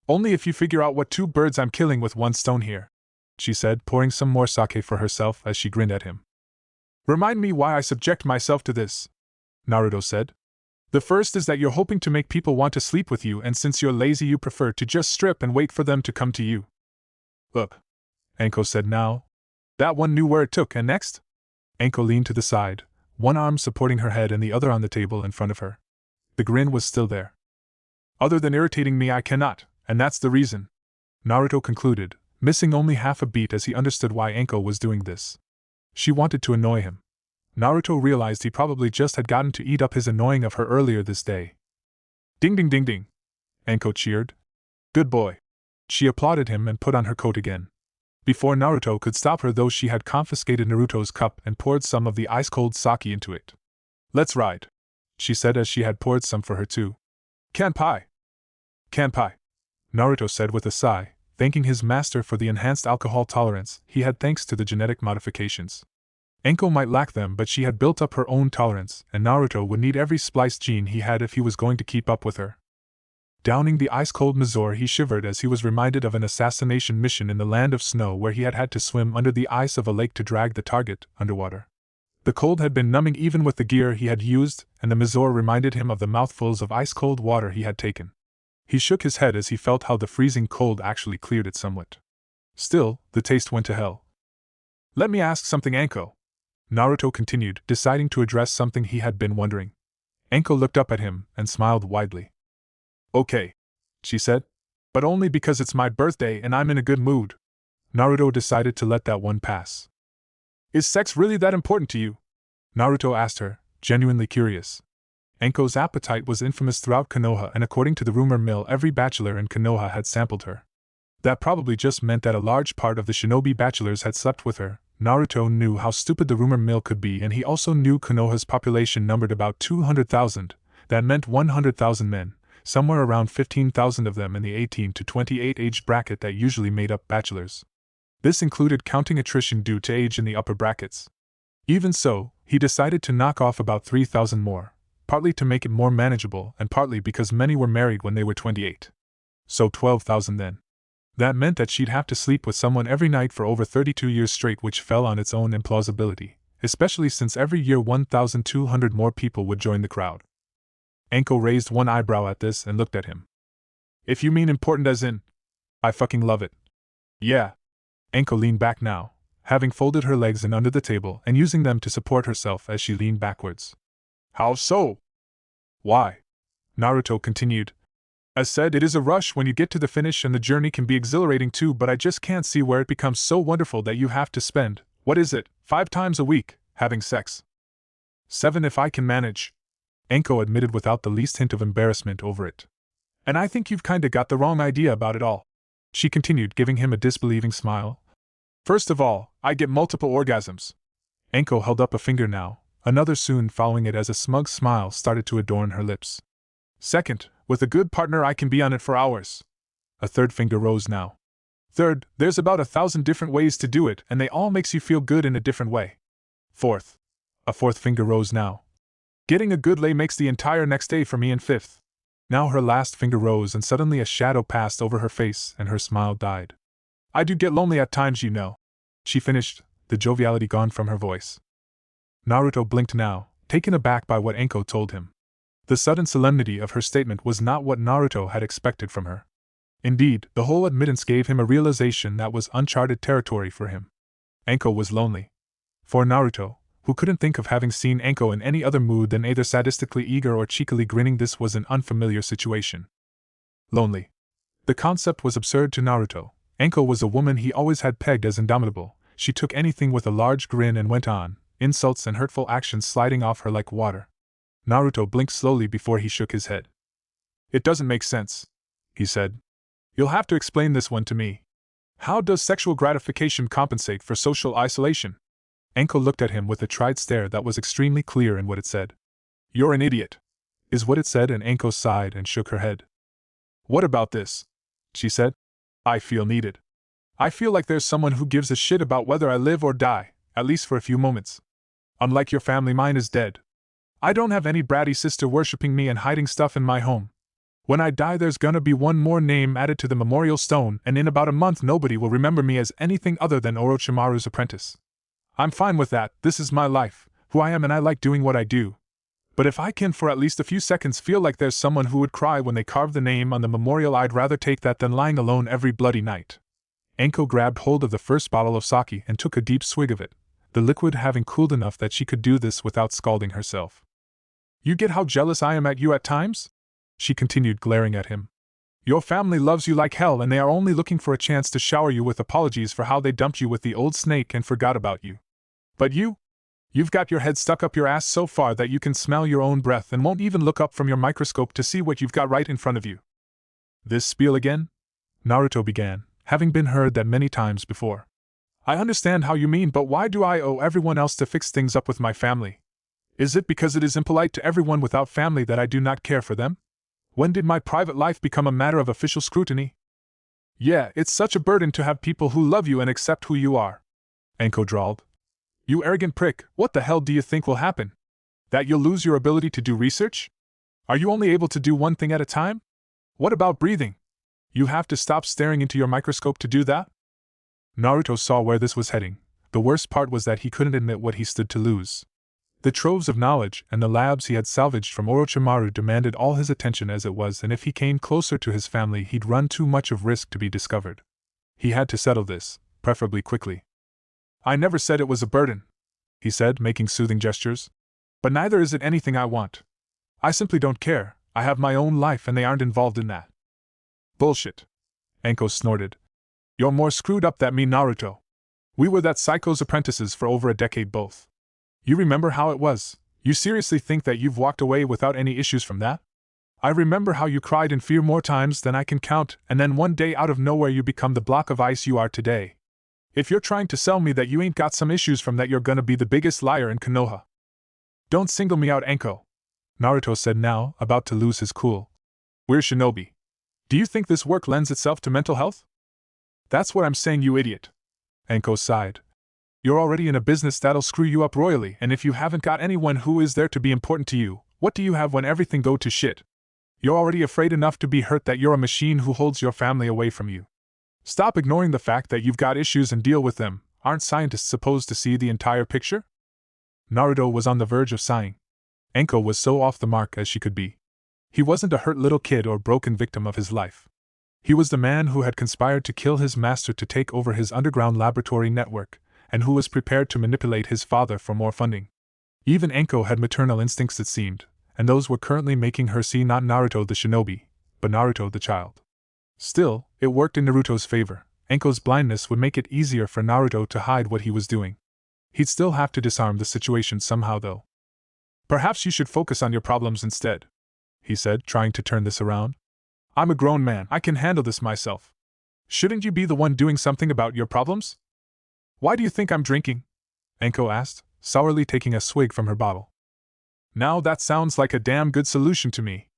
Only if you figure out what two birds I'm killing with one stone here, she said, pouring some more sake for herself as she grinned at him. Remind me why I subject myself to this, Naruto said. The first is that you're hoping to make people want to sleep with you, and since you're lazy you prefer to just strip and wait for them to come to you. Anko said now. That one knew where it took, and next? Anko leaned to the side, one arm supporting her head and the other on the table in front of her. The grin was still there. Other than irritating me I cannot, and that's the reason, Naruto concluded, missing only half a beat as he understood why Anko was doing this. She wanted to annoy him. Naruto realized he probably just had gotten to eat up his annoying of her earlier this day. Ding ding ding ding, Anko cheered. Good boy. She applauded him and put on her coat again. Before Naruto could stop her though, she had confiscated Naruto's cup and poured some of the ice-cold sake into it. Let's ride, she said as she had poured some for her too. Kanpai! Kanpai! Naruto said with a sigh, thanking his master for the enhanced alcohol tolerance he had thanks to the genetic modifications. Anko might lack them, but she had built up her own tolerance, and Naruto would need every spliced gene he had if he was going to keep up with her. Downing the ice-cold Mizore, he shivered as he was reminded of an assassination mission in the land of snow where he had to swim under the ice of a lake to drag the target underwater. The cold had been numbing even with the gear he had used, and the Mizore reminded him of the mouthfuls of ice-cold water he had taken. He shook his head as he felt how the freezing cold actually cleared it somewhat. Still, the taste went to hell. Let me ask something, Anko, Naruto continued, deciding to address something he had been wondering. Anko looked up at him and smiled widely. Okay, she said. But only because it's my birthday and I'm in a good mood. Naruto decided to let that one pass. Is sex really that important to you? Naruto asked her, genuinely curious. Anko's appetite was infamous throughout Konoha, and according to the rumor mill, every bachelor in Konoha had sampled her. That probably just meant that a large part of the shinobi bachelors had slept with her. Naruto knew how stupid the rumor mill could be, and he also knew Konoha's population numbered about 200,000. That meant 100,000 men, somewhere around 15,000 of them in the 18 to 28 age bracket that usually made up bachelors. This included counting attrition due to age in the upper brackets. Even so, he decided to knock off about 3,000 more, partly to make it more manageable and partly because many were married when they were 28. So 12,000 then. That meant that she'd have to sleep with someone every night for over 32 years straight, which fell on its own implausibility, especially since every year 1,200 more people would join the crowd. Anko raised one eyebrow at this and looked at him. If you mean important as in, I fucking love it. Yeah. Anko leaned back now, having folded her legs in under the table and using them to support herself as she leaned backwards. How so? Why? Naruto continued. As said, it is a rush when you get to the finish and the journey can be exhilarating too, but I just can't see where it becomes so wonderful that you have to spend, what is it, 5 times a week, having sex. 7 if I can manage. Anko admitted without the least hint of embarrassment over it. And I think you've kinda got the wrong idea about it all. She continued, giving him a disbelieving smile. First of all, I get multiple orgasms. Anko held up a finger now, another soon following it as a smug smile started to adorn her lips. Second, with a good partner I can be on it for hours. A third finger rose now. Third, there's about 1,000 different ways to do it and they all makes you feel good in a different way. Fourth. A fourth finger rose now. Getting a good lay makes the entire next day for me, and fifth. Now her last finger rose and suddenly a shadow passed over her face and her smile died. I do get lonely at times, you know. She finished, the joviality gone from her voice. Naruto blinked now, taken aback by what Anko told him. The sudden solemnity of her statement was not what Naruto had expected from her. Indeed, the whole admittance gave him a realization that was uncharted territory for him. Anko was lonely. For Naruto, who couldn't think of having seen Anko in any other mood than either sadistically eager or cheekily grinning, this was an unfamiliar situation. Lonely. The concept was absurd to Naruto. Anko was a woman he always had pegged as indomitable. She took anything with a large grin and went on, insults and hurtful actions sliding off her like water. Naruto blinked slowly before he shook his head. It doesn't make sense, he said. You'll have to explain this one to me. How does sexual gratification compensate for social isolation? Anko looked at him with a tried stare that was extremely clear in what it said. You're an idiot, is what it said, and Anko sighed and shook her head. What about this? She said. I feel needed. I feel like there's someone who gives a shit about whether I live or die, at least for a few moments. Unlike your family, mine is dead. I don't have any bratty sister worshipping me and hiding stuff in my home. When I die, there's gonna be one more name added to the memorial stone, and in about a month nobody will remember me as anything other than Orochimaru's apprentice. I'm fine with that, this is my life, who I am, and I like doing what I do. But if I can for at least a few seconds feel like there's someone who would cry when they carve the name on the memorial, I'd rather take that than lying alone every bloody night. Anko grabbed hold of the first bottle of sake and took a deep swig of it, the liquid having cooled enough that she could do this without scalding herself. You get how jealous I am at you at times? She continued, glaring at him. Your family loves you like hell, and they are only looking for a chance to shower you with apologies for how they dumped you with the old snake and forgot about you. But you've got your head stuck up your ass so far that you can smell your own breath and won't even look up from your microscope to see what you've got right in front of you. This spiel again? Naruto began, having been heard that many times before. I understand how you mean, but why do I owe everyone else to fix things up with my family? Is it because it is impolite to everyone without family that I do not care for them? When did my private life become a matter of official scrutiny? Yeah, it's such a burden to have people who love you and accept who you are. Anko drawled. You arrogant prick, what the hell do you think will happen? That you'll lose your ability to do research? Are you only able to do one thing at a time? What about breathing? You have to stop staring into your microscope to do that? Naruto saw where this was heading. The worst part was that he couldn't admit what he stood to lose. The troves of knowledge and the labs he had salvaged from Orochimaru demanded all his attention as it was, and if he came closer to his family he'd run too much of risk to be discovered. He had to settle this, preferably quickly. I never said it was a burden, he said, making soothing gestures. But neither is it anything I want. I simply don't care, I have my own life and they aren't involved in that. Bullshit. Anko snorted. You're more screwed up than me, Naruto. We were that psycho's apprentices for over a decade both. You remember how it was? You seriously think that you've walked away without any issues from that? I remember how you cried in fear more times than I can count, and then one day out of nowhere you become the block of ice you are today. If you're trying to sell me that you ain't got some issues from that, you're gonna be the biggest liar in Konoha. Don't single me out, Anko, Naruto said now, about to lose his cool. We're shinobi. Do you think this work lends itself to mental health? That's what I'm saying, you idiot. Anko sighed. You're already in a business that'll screw you up royally, and if you haven't got anyone who is there to be important to you, what do you have when everything go to shit? You're already afraid enough to be hurt that you're a machine who holds your family away from you. Stop ignoring the fact that you've got issues and deal with them. Aren't scientists supposed to see the entire picture? Naruto was on the verge of sighing. Enko was so off the mark as she could be. He wasn't a hurt little kid or broken victim of his life. He was the man who had conspired to kill his master to take over his underground laboratory network, and who was prepared to manipulate his father for more funding. Even Enko had maternal instincts, it seemed, and those were currently making her see not Naruto the shinobi, but Naruto the child. Still, it worked in Naruto's favor. Enko's blindness would make it easier for Naruto to hide what he was doing. He'd still have to disarm the situation somehow, though. "Perhaps you should focus on your problems instead," he said, trying to turn this around. "I'm a grown man, I can handle this myself. Shouldn't you be the one doing something about your problems?" "Why do you think I'm drinking?" Enko asked, sourly taking a swig from her bottle. "Now that sounds like a damn good solution to me."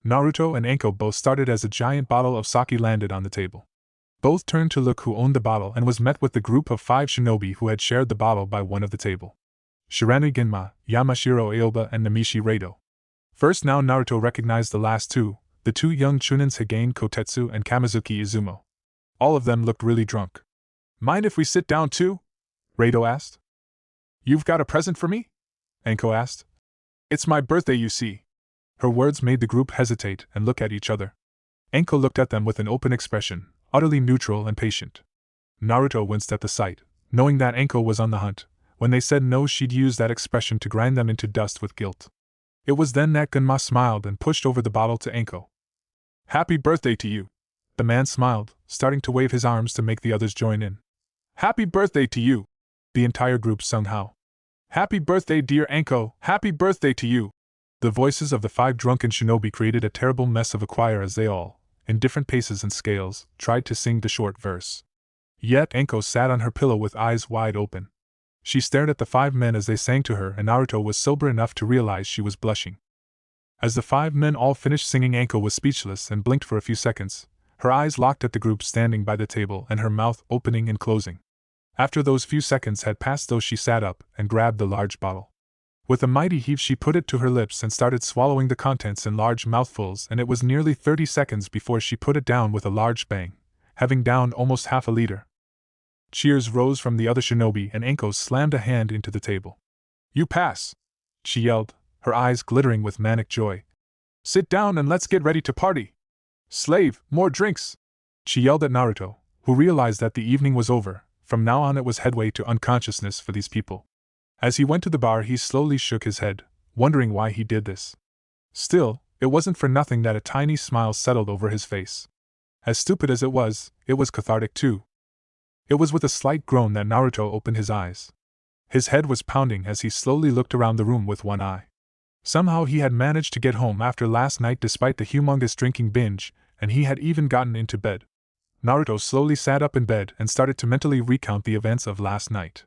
Naruto and Enko both started as a giant bottle of sake landed on the table. Both turned to look who owned the bottle and was met with the group of 5 shinobi who had shared the bottle by one of the table. Shiranu Ginma, Yamashiro Aoba and Namishi Rado. First now Naruto recognized the last two, the 2 young chunins Hagane Kotetsu and Kamizuki Izumo. All of them looked really drunk. "Mind if we sit down too?" Rado asked. "You've got a present for me?" Enko asked. "It's my birthday, you see." Her words made the group hesitate and look at each other. Enko looked at them with an open expression, utterly neutral and patient. Naruto winced at the sight, knowing that Enko was on the hunt. When they said no, she'd use that expression to grind them into dust with guilt. It was then that Gunma smiled and pushed over the bottle to Enko. "Happy birthday to you." The man smiled, starting to wave his arms to make the others join in. "Happy birthday to you." The entire group sung how. "Happy birthday, dear Enko, happy birthday to you." The voices of the 5 drunken shinobi created a terrible mess of a choir as they all, in different paces and scales, tried to sing the short verse. Yet Enko sat on her pillow with eyes wide open. She stared at the 5 men as they sang to her, and Naruto was sober enough to realize she was blushing. As the 5 men all finished singing, Enko was speechless and blinked for a few seconds, her eyes locked at the group standing by the table and her mouth opening and closing. After those few seconds had passed, though, she sat up and grabbed the large bottle. With a mighty heave she put it to her lips and started swallowing the contents in large mouthfuls, and it was nearly 30 seconds before she put it down with a large bang, having downed almost half a liter. Cheers rose from the other shinobi and Enko slammed a hand into the table. "You pass!" she yelled, her eyes glittering with manic joy. "Sit down and let's get ready to party! Slave, more drinks!" She yelled at Naruto, who realized that the evening was over. From now on it was headway to unconsciousness for these people. As he went to the bar, he slowly shook his head, wondering why he did this. Still, it wasn't for nothing that a tiny smile settled over his face. As stupid as it was cathartic too. It was with a slight groan that Naruto opened his eyes. His head was pounding as he slowly looked around the room with one eye. Somehow he had managed to get home after last night despite the humongous drinking binge, and he had even gotten into bed. Naruto slowly sat up in bed and started to mentally recount the events of last night.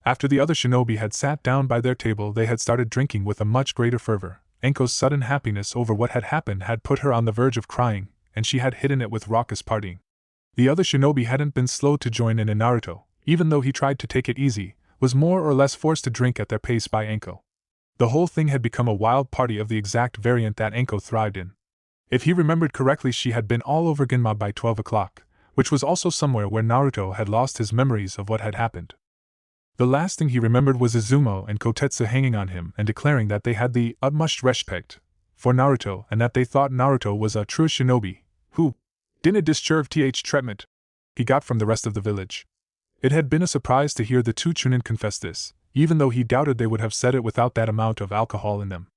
After the other shinobi had sat down by their table, they had started drinking with a much greater fervor. Enko's sudden happiness over what had happened had put her on the verge of crying, and she had hidden it with raucous partying. The other shinobi hadn't been slow to join in, and Naruto, even though he tried to take it easy, was more or less forced to drink at their pace by Enko. The whole thing had become a wild party of the exact variant that Enko thrived in. If he remembered correctly, she had been all over Ginma by 12 o'clock, which was also somewhere where Naruto had lost his memories of what had happened. The last thing he remembered was Izumo and Kotetsu hanging on him and declaring that they had the utmost respect for Naruto and that they thought Naruto was a true shinobi, who didn't deserve treatment he got from the rest of the village. It had been a surprise to hear the 2 chunin confess this, even though he doubted they would have said it without that amount of alcohol in them.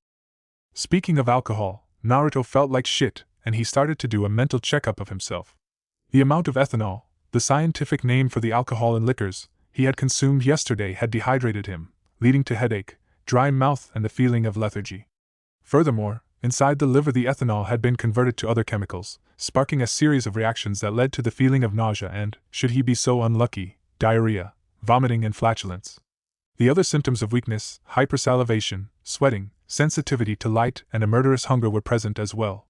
Speaking of alcohol, Naruto felt like shit, and he started to do a mental checkup of himself. The amount of ethanol, the scientific name for the alcohol in liquors, he had consumed yesterday had dehydrated him, leading to headache, dry mouth, and the feeling of lethargy. Furthermore, inside the liver the ethanol had been converted to other chemicals, sparking a series of reactions that led to the feeling of nausea and, should he be so unlucky, diarrhea, vomiting, and flatulence. The other symptoms of weakness, hypersalivation, sweating, sensitivity to light, and a murderous hunger were present as well.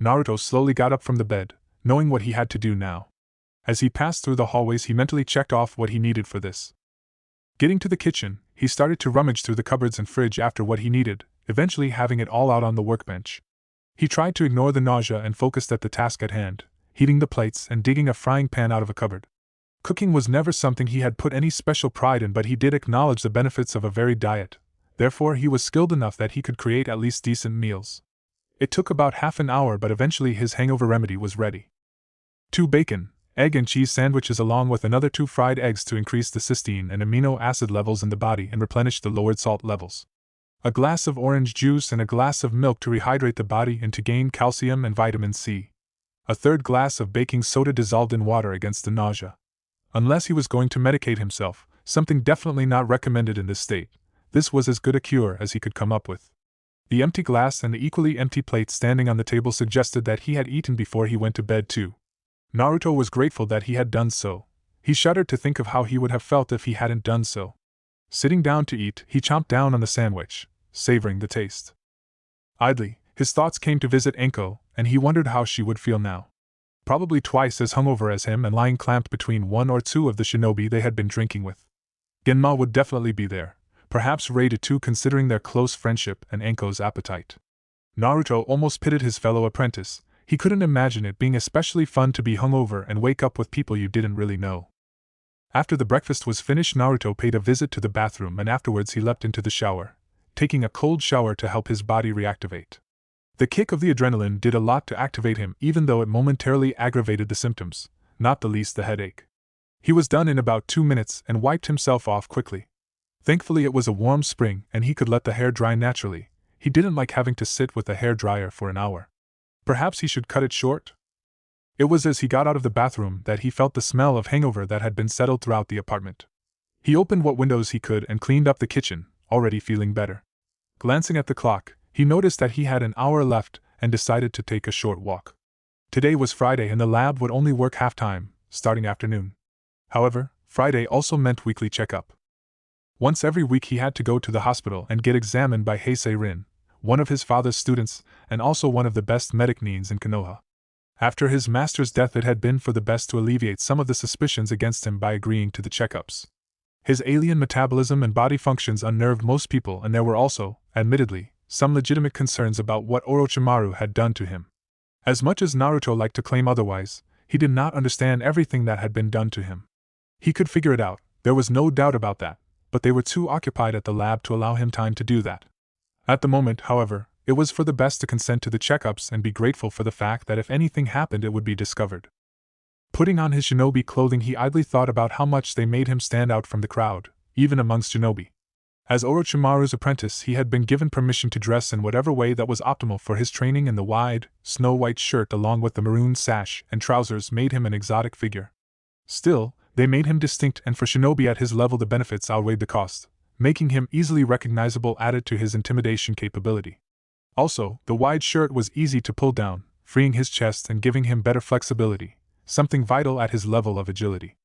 Naruto slowly got up from the bed, knowing what he had to do now. As he passed through the hallways, he mentally checked off what he needed for this. Getting to the kitchen, he started to rummage through the cupboards and fridge after what he needed, eventually having it all out on the workbench. He tried to ignore the nausea and focused at the task at hand, heating the plates and digging a frying pan out of a cupboard. Cooking was never something he had put any special pride in, but he did acknowledge the benefits of a varied diet. Therefore, he was skilled enough that he could create at least decent meals. It took about half an hour, but eventually his hangover remedy was ready. 2 bacon, egg and cheese sandwiches along with another 2 fried eggs to increase the cysteine and amino acid levels in the body and replenish the lowered salt levels. A glass of orange juice and a glass of milk to rehydrate the body and to gain calcium and vitamin C. A third glass of baking soda dissolved in water against the nausea. Unless he was going to medicate himself, something definitely not recommended in this state, this was as good a cure as he could come up with. The empty glass and the equally empty plate standing on the table suggested that he had eaten before he went to bed too. Naruto was grateful that he had done so. He shuddered to think of how he would have felt if he hadn't done so. Sitting down to eat, he chomped down on the sandwich, savoring the taste. Idly, his thoughts came to visit Enko, and he wondered how she would feel now. Probably twice as hungover as him and lying clamped between 1 or 2 of the shinobi they had been drinking with. Genma would definitely be there, perhaps Reita too, considering their close friendship and Enko's appetite. Naruto almost pitied his fellow apprentice. He couldn't imagine it being especially fun to be hungover and wake up with people you didn't really know. After the breakfast was finished, Naruto paid a visit to the bathroom and afterwards he leapt into the shower, taking a cold shower to help his body reactivate. The kick of the adrenaline did a lot to activate him, even though it momentarily aggravated the symptoms, not the least the headache. He was done in about 2 minutes and wiped himself off quickly. Thankfully it was a warm spring and he could let the hair dry naturally. He didn't like having to sit with the hair dryer for an hour. Perhaps he should cut it short? It was as he got out of the bathroom that he felt the smell of hangover that had been settled throughout the apartment. He opened what windows he could and cleaned up the kitchen, already feeling better. Glancing at the clock, he noticed that he had an hour left and decided to take a short walk. Today was Friday and the lab would only work half-time, starting afternoon. However, Friday also meant weekly checkup. Once every week he had to go to the hospital and get examined by Heisei Rin, one of his father's students, and also one of the best medic neens in Konoha. After his master's death it had been for the best to alleviate some of the suspicions against him by agreeing to the checkups. His alien metabolism and body functions unnerved most people, and there were also, admittedly, some legitimate concerns about what Orochimaru had done to him. As much as Naruto liked to claim otherwise, he did not understand everything that had been done to him. He could figure it out, there was no doubt about that, but they were too occupied at the lab to allow him time to do that. At the moment, however, it was for the best to consent to the checkups and be grateful for the fact that if anything happened it would be discovered. Putting on his shinobi clothing, he idly thought about how much they made him stand out from the crowd, even amongst shinobi. As Orochimaru's apprentice, he had been given permission to dress in whatever way that was optimal for his training, and the wide, snow-white shirt along with the maroon sash and trousers made him an exotic figure. Still, they made him distinct, and for shinobi at his level the benefits outweighed the cost, making him easily recognizable added to his intimidation capability. Also, the wide shirt was easy to pull down, freeing his chest and giving him better flexibility, something vital at his level of agility.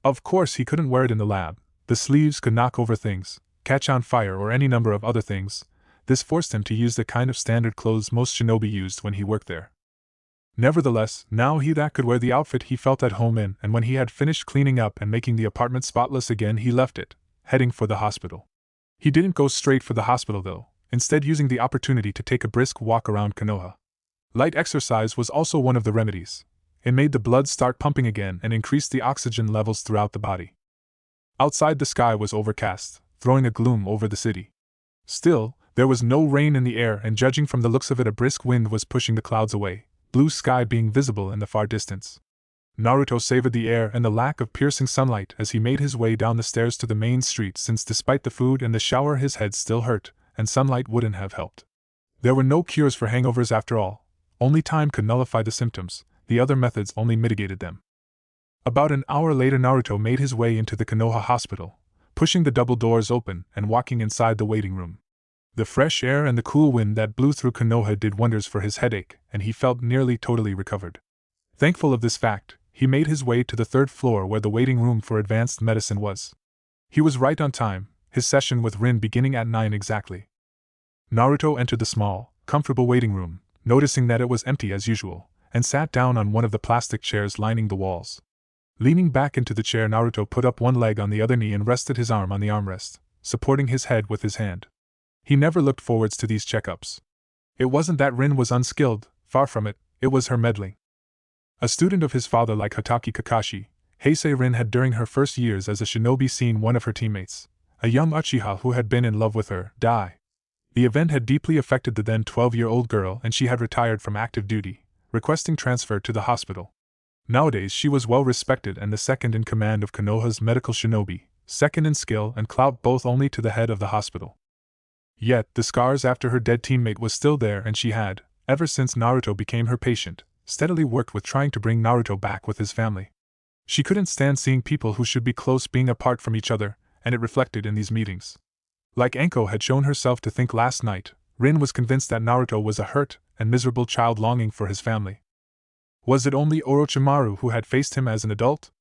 Of course he couldn't wear it in the lab. The sleeves could knock over things, catch on fire or any number of other things. This forced him to use the kind of standard clothes most shinobi used when he worked there. Nevertheless, now he could wear the outfit he felt at home in, and when he had finished cleaning up and making the apartment spotless again he left it, heading for the hospital. He didn't go straight for the hospital though, instead using the opportunity to take a brisk walk around Konoha. Light exercise was also one of the remedies. It made the blood start pumping again and increased the oxygen levels throughout the body. Outside the sky was overcast, throwing a gloom over the city. Still, there was no rain in the air, and judging from the looks of it a brisk wind was pushing the clouds away, blue sky being visible in the far distance. Naruto savored the air and the lack of piercing sunlight as he made his way down the stairs to the main street, since despite the food and the shower his head still hurt, and sunlight wouldn't have helped. There were no cures for hangovers after all. Only time could nullify the symptoms, the other methods only mitigated them. About an hour later Naruto made his way into the Konoha hospital, pushing the double doors open and walking inside the waiting room. The fresh air and the cool wind that blew through Konoha did wonders for his headache, and he felt nearly totally recovered. Thankful of this fact, he made his way to the 3rd floor where the waiting room for advanced medicine was. He was right on time, his session with Rin beginning at 9 exactly. Naruto entered the small, comfortable waiting room, noticing that it was empty as usual, and sat down on one of the plastic chairs lining the walls. Leaning back into the chair, Naruto put up one leg on the other knee and rested his arm on the armrest, supporting his head with his hand. He never looked forwards to these checkups. It wasn't that Rin was unskilled, far from it, it was her meddling. A student of his father like Hatake Kakashi, Heisei Rin had during her first years as a shinobi seen one of her teammates, a young Uchiha who had been in love with her, die. The event had deeply affected the then 12-year-old girl and she had retired from active duty, requesting transfer to the hospital. Nowadays she was well respected and the second in command of Konoha's medical shinobi, second in skill and clout both only to the head of the hospital. Yet, the scars after her dead teammate was still there and she had, ever since Naruto became her patient, steadily worked with trying to bring Naruto back with his family. She couldn't stand seeing people who should be close being apart from each other, and it reflected in these meetings. Like Anko had shown herself to think last night, Rin was convinced that Naruto was a hurt and miserable child longing for his family. Was it only Orochimaru who had faced him as an adult?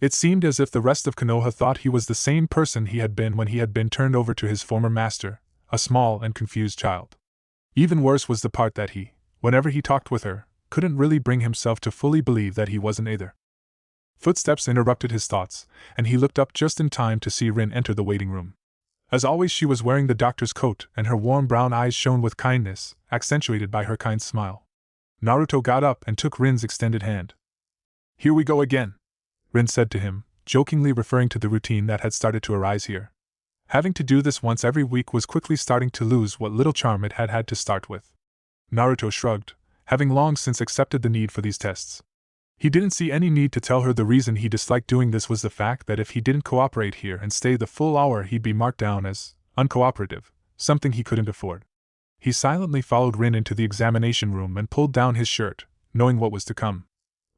It seemed as if the rest of Konoha thought he was the same person he had been when he had been turned over to his former master, a small and confused child. Even worse was the part that he, whenever he talked with her, couldn't really bring himself to fully believe that he wasn't either. Footsteps interrupted his thoughts, and he looked up just in time to see Rin enter the waiting room. As always, she was wearing the doctor's coat, and her warm brown eyes shone with kindness, accentuated by her kind smile. Naruto got up and took Rin's extended hand. "Here we go again," Rin said to him, jokingly referring to the routine that had started to arise here. Having to do this once every week was quickly starting to lose what little charm it had had to start with. Naruto shrugged, having long since accepted the need for these tests. He didn't see any need to tell her the reason he disliked doing this was the fact that if he didn't cooperate here and stay the full hour he'd be marked down as uncooperative, something he couldn't afford. He silently followed Rin into the examination room and pulled down his shirt, knowing what was to come.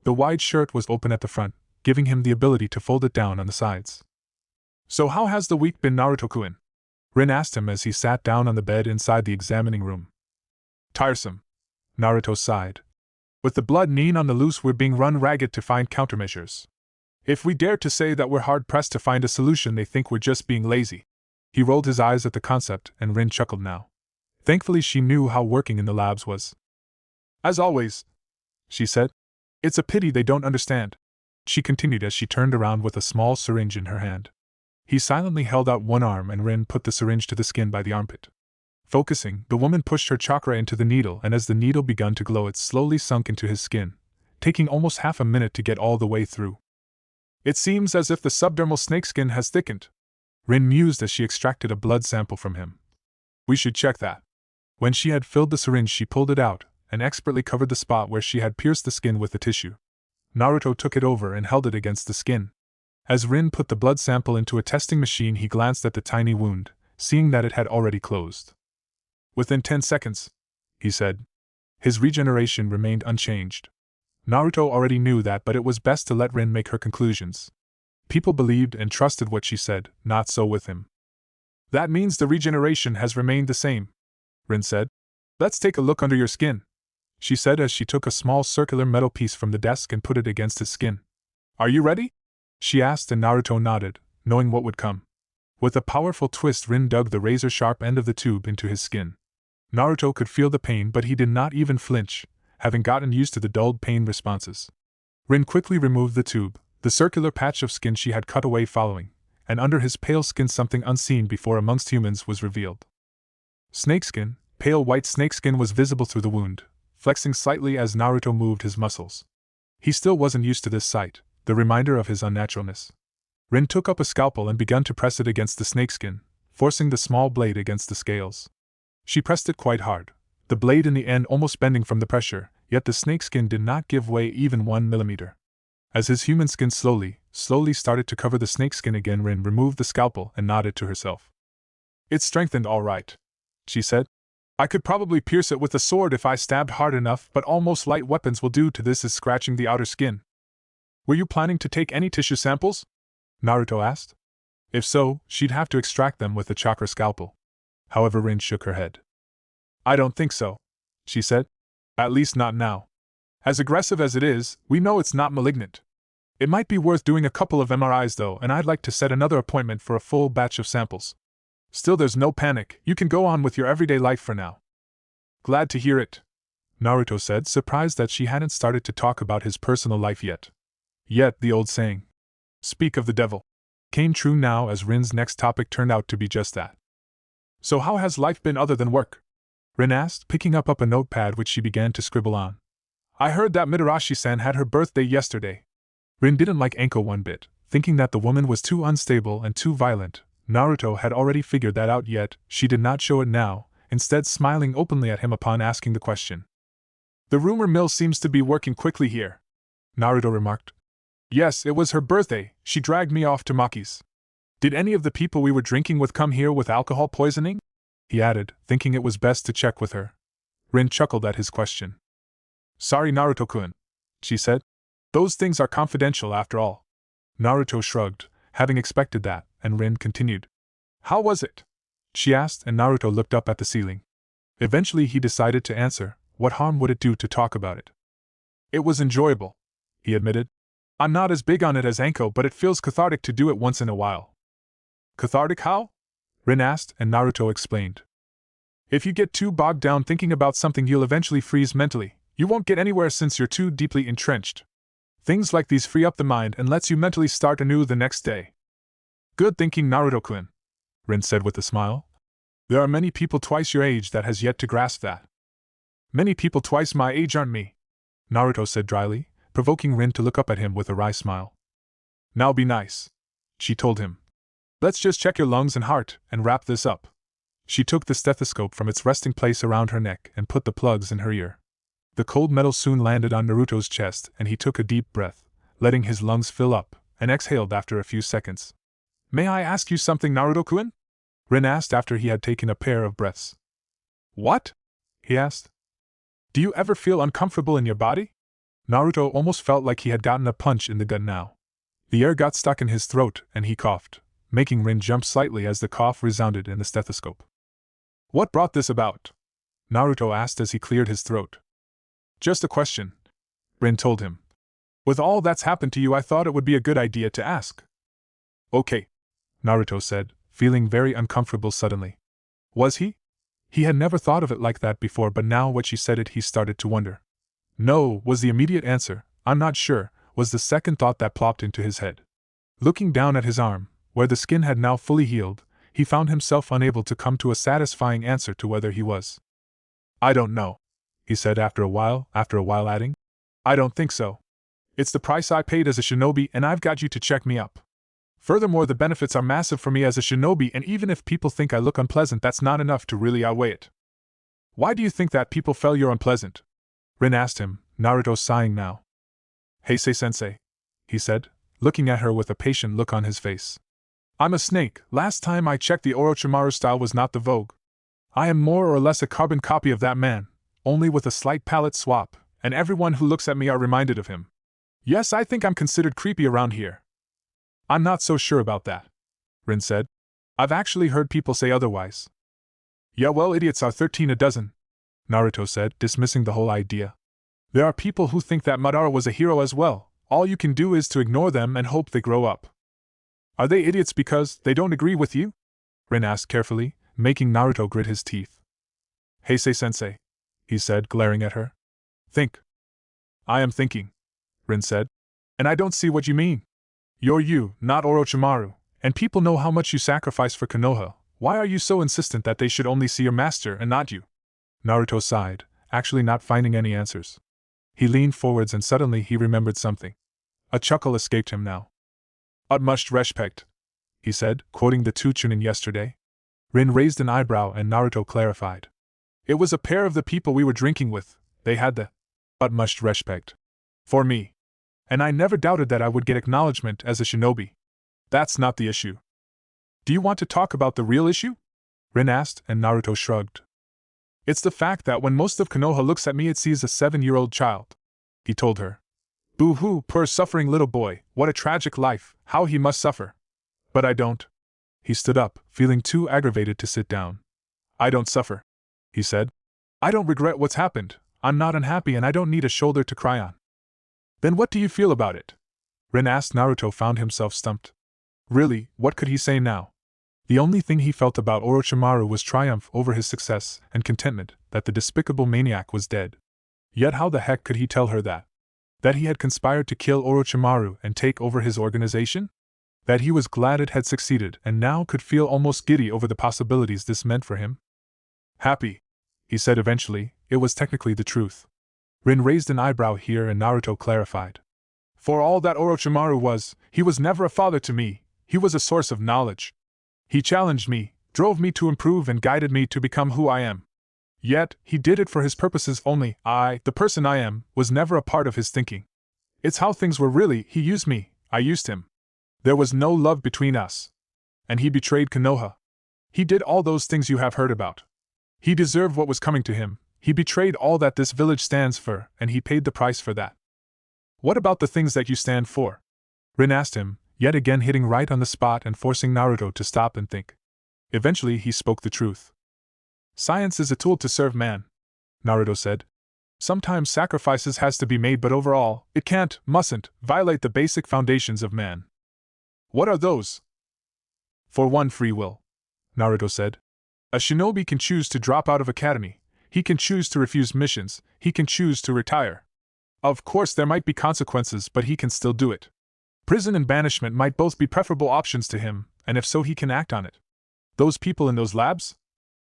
The wide shirt was open at the front, giving him the ability to fold it down on the sides. "So how has the week been, Naruto-kun?" Rin asked him as he sat down on the bed inside the examining room. "Tiresome," Naruto sighed. "With the blood Nin on the loose, we're being run ragged to find countermeasures. If we dare to say that we're hard-pressed to find a solution, they think we're just being lazy." He rolled his eyes at the concept, and Rin chuckled now. Thankfully she knew how working in the labs was. "As always," she said. "It's a pity they don't understand," she continued as she turned around with a small syringe in her hand. He silently held out one arm and Rin put the syringe to the skin by the armpit. Focusing, the woman pushed her chakra into the needle, and as the needle began to glow it slowly sunk into his skin, taking almost half a minute to get all the way through. "It seems as if the subdermal snakeskin has thickened," Rin mused as she extracted a blood sample from him. "We should check that." When she had filled the syringe she pulled it out, and expertly covered the spot where she had pierced the skin with the tissue. Naruto took it over and held it against the skin. As Rin put the blood sample into a testing machine he glanced at the tiny wound, seeing that it had already closed. "Within 10 seconds, he said. His regeneration remained unchanged. Naruto already knew that, but it was best to let Rin make her conclusions. People believed and trusted what she said, not so with him. "That means the regeneration has remained the same," Rin said. "Let's take a look under your skin," she said as she took a small circular metal piece from the desk and put it against his skin. "Are you ready?" she asked, and Naruto nodded, knowing what would come. With a powerful twist Rin dug the razor-sharp end of the tube into his skin. Naruto could feel the pain, but he did not even flinch, having gotten used to the dulled pain responses. Rin quickly removed the tube, the circular patch of skin she had cut away following, and under his pale skin something unseen before amongst humans was revealed. Snakeskin, pale white snakeskin was visible through the wound, flexing slightly as Naruto moved his muscles. He still wasn't used to this sight, the reminder of his unnaturalness. Rin took up a scalpel and began to press it against the snakeskin, forcing the small blade against the scales. She pressed it quite hard, the blade in the end almost bending from the pressure, yet the snakeskin did not give way even 1 millimeter. As his human skin slowly started to cover the snakeskin again, Rin removed the scalpel and nodded to herself. "It's strengthened all right," she said. "I could probably pierce it with a sword if I stabbed hard enough, but almost light weapons will do to this as scratching the outer skin." "Were you planning to take any tissue samples?" Naruto asked. If so, she'd have to extract them with the chakra scalpel. However, Rin shook her head. "I don't think so," she said. "At least not now. As aggressive as it is, we know it's not malignant. It might be worth doing a couple of MRIs though, and I'd like to set another appointment for a full batch of samples. Still, there's no panic, you can go on with your everyday life for now." "Glad to hear it," Naruto said, surprised that she hadn't started to talk about his personal life yet. Yet the old saying, "Speak of the devil," came true now as Rin's next topic turned out to be just that. "So how has life been other than work?" Rin asked, picking up a notepad which she began to scribble on. "I heard that Mitarashi-san had her birthday yesterday." Rin didn't like Anko one bit, thinking that the woman was too unstable and too violent. Naruto had already figured that out, yet she did not show it now, instead smiling openly at him upon asking the question. "The rumor mill seems to be working quickly here," Naruto remarked. "Yes, it was her birthday, she dragged me off to Maki's. Did any of the people we were drinking with come here with alcohol poisoning?" he added, thinking it was best to check with her. Rin chuckled at his question. "Sorry, Naruto-kun," she said. "Those things are confidential after all." Naruto shrugged, having expected that, and Rin continued. "How was it?" she asked, and Naruto looked up at the ceiling. Eventually he decided to answer. What harm would it do to talk about it? "It was enjoyable," he admitted. "I'm not as big on it as Anko, but it feels cathartic to do it once in a while." "Cathartic how?" Rin asked, and Naruto explained. "If you get too bogged down thinking about something, you'll eventually freeze mentally. You won't get anywhere since you're too deeply entrenched. Things like these free up the mind and lets you mentally start anew the next day." "Good thinking, Naruto-kun," Rin said with a smile. "There are many people twice your age that has yet to grasp that." "Many people twice my age aren't me," Naruto said dryly, provoking Rin to look up at him with a wry smile. "Now be nice," she told him. "Let's just check your lungs and heart, and wrap this up." She took the stethoscope from its resting place around her neck and put the plugs in her ear. The cold metal soon landed on Naruto's chest, and he took a deep breath, letting his lungs fill up, and exhaled after a few seconds. "May I ask you something, Naruto-kun?" Rin asked after he had taken a pair of breaths. "What?" he asked. "Do you ever feel uncomfortable in your body?" Naruto almost felt like he had gotten a punch in the gut now. The air got stuck in his throat, and he coughed, making Rin jump slightly as the cough resounded in the stethoscope. "What brought this about?" Naruto asked as he cleared his throat. "Just a question," Rin told him. "With all that's happened to you, I thought it would be a good idea to ask." "Okay," Naruto said, feeling very uncomfortable suddenly. Was he? He had never thought of it like that before, but now when she said it he started to wonder. "No," was the immediate answer. "I'm not sure," was the second thought that plopped into his head. Looking down at his arm, where the skin had now fully healed, he found himself unable to come to a satisfying answer to whether he was. "I don't know," he said after a while adding, "I don't think so. It's the price I paid as a shinobi, and I've got you to check me up. Furthermore, the benefits are massive for me as a shinobi, and even if people think I look unpleasant, that's not enough to really outweigh it." "Why do you think that people feel you're unpleasant?" Rin asked him, Naruto sighing now. "Heisei-sensei," he said, looking at her with a patient look on his face. "I'm a snake. Last time I checked, the Orochimaru style was not the vogue. I am more or less a carbon copy of that man, only with a slight palette swap, and everyone who looks at me are reminded of him. Yes, I think I'm considered creepy around here." "I'm not so sure about that," Rin said. "I've actually heard people say otherwise." "Yeah, well, idiots are 13 a dozen," Naruto said, dismissing the whole idea. "There are people who think that Madara was a hero as well. All you can do is to ignore them and hope they grow up." "Are they idiots because they don't agree with you?" Rin asked carefully, making Naruto grit his teeth. "Heisei-sensei," he said, glaring at her. "Think." "I am thinking," Rin said. "And I don't see what you mean. You're you, not Orochimaru, and people know how much you sacrifice for Konoha. Why are you so insistent that they should only see your master and not you?" Naruto sighed, actually not finding any answers. He leaned forwards and suddenly he remembered something. A chuckle escaped him now. "Utmost respect," he said, quoting the Chunin yesterday. Rin raised an eyebrow and Naruto clarified. "It was a pair of the people we were drinking with. They had the utmost respect for me. And I never doubted that I would get acknowledgement as a shinobi. That's not the issue." "Do you want to talk about the real issue?" Rin asked, and Naruto shrugged. "It's the fact that when most of Konoha looks at me, it sees a 7-year-old child," he told her. "Boo-hoo, poor suffering little boy, what a tragic life, how he must suffer. But I don't." He stood up, feeling too aggravated to sit down. "I don't suffer," he said. "I don't regret what's happened, I'm not unhappy, and I don't need a shoulder to cry on." "Then what do you feel about it?" Rin asked. Naruto found himself stumped. Really, what could he say now? The only thing he felt about Orochimaru was triumph over his success and contentment that the despicable maniac was dead. Yet how the heck could he tell her that? That he had conspired to kill Orochimaru and take over his organization? That he was glad it had succeeded and now could feel almost giddy over the possibilities this meant for him? "Happy," he said eventually. It was technically the truth. Rin raised an eyebrow here and Naruto clarified. For all that Orochimaru was, he was never a father to me, he was a source of knowledge. He challenged me, drove me to improve and guided me to become who I am. Yet, he did it for his purposes only. I, the person I am, was never a part of his thinking. It's how things were really. He used me, I used him. There was no love between us. And he betrayed Konoha. He did all those things you have heard about. He deserved what was coming to him. He betrayed all that this village stands for, and he paid the price for that. What about the things that you stand for? Rin asked him, yet again hitting right on the spot and forcing Naruto to stop and think. Eventually he spoke the truth. Science is a tool to serve man, Naruto said. Sometimes sacrifices has to be made, but overall, it can't, mustn't, violate the basic foundations of man. What are those? For one, free will, Naruto said. A shinobi can choose to drop out of academy, he can choose to refuse missions, he can choose to retire. Of course there might be consequences, but he can still do it. Prison and banishment might both be preferable options to him, and if so he can act on it. Those people in those labs?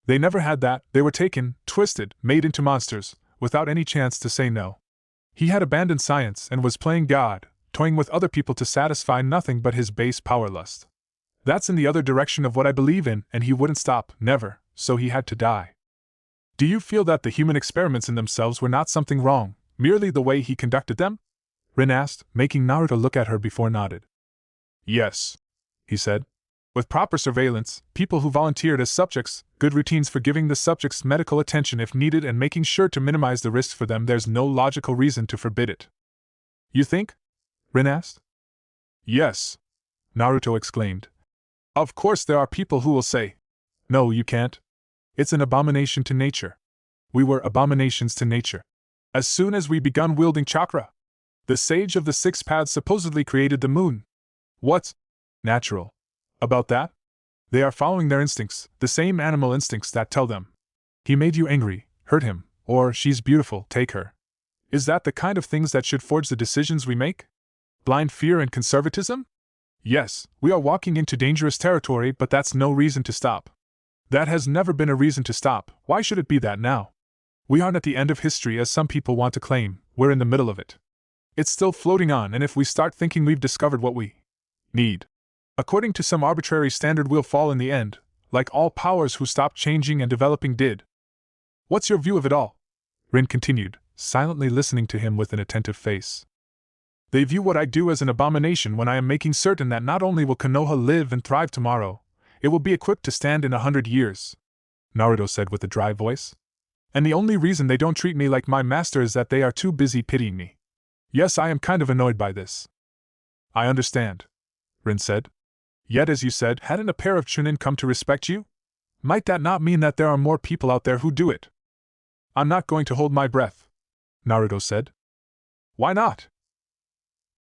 They never had that, they were taken, twisted, made into monsters, without any chance to say no. He had abandoned science and was playing God, toying with other people to satisfy nothing but his base power lust. That's in the other direction of what I believe in, and he wouldn't stop, never, so he had to die. Do you feel that the human experiments in themselves were not something wrong, merely the way he conducted them? Rin asked, making Naruto look at her before nodded. Yes, he said. With proper surveillance, people who volunteered as subjects, good routines for giving the subjects medical attention if needed and making sure to minimize the risks for them, there's no logical reason to forbid it. You think? Rin asked. Yes, Naruto exclaimed. Of course there are people who will say, no, you can't. It's an abomination to nature. We were abominations to nature. As soon as we begun wielding chakra, the sage of the six paths supposedly created the moon. What's natural about that? They are following their instincts, the same animal instincts that tell them, he made you angry, hurt him, or she's beautiful, take her. Is that the kind of things that should forge the decisions we make? Blind fear and conservatism? Yes, we are walking into dangerous territory, but that's no reason to stop. That has never been a reason to stop. Why should it be that now? We aren't at the end of history as some people want to claim, we're in the middle of it. It's still floating on, and if we start thinking we've discovered what we need, according to some arbitrary standard, we'll fall in the end, like all powers who stopped changing and developing did. What's your view of it all? Rin continued, silently listening to him with an attentive face. They view what I do as an abomination when I am making certain that not only will Konoha live and thrive tomorrow, it will be equipped to stand in 100 years, Naruto said with a dry voice. And the only reason they don't treat me like my master is that they are too busy pitying me. Yes, I am kind of annoyed by this. I understand, Rin said. Yet as you said, hadn't a pair of Chunin come to respect you? Might that not mean that there are more people out there who do it? I'm not going to hold my breath, Naruto said. Why not?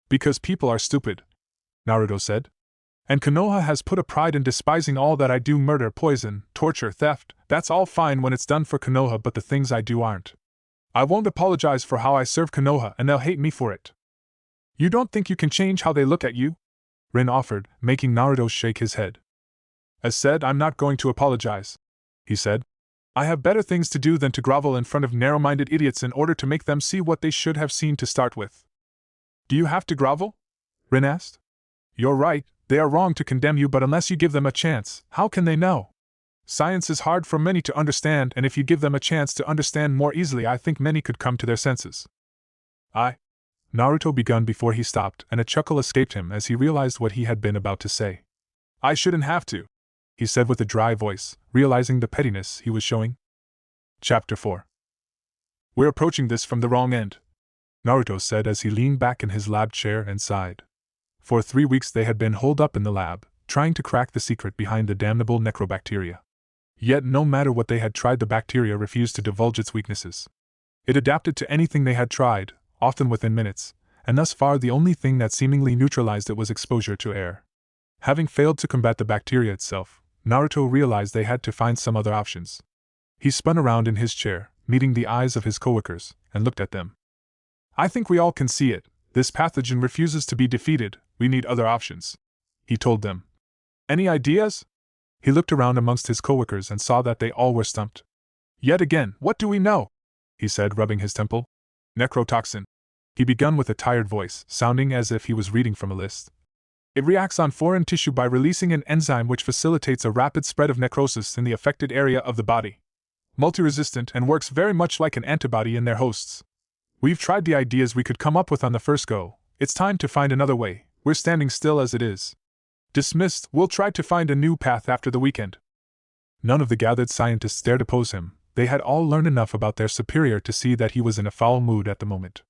Because people are stupid, Naruto said. And Konoha has put a pride in despising all that I do, murder, poison, torture, theft. That's all fine when it's done for Konoha, but the things I do aren't. I won't apologize for how I serve Konoha, and they'll hate me for it. You don't think you can change how they look at you? Rin offered, making Naruto shake his head. As said, I'm not going to apologize, he said. I have better things to do than to grovel in front of narrow-minded idiots in order to make them see what they should have seen to start with. Do you have to grovel? Rin asked. You're right, they are wrong to condemn you, but unless you give them a chance, how can they know? Science is hard for many to understand, and if you give them a chance to understand more easily, I think many could come to their senses. Naruto begun before he stopped, and a chuckle escaped him as he realized what he had been about to say. I shouldn't have to, he said with a dry voice, realizing the pettiness he was showing. Chapter 4. We're approaching this from the wrong end, Naruto said as he leaned back in his lab chair and sighed. For 3 weeks they had been holed up in the lab, trying to crack the secret behind the damnable necrobacteria. Yet no matter what they had tried, the bacteria refused to divulge its weaknesses. It adapted to anything they had tried, often within minutes, and thus far the only thing that seemingly neutralized it was exposure to air. Having failed to combat the bacteria itself, Naruto realized they had to find some other options. He spun around in his chair, meeting the eyes of his coworkers, and looked at them. I think we all can see it. This pathogen refuses to be defeated. We need other options, he told them. Any ideas? He looked around amongst his coworkers and saw that they all were stumped. Yet again, what do we know? He said, rubbing his temple. Necrotoxin. He began with a tired voice, sounding as if he was reading from a list. It reacts on foreign tissue by releasing an enzyme which facilitates a rapid spread of necrosis in the affected area of the body. Multi-resistant and works very much like an antibody in their hosts. We've tried the ideas we could come up with on the first go. It's time to find another way. We're standing still as it is. Dismissed. We'll try to find a new path after the weekend. None of the gathered scientists dared oppose him. They had all learned enough about their superior to see that he was in a foul mood at the moment.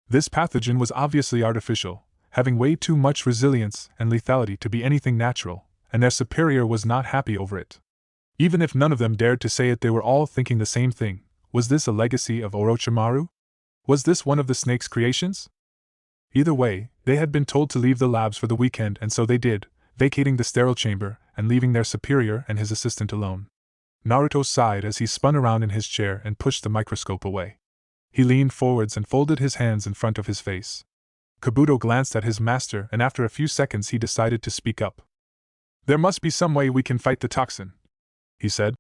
This pathogen was obviously artificial, having way too much resilience and lethality to be anything natural, and their superior was not happy over it. Even if none of them dared to say it, they were all thinking the same thing. Was this a legacy of Orochimaru? Was this one of the snake's creations? Either way, they had been told to leave the labs for the weekend, and so they did, vacating the sterile chamber and leaving their superior and his assistant alone. Naruto sighed as he spun around in his chair and pushed the microscope away. He leaned forwards and folded his hands in front of his face. Kabuto glanced at his master, and after a few seconds he decided to speak up. "There must be some way we can fight the toxin," he said.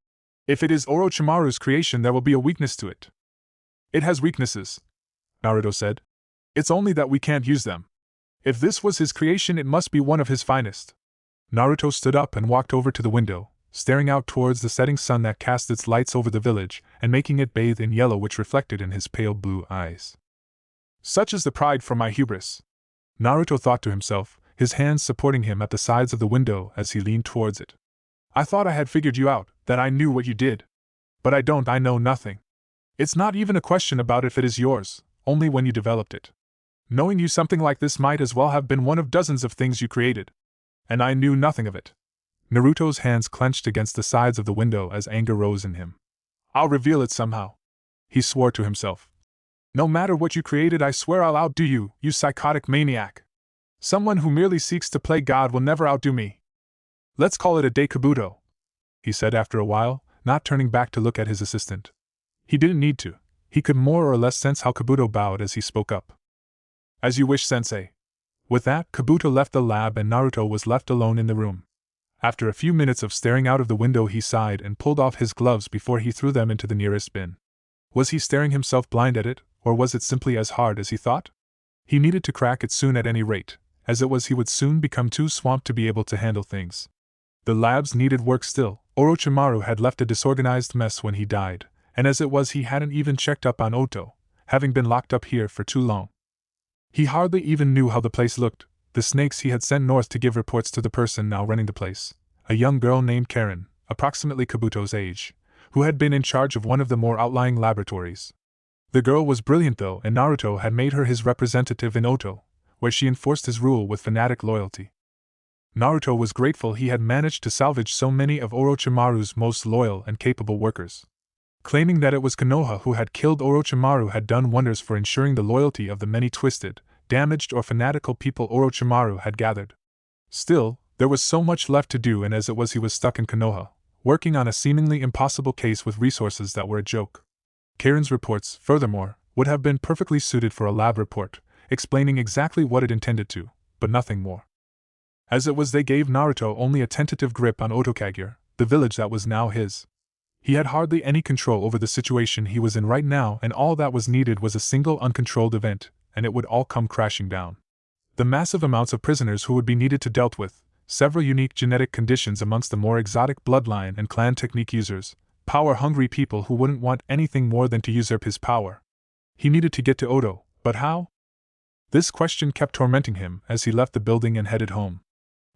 "If it is Orochimaru's creation, there will be a weakness to it." "It has weaknesses," Naruto said. "It's only that we can't use them. If this was his creation, it must be one of his finest." Naruto stood up and walked over to the window, staring out towards the setting sun that cast its lights over the village and making it bathe in yellow which reflected in his pale blue eyes. "Such is the pride for my hubris," Naruto thought to himself, his hands supporting him at the sides of the window as he leaned towards it. "I thought I had figured you out, that I knew what you did. But I don't, I know nothing. It's not even a question about if it is yours, only when you developed it. Knowing you something like this might as well have been one of dozens of things you created. And I knew nothing of it." Naruto's hands clenched against the sides of the window as anger rose in him. "I'll reveal it somehow," he swore to himself. "No matter what you created, I swear I'll outdo you, you psychotic maniac. Someone who merely seeks to play God will never outdo me. Let's call it a day, Kabuto," he said after a while, not turning back to look at his assistant. He didn't need to. He could more or less sense how Kabuto bowed as he spoke up. "As you wish, sensei." With that, Kabuto left the lab and Naruto was left alone in the room. After a few minutes of staring out of the window, he sighed and pulled off his gloves before he threw them into the nearest bin. Was he staring himself blind at it, or was it simply as hard as he thought? He needed to crack it soon at any rate. As it was, he would soon become too swamped to be able to handle things. The labs needed work still. Orochimaru had left a disorganized mess when he died, and as it was, he hadn't even checked up on Oto, having been locked up here for too long. He hardly even knew how the place looked. The snakes he had sent north to give reports to the person now running the place, a young girl named Karen, approximately Kabuto's age, who had been in charge of one of the more outlying laboratories. The girl was brilliant though, and Naruto had made her his representative in Oto, where she enforced his rule with fanatic loyalty. Naruto was grateful he had managed to salvage so many of Orochimaru's most loyal and capable workers. Claiming that it was Konoha who had killed Orochimaru had done wonders for ensuring the loyalty of the many twisted, damaged or fanatical people Orochimaru had gathered. Still, there was so much left to do, and as it was, he was stuck in Konoha, working on a seemingly impossible case with resources that were a joke. Karen's reports, furthermore, would have been perfectly suited for a lab report, explaining exactly what it intended to, but nothing more. As it was, they gave Naruto only a tentative grip on Otokagure, the village that was now his. He had hardly any control over the situation he was in right now, and all that was needed was a single uncontrolled event, and it would all come crashing down. The massive amounts of prisoners who would be needed to dealt with, several unique genetic conditions amongst the more exotic bloodline and clan technique users, power-hungry people who wouldn't want anything more than to usurp his power. He needed to get to Oto, but how? This question kept tormenting him as he left the building and headed home.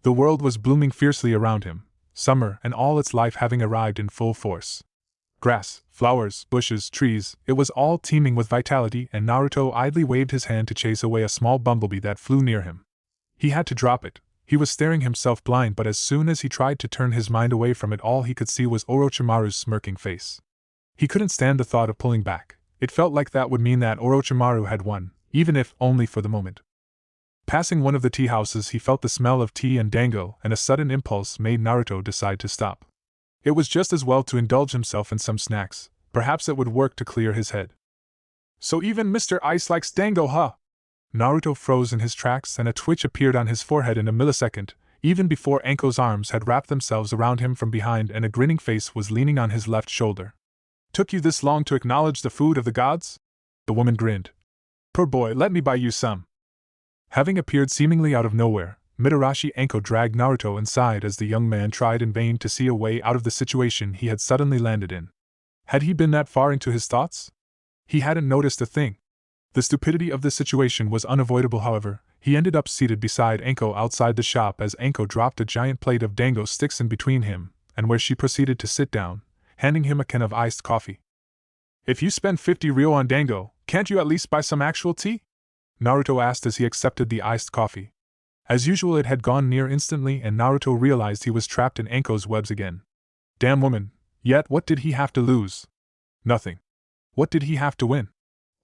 The world was blooming fiercely around him, summer and all its life having arrived in full force. Grass, flowers, bushes, trees, it was all teeming with vitality, and Naruto idly waved his hand to chase away a small bumblebee that flew near him. He had to drop it. He was staring himself blind, but as soon as he tried to turn his mind away from it, all he could see was Orochimaru's smirking face. He couldn't stand the thought of pulling back. It felt like that would mean that Orochimaru had won, even if only for the moment. Passing one of the tea houses, he felt the smell of tea and dango, and a sudden impulse made Naruto decide to stop. It was just as well to indulge himself in some snacks. Perhaps it would work to clear his head. So even Mr. Ice likes dango, huh? Naruto froze in his tracks, and a twitch appeared on his forehead in a millisecond, even before Anko's arms had wrapped themselves around him from behind and a grinning face was leaning on his left shoulder. "Took you this long to acknowledge the food of the gods?" The woman grinned. Poor boy, let me buy you some. Having appeared seemingly out of nowhere, Mitarashi Anko dragged Naruto inside as the young man tried in vain to see a way out of the situation he had suddenly landed in. Had he been that far into his thoughts? He hadn't noticed a thing. The stupidity of the situation was unavoidable, however. He ended up seated beside Anko outside the shop as Anko dropped a giant plate of dango sticks in between him, and where she proceeded to sit down, handing him a can of iced coffee. If you spend 50 ryo on dango, can't you at least buy some actual tea? Naruto asked as he accepted the iced coffee. As usual, it had gone near instantly, and Naruto realized he was trapped in Anko's webs again. Damn woman, yet what did he have to lose? Nothing. What did he have to win?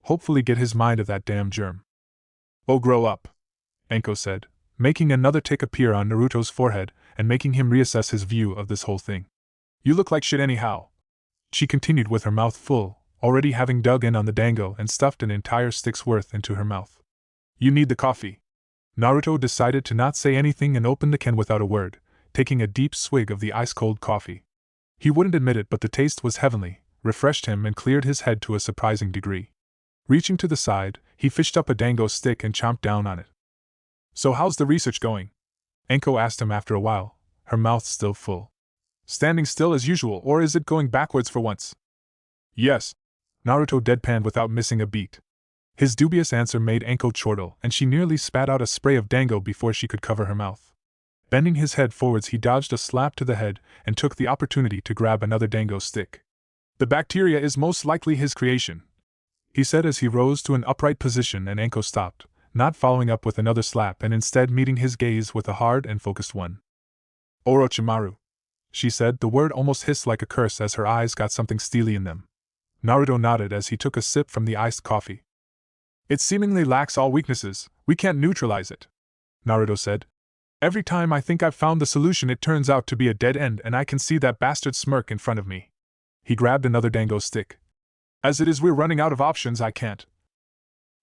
Hopefully get his mind of that damn germ. Oh, grow up, Anko said, making another tick appear on Naruto's forehead and making him reassess his view of this whole thing. You look like shit anyhow, she continued with her mouth full, already having dug in on the dango and stuffed an entire stick's worth into her mouth. You need the coffee. Naruto decided to not say anything and opened the can without a word, taking a deep swig of the ice-cold coffee. He wouldn't admit it, but the taste was heavenly, refreshed him and cleared his head to a surprising degree. Reaching to the side, he fished up a dango stick and chomped down on it. So how's the research going? Anko asked him after a while, her mouth still full. Standing still as usual, or is it going backwards for once? Yes, Naruto deadpanned without missing a beat. His dubious answer made Anko chortle, and she nearly spat out a spray of dango before she could cover her mouth. Bending his head forwards, he dodged a slap to the head and took the opportunity to grab another dango stick. The bacteria is most likely his creation, he said as he rose to an upright position, and Anko stopped, not following up with another slap and instead meeting his gaze with a hard and focused one. Orochimaru, she said, the word almost hissed like a curse as her eyes got something steely in them. Naruto nodded as he took a sip from the iced coffee. It seemingly lacks all weaknesses, we can't neutralize it, Naruto said. Every time I think I've found the solution, it turns out to be a dead end, and I can see that bastard smirk in front of me. He grabbed another dango stick. As it is, we're running out of options, I can't.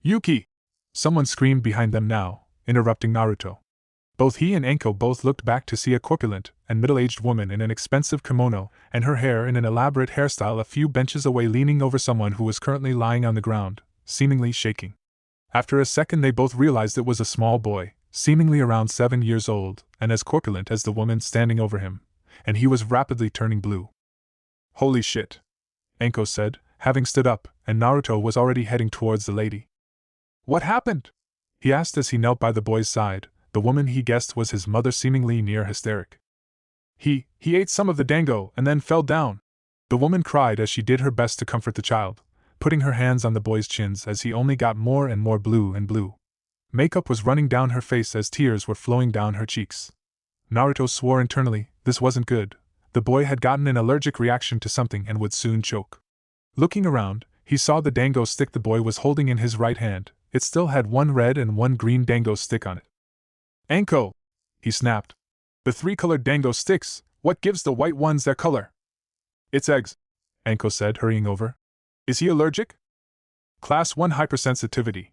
Yuki! Someone screamed behind them now, interrupting Naruto. Both he and Anko both looked back to see a corpulent and middle-aged woman in an expensive kimono and her hair in an elaborate hairstyle a few benches away, leaning over someone who was currently lying on the ground, seemingly shaking. After a second they both realized it was a small boy, seemingly around 7 years old, and as corpulent as the woman standing over him, and he was rapidly turning blue. Holy shit, Anko said, having stood up, and Naruto was already heading towards the lady. What happened? He asked as he knelt by the boy's side. The woman he guessed was his mother, seemingly near hysteric. He ate some of the dango and then fell down, the woman cried as she did her best to comfort the child, putting her hands on the boy's chins as he only got more and more blue and blue. Makeup was running down her face as tears were flowing down her cheeks. Naruto swore internally, this wasn't good. The boy had gotten an allergic reaction to something and would soon choke. Looking around, he saw the dango stick the boy was holding in his right hand. It still had one red and one green dango stick on it. Anko! He snapped. The 3 colored dango sticks, what gives the white ones their color? It's eggs, Anko said, hurrying over. Is he allergic? Class 1 hypersensitivity.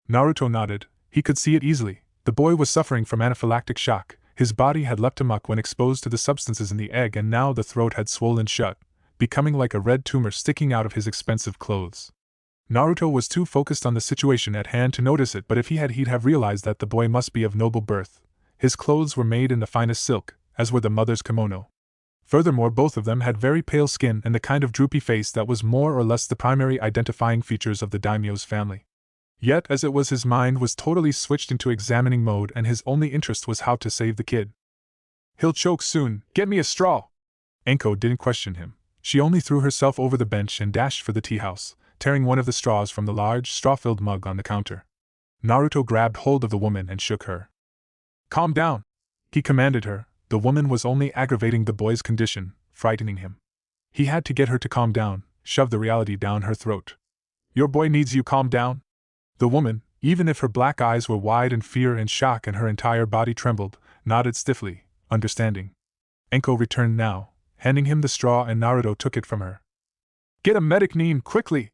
Naruto nodded. He could see it easily. The boy was suffering from anaphylactic shock. His body had leapt amok when exposed to the substances in the egg, and now the throat had swollen shut, becoming like a red tumor sticking out of his expensive clothes. Naruto was too focused on the situation at hand to notice it, but if he had, he'd have realized that the boy must be of noble birth. His clothes were made in the finest silk, as were the mother's kimono. Furthermore, both of them had very pale skin and the kind of droopy face that was more or less the primary identifying features of the daimyo's family. Yet, as it was, his mind was totally switched into examining mode, and his only interest was how to save the kid. He'll choke soon, get me a straw! Anko didn't question him. She only threw herself over the bench and dashed for the tea house, tearing one of the straws from the large, straw-filled mug on the counter. Naruto grabbed hold of the woman and shook her. Calm down, he commanded her. The woman was only aggravating the boy's condition, frightening him. He had to get her to calm down, shove the reality down her throat. Your boy needs you, calm down. The woman, even if her black eyes were wide in fear and shock and her entire body trembled, nodded stiffly, understanding. Anko returned now, handing him the straw, and Naruto took it from her. Get a medic, Neem, quickly!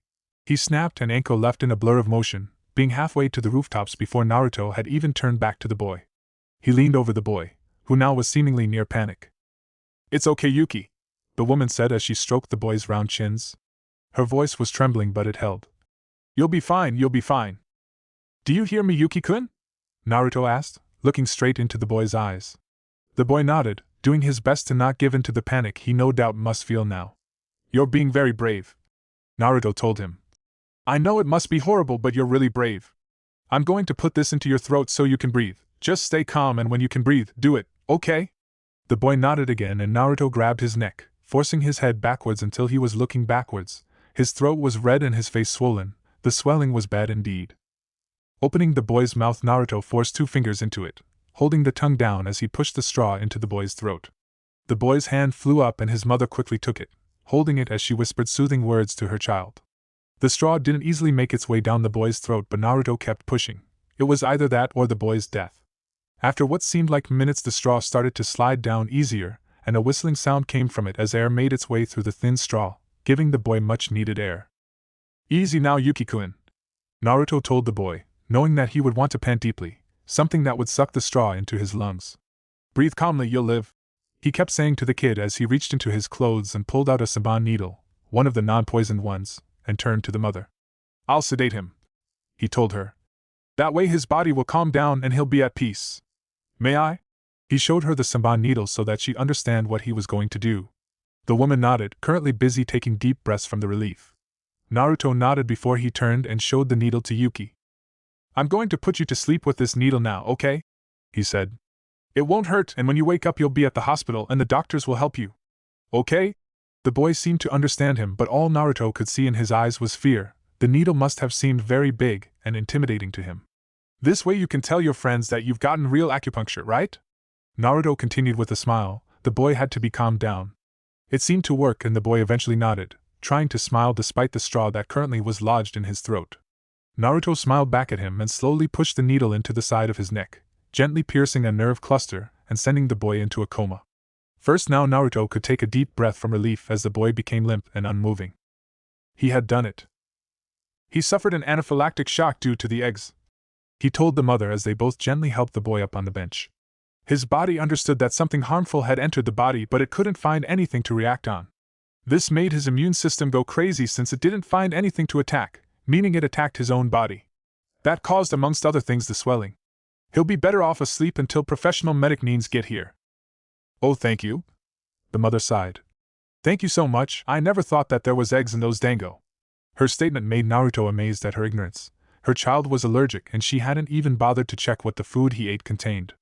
He snapped, and Anko left in a blur of motion, being halfway to the rooftops before Naruto had even turned back to the boy. He leaned over the boy, who now was seemingly near panic. It's okay, Yuki, the woman said as she stroked the boy's round chins. Her voice was trembling, but it held. You'll be fine, you'll be fine. Do you hear me, Yuki-kun? Naruto asked, looking straight into the boy's eyes. The boy nodded, doing his best to not give in to the panic he no doubt must feel now. You're being very brave, Naruto told him. I know it must be horrible, but you're really brave. I'm going to put this into your throat so you can breathe. Just stay calm, and when you can breathe, do it, okay? The boy nodded again, and Naruto grabbed his neck, forcing his head backwards until he was looking backwards. His throat was red and his face swollen. The swelling was bad indeed. Opening the boy's mouth, Naruto forced 2 fingers into it, holding the tongue down as he pushed the straw into the boy's throat. The boy's hand flew up and his mother quickly took it, holding it as she whispered soothing words to her child. The straw didn't easily make its way down the boy's throat, but Naruto kept pushing. It was either that or the boy's death. After what seemed like minutes, the straw started to slide down easier, and a whistling sound came from it as air made its way through the thin straw, giving the boy much-needed air. Easy now, Yuki-kun, Naruto told the boy, knowing that he would want to pant deeply, something that would suck the straw into his lungs. Breathe calmly, you'll live, he kept saying to the kid as he reached into his clothes and pulled out a Saban needle, one of the non-poisoned ones, and turned to the mother. I'll sedate him, he told her. That way his body will calm down and he'll be at peace. May I? He showed her the Saban needle so that she'd understand what he was going to do. The woman nodded, currently busy taking deep breaths from the relief. Naruto nodded before he turned and showed the needle to Yuki. I'm going to put you to sleep with this needle now, okay? He said. It won't hurt, and when you wake up you'll be at the hospital and the doctors will help you. Okay? The boy seemed to understand him, but all Naruto could see in his eyes was fear. The needle must have seemed very big and intimidating to him. This way you can tell your friends that you've gotten real acupuncture, right? Naruto continued with a smile. The boy had to be calmed down. It seemed to work, and the boy eventually nodded, trying to smile despite the straw that currently was lodged in his throat. Naruto smiled back at him and slowly pushed the needle into the side of his neck, gently piercing a nerve cluster and sending the boy into a coma. First now Naruto could take a deep breath from relief as the boy became limp and unmoving. He had done it. He suffered an anaphylactic shock due to the eggs, he told the mother as they both gently helped the boy up on the bench. His body understood that something harmful had entered the body, but it couldn't find anything to react on. This made his immune system go crazy since it didn't find anything to attack, meaning it attacked his own body. That caused, amongst other things, the swelling. He'll be better off asleep until professional medic needs get here. Oh, thank you, the mother sighed. Thank you so much, I never thought that there was eggs in those dango. Her statement made Naruto amazed at her ignorance. Her child was allergic and she hadn't even bothered to check what the food he ate contained.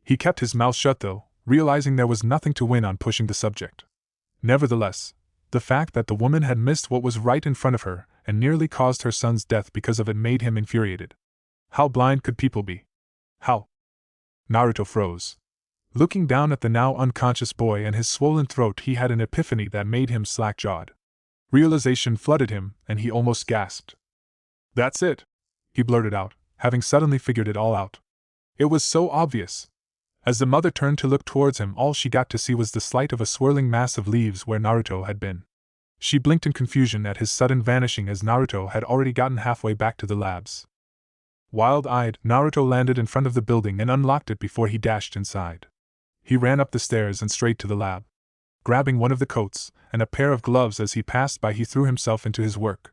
He kept his mouth shut though, realizing there was nothing to win on pushing the subject. Nevertheless, the fact that the woman had missed what was right in front of her and nearly caused her son's death because of it made him infuriated. How blind could people be? How? Naruto froze. Looking down at the now unconscious boy and his swollen throat, he had an epiphany that made him slack-jawed. Realization flooded him, and he almost gasped. That's it, he blurted out, having suddenly figured it all out. It was so obvious. As the mother turned to look towards him, all she got to see was the sight of a swirling mass of leaves where Naruto had been. She blinked in confusion at his sudden vanishing as Naruto had already gotten halfway back to the labs. Wild-eyed, Naruto landed in front of the building and unlocked it before he dashed inside. He ran up the stairs and straight to the lab. Grabbing one of the coats and a pair of gloves as he passed by, he threw himself into his work.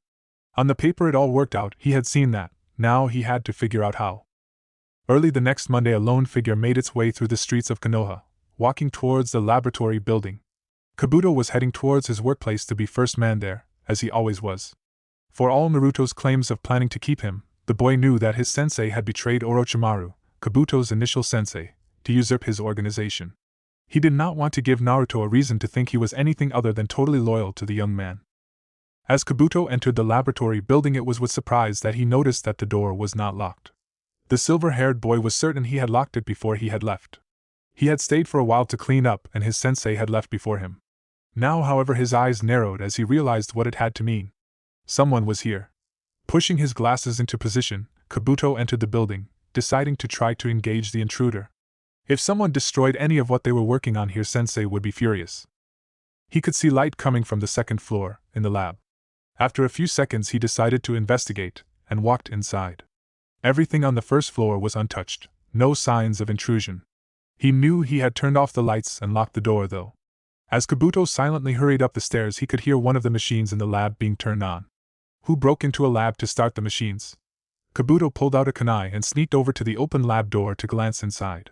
On the paper it all worked out, he had seen that, now he had to figure out how. Early the next Monday, a lone figure made its way through the streets of Konoha, walking towards the laboratory building. Kabuto was heading towards his workplace to be first man there, as he always was. For all Naruto's claims of planning to keep him, the boy knew that his sensei had betrayed Orochimaru, Kabuto's initial sensei, to usurp his organization. He did not want to give Naruto a reason to think he was anything other than totally loyal to the young man. As Kabuto entered the laboratory building, it was with surprise that he noticed that the door was not locked. The silver-haired boy was certain he had locked it before he had left. He had stayed for a while to clean up and his sensei had left before him. Now, however, his eyes narrowed as he realized what it had to mean. Someone was here. Pushing his glasses into position, Kabuto entered the building, deciding to try to engage the intruder. If someone destroyed any of what they were working on here, Sensei would be furious. He could see light coming from the second floor, in the lab. After a few seconds he decided to investigate, and walked inside. Everything on the first floor was untouched, no signs of intrusion. He knew he had turned off the lights and locked the door though. As Kabuto silently hurried up the stairs, he could hear one of the machines in the lab being turned on. Who broke into a lab to start the machines? Kabuto pulled out a kunai and sneaked over to the open lab door to glance inside.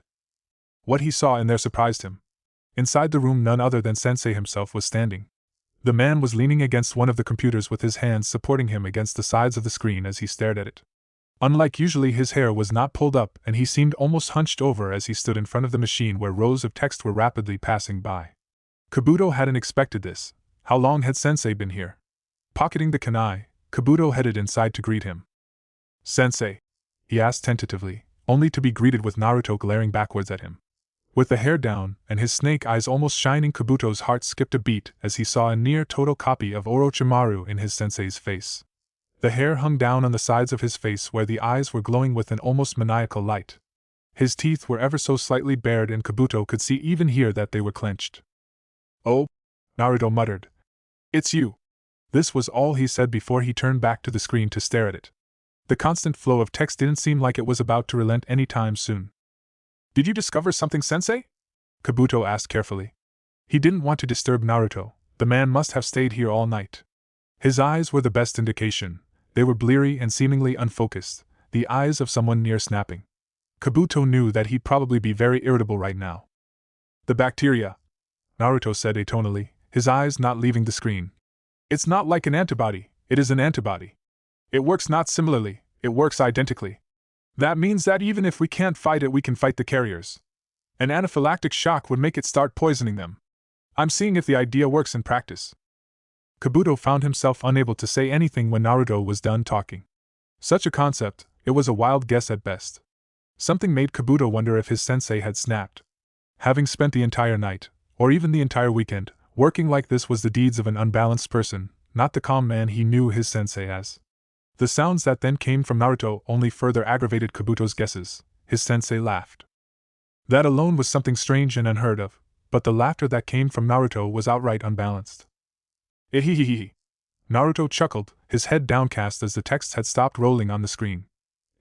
What he saw in there surprised him. Inside the room, none other than Sensei himself was standing. The man was leaning against one of the computers with his hands supporting him against the sides of the screen as he stared at it. Unlike usually, his hair was not pulled up and he seemed almost hunched over as he stood in front of the machine where rows of text were rapidly passing by. Kabuto hadn't expected this. How long had Sensei been here? Pocketing the kunai, Kabuto headed inside to greet him. Sensei? He asked tentatively, only to be greeted with Naruto glaring backwards at him. With the hair down and his snake eyes almost shining, Kabuto's heart skipped a beat as he saw a near-total copy of Orochimaru in his sensei's face. The hair hung down on the sides of his face where the eyes were glowing with an almost maniacal light. His teeth were ever so slightly bared and Kabuto could see even here that they were clenched. "Oh," Naruto muttered. "It's you." This was all he said before he turned back to the screen to stare at it. The constant flow of text didn't seem like it was about to relent any time soon. "Did you discover something, Sensei?" Kabuto asked carefully. He didn't want to disturb Naruto. The man must have stayed here all night. His eyes were the best indication. They were bleary and seemingly unfocused, the eyes of someone near snapping. Kabuto knew that he'd probably be very irritable right now. "The bacteria," Naruto said atonally, his eyes not leaving the screen. "It's not like an antibody, it is an antibody. It works not similarly, it works identically. That means that even if we can't fight it, we can fight the carriers. An anaphylactic shock would make it start poisoning them. I'm seeing if the idea works in practice." Kabuto found himself unable to say anything when Naruto was done talking. Such a concept, it was a wild guess at best. Something made Kabuto wonder if his sensei had snapped. Having spent the entire night, or even the entire weekend, working like this was the deeds of an unbalanced person, not the calm man he knew his sensei as. The sounds that then came from Naruto only further aggravated Kabuto's guesses. His sensei laughed. That alone was something strange and unheard of, but the laughter that came from Naruto was outright unbalanced. Ehehehe. Naruto chuckled, his head downcast as the text had stopped rolling on the screen.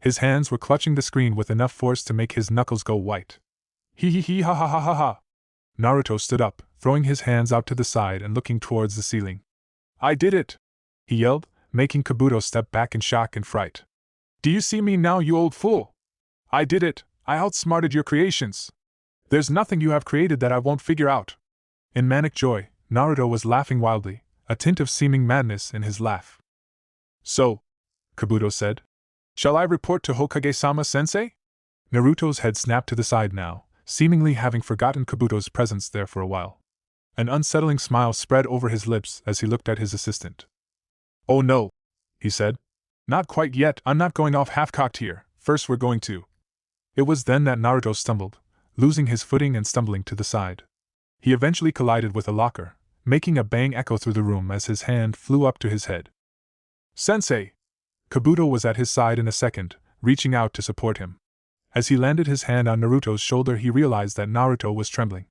His hands were clutching the screen with enough force to make his knuckles go white. Hee ha ha ha ha ha. Naruto stood up, throwing his hands out to the side and looking towards the ceiling. "I did it!" he yelled, making Kabuto step back in shock and fright. "Do you see me now, you old fool? I did it! I outsmarted your creations! There's nothing you have created that I won't figure out!" In manic joy, Naruto was laughing wildly, a tint of seeming madness in his laugh. "So," Kabuto said, "shall I report to Hokage-sama sensei?" Naruto's head snapped to the side now, seemingly having forgotten Kabuto's presence there for a while. An unsettling smile spread over his lips as he looked at his assistant. "Oh no," he said. "Not quite yet, I'm not going off half-cocked here, first we're going to..." It was then that Naruto stumbled, losing his footing and stumbling to the side. He eventually collided with a locker, making a bang echo through the room as his hand flew up to his head. "Sensei!" Kabuto was at his side in a second, reaching out to support him. As he landed his hand on Naruto's shoulder, he realized that Naruto was trembling.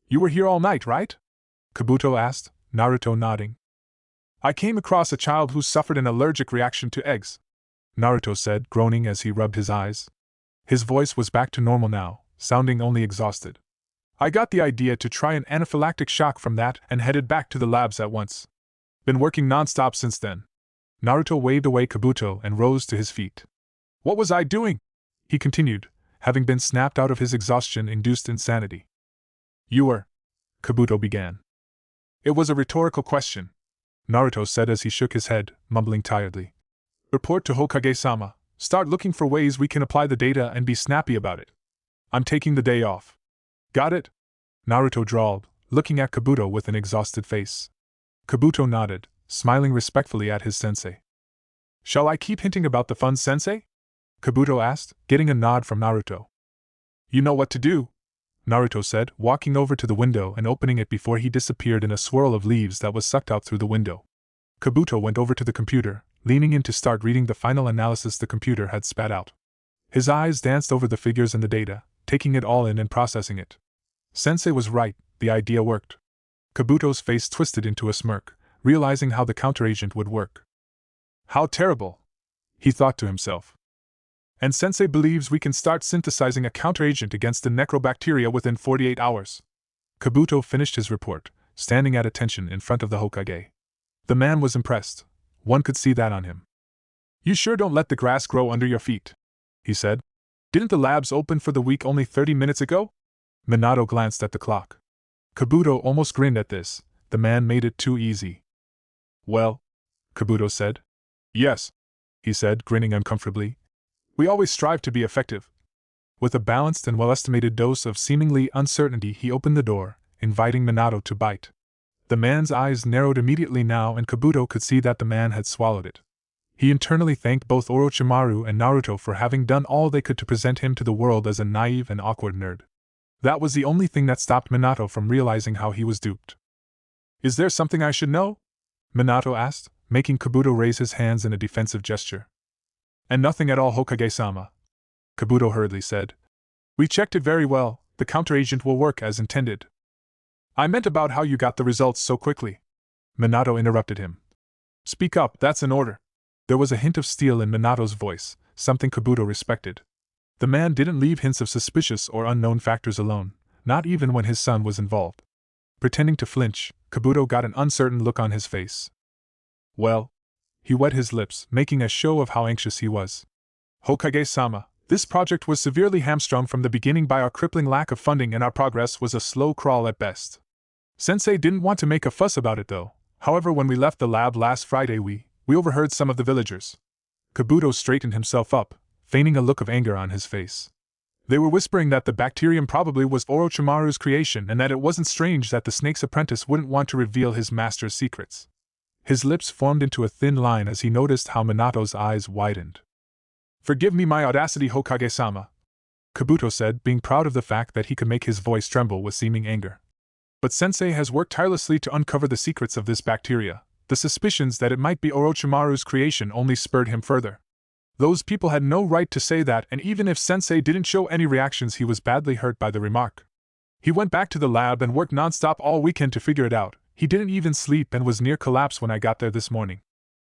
"You were here all night, right?" Kabuto asked, Naruto nodding. "I came across a child who suffered an allergic reaction to eggs," Naruto said, groaning as he rubbed his eyes. His voice was back to normal now, sounding only exhausted. "I got the idea to try an anaphylactic shock from that and headed back to the labs at once. Been working non-stop since then." Naruto waved away Kabuto and rose to his feet. "What was I doing?" he continued, having been snapped out of his exhaustion-induced insanity. "You were..." Kabuto began. "It was a rhetorical question," Naruto said as he shook his head, mumbling tiredly. "Report to Hokage-sama. Start looking for ways we can apply the data and be snappy about it. I'm taking the day off." "Got it?" Naruto drawled, looking at Kabuto with an exhausted face. Kabuto nodded, smiling respectfully at his sensei. "Shall I keep hinting about the fun, sensei?" Kabuto asked, getting a nod from Naruto. "You know what to do," Naruto said, walking over to the window and opening it before he disappeared in a swirl of leaves that was sucked out through the window. Kabuto went over to the computer, leaning in to start reading the final analysis the computer had spat out. His eyes danced over the figures and the data, taking it all in and processing it. Sensei was right, the idea worked. Kabuto's face twisted into a smirk, realizing how the counteragent would work. "How terrible," he thought to himself. "And Sensei believes we can start synthesizing a counteragent against the necrobacteria within 48 hours. Kabuto finished his report, standing at attention in front of the Hokage. The man was impressed. One could see that on him. You sure don't let the grass grow under your feet, he said. Didn't the labs open for the week only 30 minutes ago? Minato glanced at the clock. Kabuto almost grinned at this. The man made it too easy. Well, Kabuto said. Yes, he said, grinning uncomfortably. We always strive to be effective. With a balanced and well-estimated dose of seemingly uncertainty, he opened the door, inviting Minato to bite. The man's eyes narrowed immediately now, and Kabuto could see that the man had swallowed it. He internally thanked both Orochimaru and Naruto for having done all they could to present him to the world as a naive and awkward nerd. That was the only thing that stopped Minato from realizing how he was duped. Is there something I should know? Minato asked, making Kabuto raise his hands in a defensive gesture. And nothing at all, Hokage-sama, Kabuto hurriedly said. We checked it very well, the counteragent will work as intended. I meant about how you got the results so quickly. Minato interrupted him. Speak up, that's an order. There was a hint of steel in Minato's voice, something Kabuto respected. The man didn't leave hints of suspicious or unknown factors alone, not even when his son was involved. Pretending to flinch, Kabuto got an uncertain look on his face. Well, he wet his lips, making a show of how anxious he was. Hokage-sama, this project was severely hamstrung from the beginning by our crippling lack of funding, and our progress was a slow crawl at best. Sensei didn't want to make a fuss about it though. However, when we left the lab last Friday we overheard some of the villagers. Kabuto straightened himself up, feigning a look of anger on his face. They were whispering that the bacterium probably was Orochimaru's creation and that it wasn't strange that the snake's apprentice wouldn't want to reveal his master's secrets. His lips formed into a thin line as he noticed how Minato's eyes widened. Forgive me my audacity, Hokage-sama, Kabuto said, being proud of the fact that he could make his voice tremble with seeming anger. But Sensei has worked tirelessly to uncover the secrets of this bacteria. The suspicions that it might be Orochimaru's creation only spurred him further. Those people had no right to say that, and even if Sensei didn't show any reactions, he was badly hurt by the remark. He went back to the lab and worked non-stop all weekend to figure it out. He didn't even sleep and was near collapse when I got there this morning.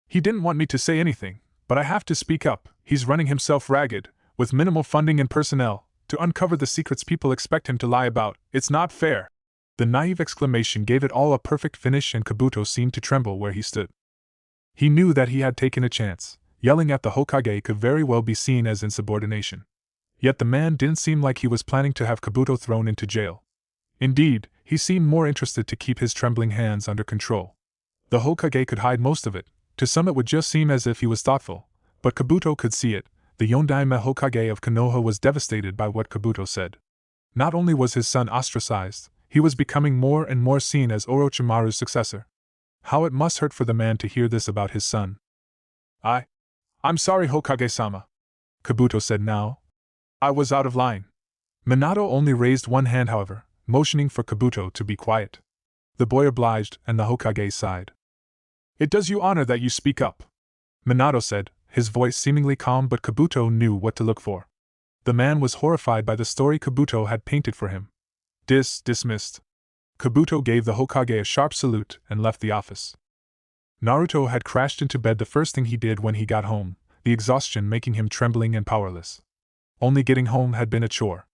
He didn't want me to say anything, but I have to speak up. He's running himself ragged, with minimal funding and personnel, to uncover the secrets people expect him to lie about. It's not fair. The naive exclamation gave it all a perfect finish, and Kabuto seemed to tremble where he stood. He knew that he had taken a chance. Yelling at the Hokage could very well be seen as insubordination. Yet the man didn't seem like he was planning to have Kabuto thrown into jail. Indeed, he seemed more interested to keep his trembling hands under control. The Hokage could hide most of it. To some it would just seem as if he was thoughtful, but Kabuto could see it. The Yondaime Hokage of Konoha was devastated by what Kabuto said. Not only was his son ostracized, he was becoming more and more seen as Orochimaru's successor. How it must hurt for the man to hear this about his son. I'm sorry, Hokage-sama, Kabuto said now. I was out of line. Minato only raised one hand, however, motioning for Kabuto to be quiet. The boy obliged, and the Hokage sighed. It does you honor that you speak up, Minato said, his voice seemingly calm, but Kabuto knew what to look for. The man was horrified by the story Kabuto had painted for him. Dismissed. Kabuto gave the Hokage a sharp salute and left the office. Naruto had crashed into bed the first thing he did when he got home, the exhaustion making him trembling and powerless. Only getting home had been a chore.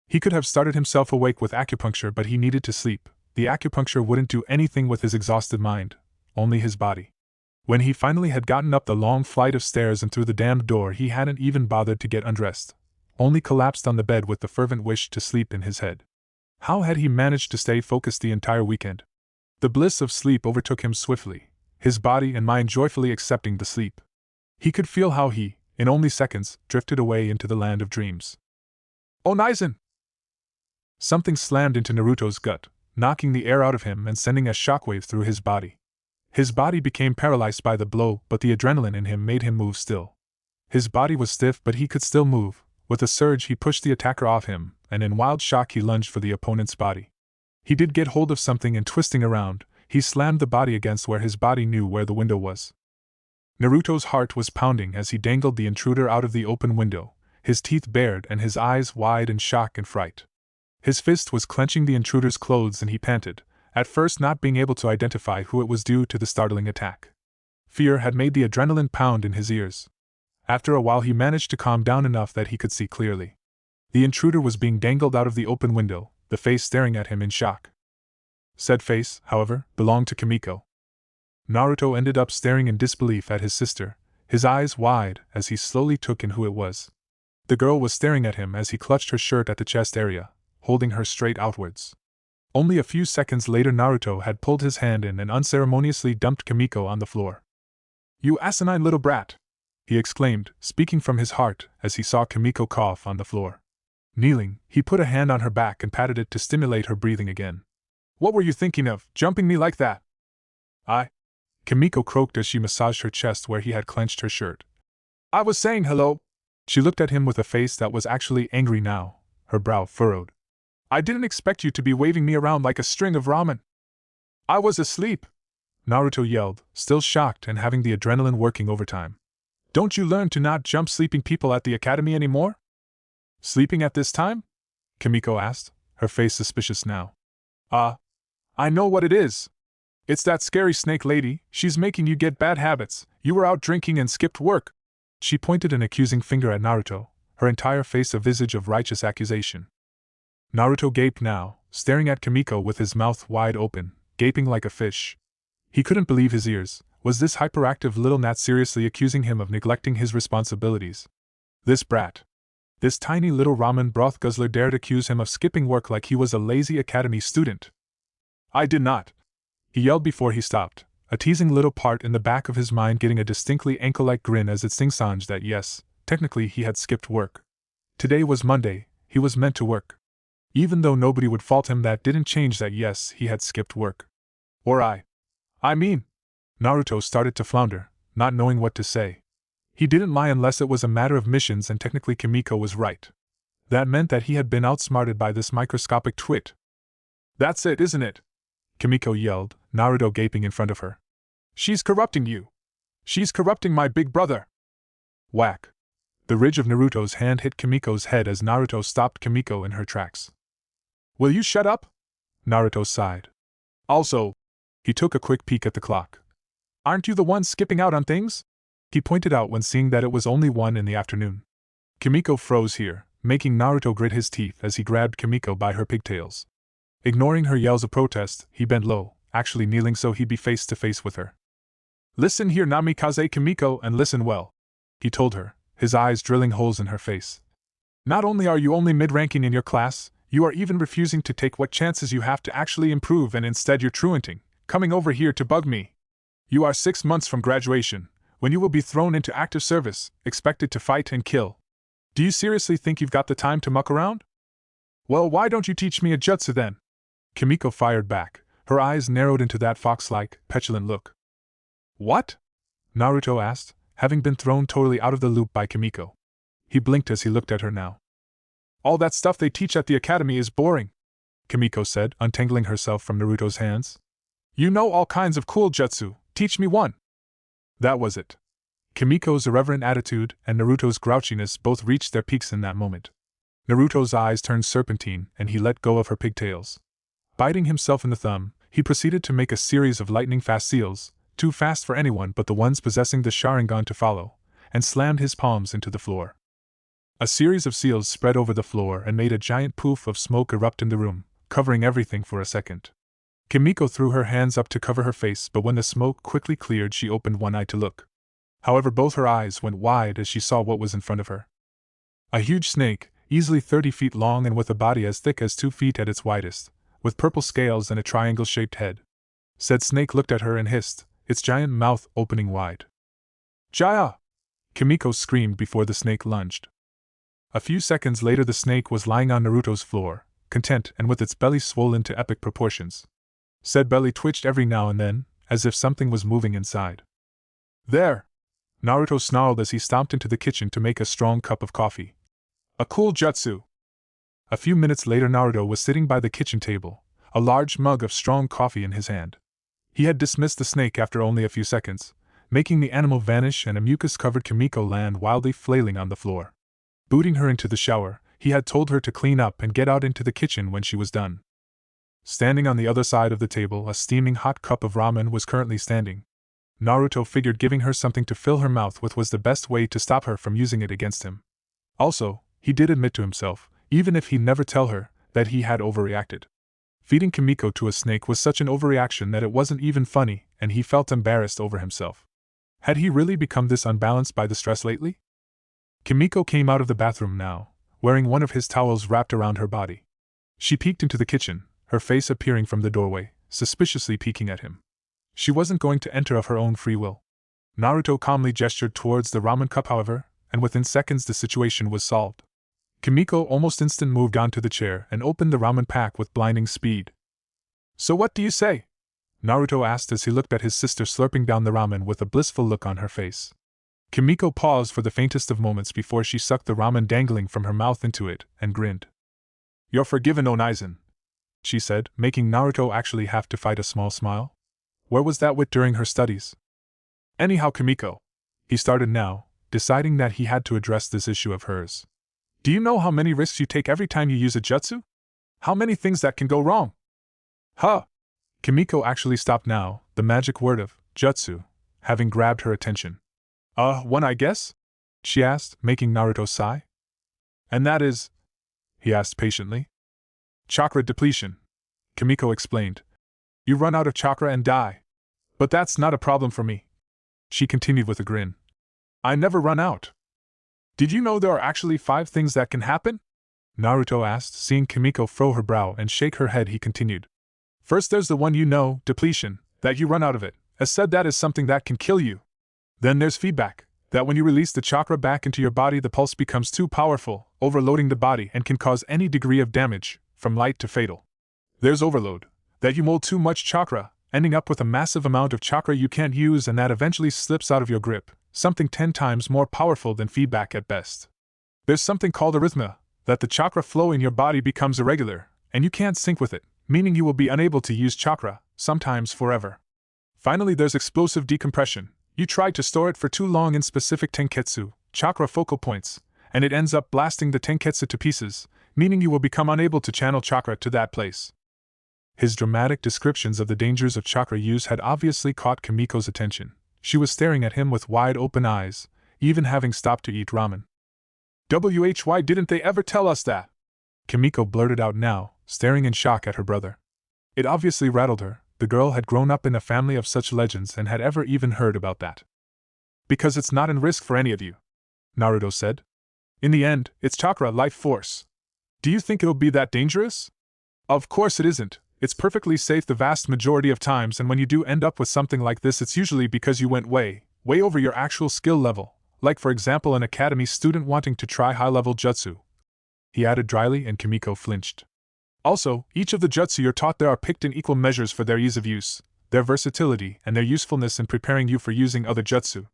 He could have started himself awake with acupuncture, but he needed to sleep. The acupuncture wouldn't do anything with his exhausted mind, only his body. When he finally had gotten up the long flight of stairs and through the damned door, he hadn't even bothered to get undressed, only collapsed on the bed with the fervent wish to sleep in his head. How had he managed to stay focused the entire weekend? The bliss of sleep overtook him swiftly, his body and mind joyfully accepting the sleep. He could feel how he, in only seconds, drifted away into the land of dreams. Onaizen! Something slammed into Naruto's gut, knocking the air out of him and sending a shockwave through his body. His body became paralyzed by the blow, but the adrenaline in him made him move still. His body was stiff, but he could still move. With a surge, he pushed the attacker off him, and in wild shock he lunged for the opponent's body. He did get hold of something, and twisting around, he slammed the body against where his body knew where the window was. Naruto's heart was pounding as he dangled the intruder out of the open window, his teeth bared and his eyes wide in shock and fright. His fist was clenching the intruder's clothes and he panted, at first not being able to identify who it was due to the startling attack. Fear had made the adrenaline pound in his ears. After a while he managed to calm down enough that he could see clearly. The intruder was being dangled out of the open window, the face staring at him in shock. Said face, however, belonged to Kimiko. Naruto ended up staring in disbelief at his sister, his eyes wide as he slowly took in who it was. The girl was staring at him as he clutched her shirt at the chest area, holding her straight outwards. Only a few seconds later Naruto had pulled his hand in and unceremoniously dumped Kimiko on the floor. "You asinine little brat!" he exclaimed, speaking from his heart as he saw Kimiko cough on the floor. Kneeling, he put a hand on her back and patted it to stimulate her breathing again. "What were you thinking of, jumping me like that?" Kimiko croaked as she massaged her chest where he had clenched her shirt. "I was saying hello." She looked at him with a face that was actually angry now, her brow furrowed. "I didn't expect you to be waving me around like a string of ramen." "I was asleep," Naruto yelled, still shocked and having the adrenaline working overtime. "Don't you learn to not jump sleeping people at the academy anymore?" "Sleeping at this time?" Kimiko asked, her face suspicious now. I know what it is. It's that scary snake lady, she's making you get bad habits, you were out drinking and skipped work." She pointed an accusing finger at Naruto, her entire face a visage of righteous accusation. Naruto gaped now, staring at Kimiko with his mouth wide open, gaping like a fish. He couldn't believe his ears. Was this hyperactive little gnat seriously accusing him of neglecting his responsibilities? This brat. This tiny little ramen broth guzzler dared accuse him of skipping work like he was a lazy academy student. "I did not," he yelled before he stopped, a teasing little part in the back of his mind getting a distinctly ankle-like grin as it sing-songed that yes, technically he had skipped work. Today was Monday, he was meant to work. Even though nobody would fault him, that didn't change that yes, he had skipped work. I mean, Naruto started to flounder, not knowing what to say. He didn't lie unless it was a matter of missions and technically Kimiko was right. That meant that he had been outsmarted by this microscopic twit. "That's it, isn't it?" Kimiko yelled, Naruto gaping in front of her. "She's corrupting you! She's corrupting my big brother!" Whack! The ridge of Naruto's hand hit Kimiko's head as Naruto stopped Kimiko in her tracks. "Will you shut up?" Naruto sighed. "Also," he took a quick peek at the clock. "Aren't you the one skipping out on things?" he pointed out when seeing that it was only 1 in the afternoon. Kimiko froze here, making Naruto grit his teeth as he grabbed Kimiko by her pigtails. Ignoring her yells of protest, he bent low, actually kneeling so he'd be face to face with her. "Listen here, Namikaze Kimiko, and listen well," he told her, his eyes drilling holes in her face. "Not only are you only mid-ranking in your class, you are even refusing to take what chances you have to actually improve, and instead you're truanting, coming over here to bug me. You are 6 months from graduation, when you will be thrown into active service, expected to fight and kill. Do you seriously think you've got the time to muck around? Well, why don't you teach me a jutsu then?" Kimiko fired back, her eyes narrowed into that fox-like, petulant look. "What?" Naruto asked, having been thrown totally out of the loop by Kimiko. He blinked as he looked at her now. "All that stuff they teach at the academy is boring," Kimiko said, untangling herself from Naruto's hands. "You know all kinds of cool jutsu, teach me one." That was it. Kimiko's irreverent attitude and Naruto's grouchiness both reached their peaks in that moment. Naruto's eyes turned serpentine and he let go of her pigtails. Biting himself in the thumb, he proceeded to make a series of lightning-fast seals, too fast for anyone but the ones possessing the Sharingan to follow, and slammed his palms into the floor. A series of seals spread over the floor and made a giant poof of smoke erupt in the room, covering everything for a second. Kimiko threw her hands up to cover her face, but when the smoke quickly cleared she opened one eye to look. However, both her eyes went wide as she saw what was in front of her. A huge snake, easily 30 feet long and with a body as thick as 2 feet at its widest, with purple scales and a triangle-shaped head. Said snake looked at her and hissed, its giant mouth opening wide. "Jaya!" Kimiko screamed before the snake lunged. A few seconds later the snake was lying on Naruto's floor, content and with its belly swollen to epic proportions. Said belly twitched every now and then, as if something was moving inside. "There!" Naruto snarled as he stomped into the kitchen to make a strong cup of coffee. "A cool jutsu!" A few minutes later Naruto was sitting by the kitchen table, a large mug of strong coffee in his hand. He had dismissed the snake after only a few seconds, making the animal vanish and a mucus-covered Kimiko land wildly flailing on the floor. Booting her into the shower, he had told her to clean up and get out into the kitchen when she was done. Standing on the other side of the table, a steaming hot cup of ramen was currently standing. Naruto figured giving her something to fill her mouth with was the best way to stop her from using it against him. Also, he did admit to himself, even if he'd never tell her, that he had overreacted. Feeding Kimiko to a snake was such an overreaction that it wasn't even funny, and he felt embarrassed over himself. Had he really become this unbalanced by the stress lately? Kimiko came out of the bathroom now, wearing one of his towels wrapped around her body. She peeked into the kitchen, her face appearing from the doorway, suspiciously peeking at him. She wasn't going to enter of her own free will. Naruto calmly gestured towards the ramen cup, however, and within seconds the situation was solved. Kimiko almost instant moved onto the chair and opened the ramen pack with blinding speed. "So what do you say?" Naruto asked as he looked at his sister slurping down the ramen with a blissful look on her face. Kimiko paused for the faintest of moments before she sucked the ramen dangling from her mouth into it and grinned. "You're forgiven, Onaizen," she said, making Naruto actually have to fight a small smile. Where was that wit during her studies? "Anyhow, Kimiko," he started now, deciding that he had to address this issue of hers. "Do you know how many risks you take every time you use a jutsu? How many things that can go wrong?" "Huh!" Kimiko actually stopped now, the magic word of jutsu having grabbed her attention. One, I guess?" she asked, making Naruto sigh. "And that is?" he asked patiently. "Chakra depletion," Kimiko explained. "You run out of chakra and die. But that's not a problem for me," she continued with a grin. "I never run out." "Did you know there are actually 5 things that can happen?" Naruto asked, seeing Kimiko furrow her brow and shake her head. He continued. "First there's the one you know, depletion, that you run out of it, as said that is something that can kill you. Then there's feedback, that when you release the chakra back into your body the pulse becomes too powerful, overloading the body and can cause any degree of damage, from light to fatal. There's overload, that you mold too much chakra, ending up with a massive amount of chakra you can't use and that eventually slips out of your grip, something 10 times more powerful than feedback at best. There's something called arrhythmia, that the chakra flow in your body becomes irregular, and you can't sync with it, meaning you will be unable to use chakra, sometimes forever. Finally there's explosive decompression. You try to store it for too long in specific tenketsu, chakra focal points, and it ends up blasting the tenketsu to pieces, meaning you will become unable to channel chakra to that place." His dramatic descriptions of the dangers of chakra use had obviously caught Kimiko's attention. She was staring at him with wide open eyes, even having stopped to eat ramen. "Why didn't they ever tell us that?" Kimiko blurted out now, staring in shock at her brother. It obviously rattled her. The girl had grown up in a family of such legends and had ever even heard about that. "Because it's not in risk for any of you," Naruto said. "In the end, it's chakra, life force. Do you think it'll be that dangerous? Of course it isn't. It's perfectly safe the vast majority of times, and when you do end up with something like this it's usually because you went way over your actual skill level, like for example an academy student wanting to try high-level jutsu," he added dryly, and Kimiko flinched. "Also, each of the jutsu you're taught there are picked in equal measures for their ease of use, their versatility, and their usefulness in preparing you for using other jutsu.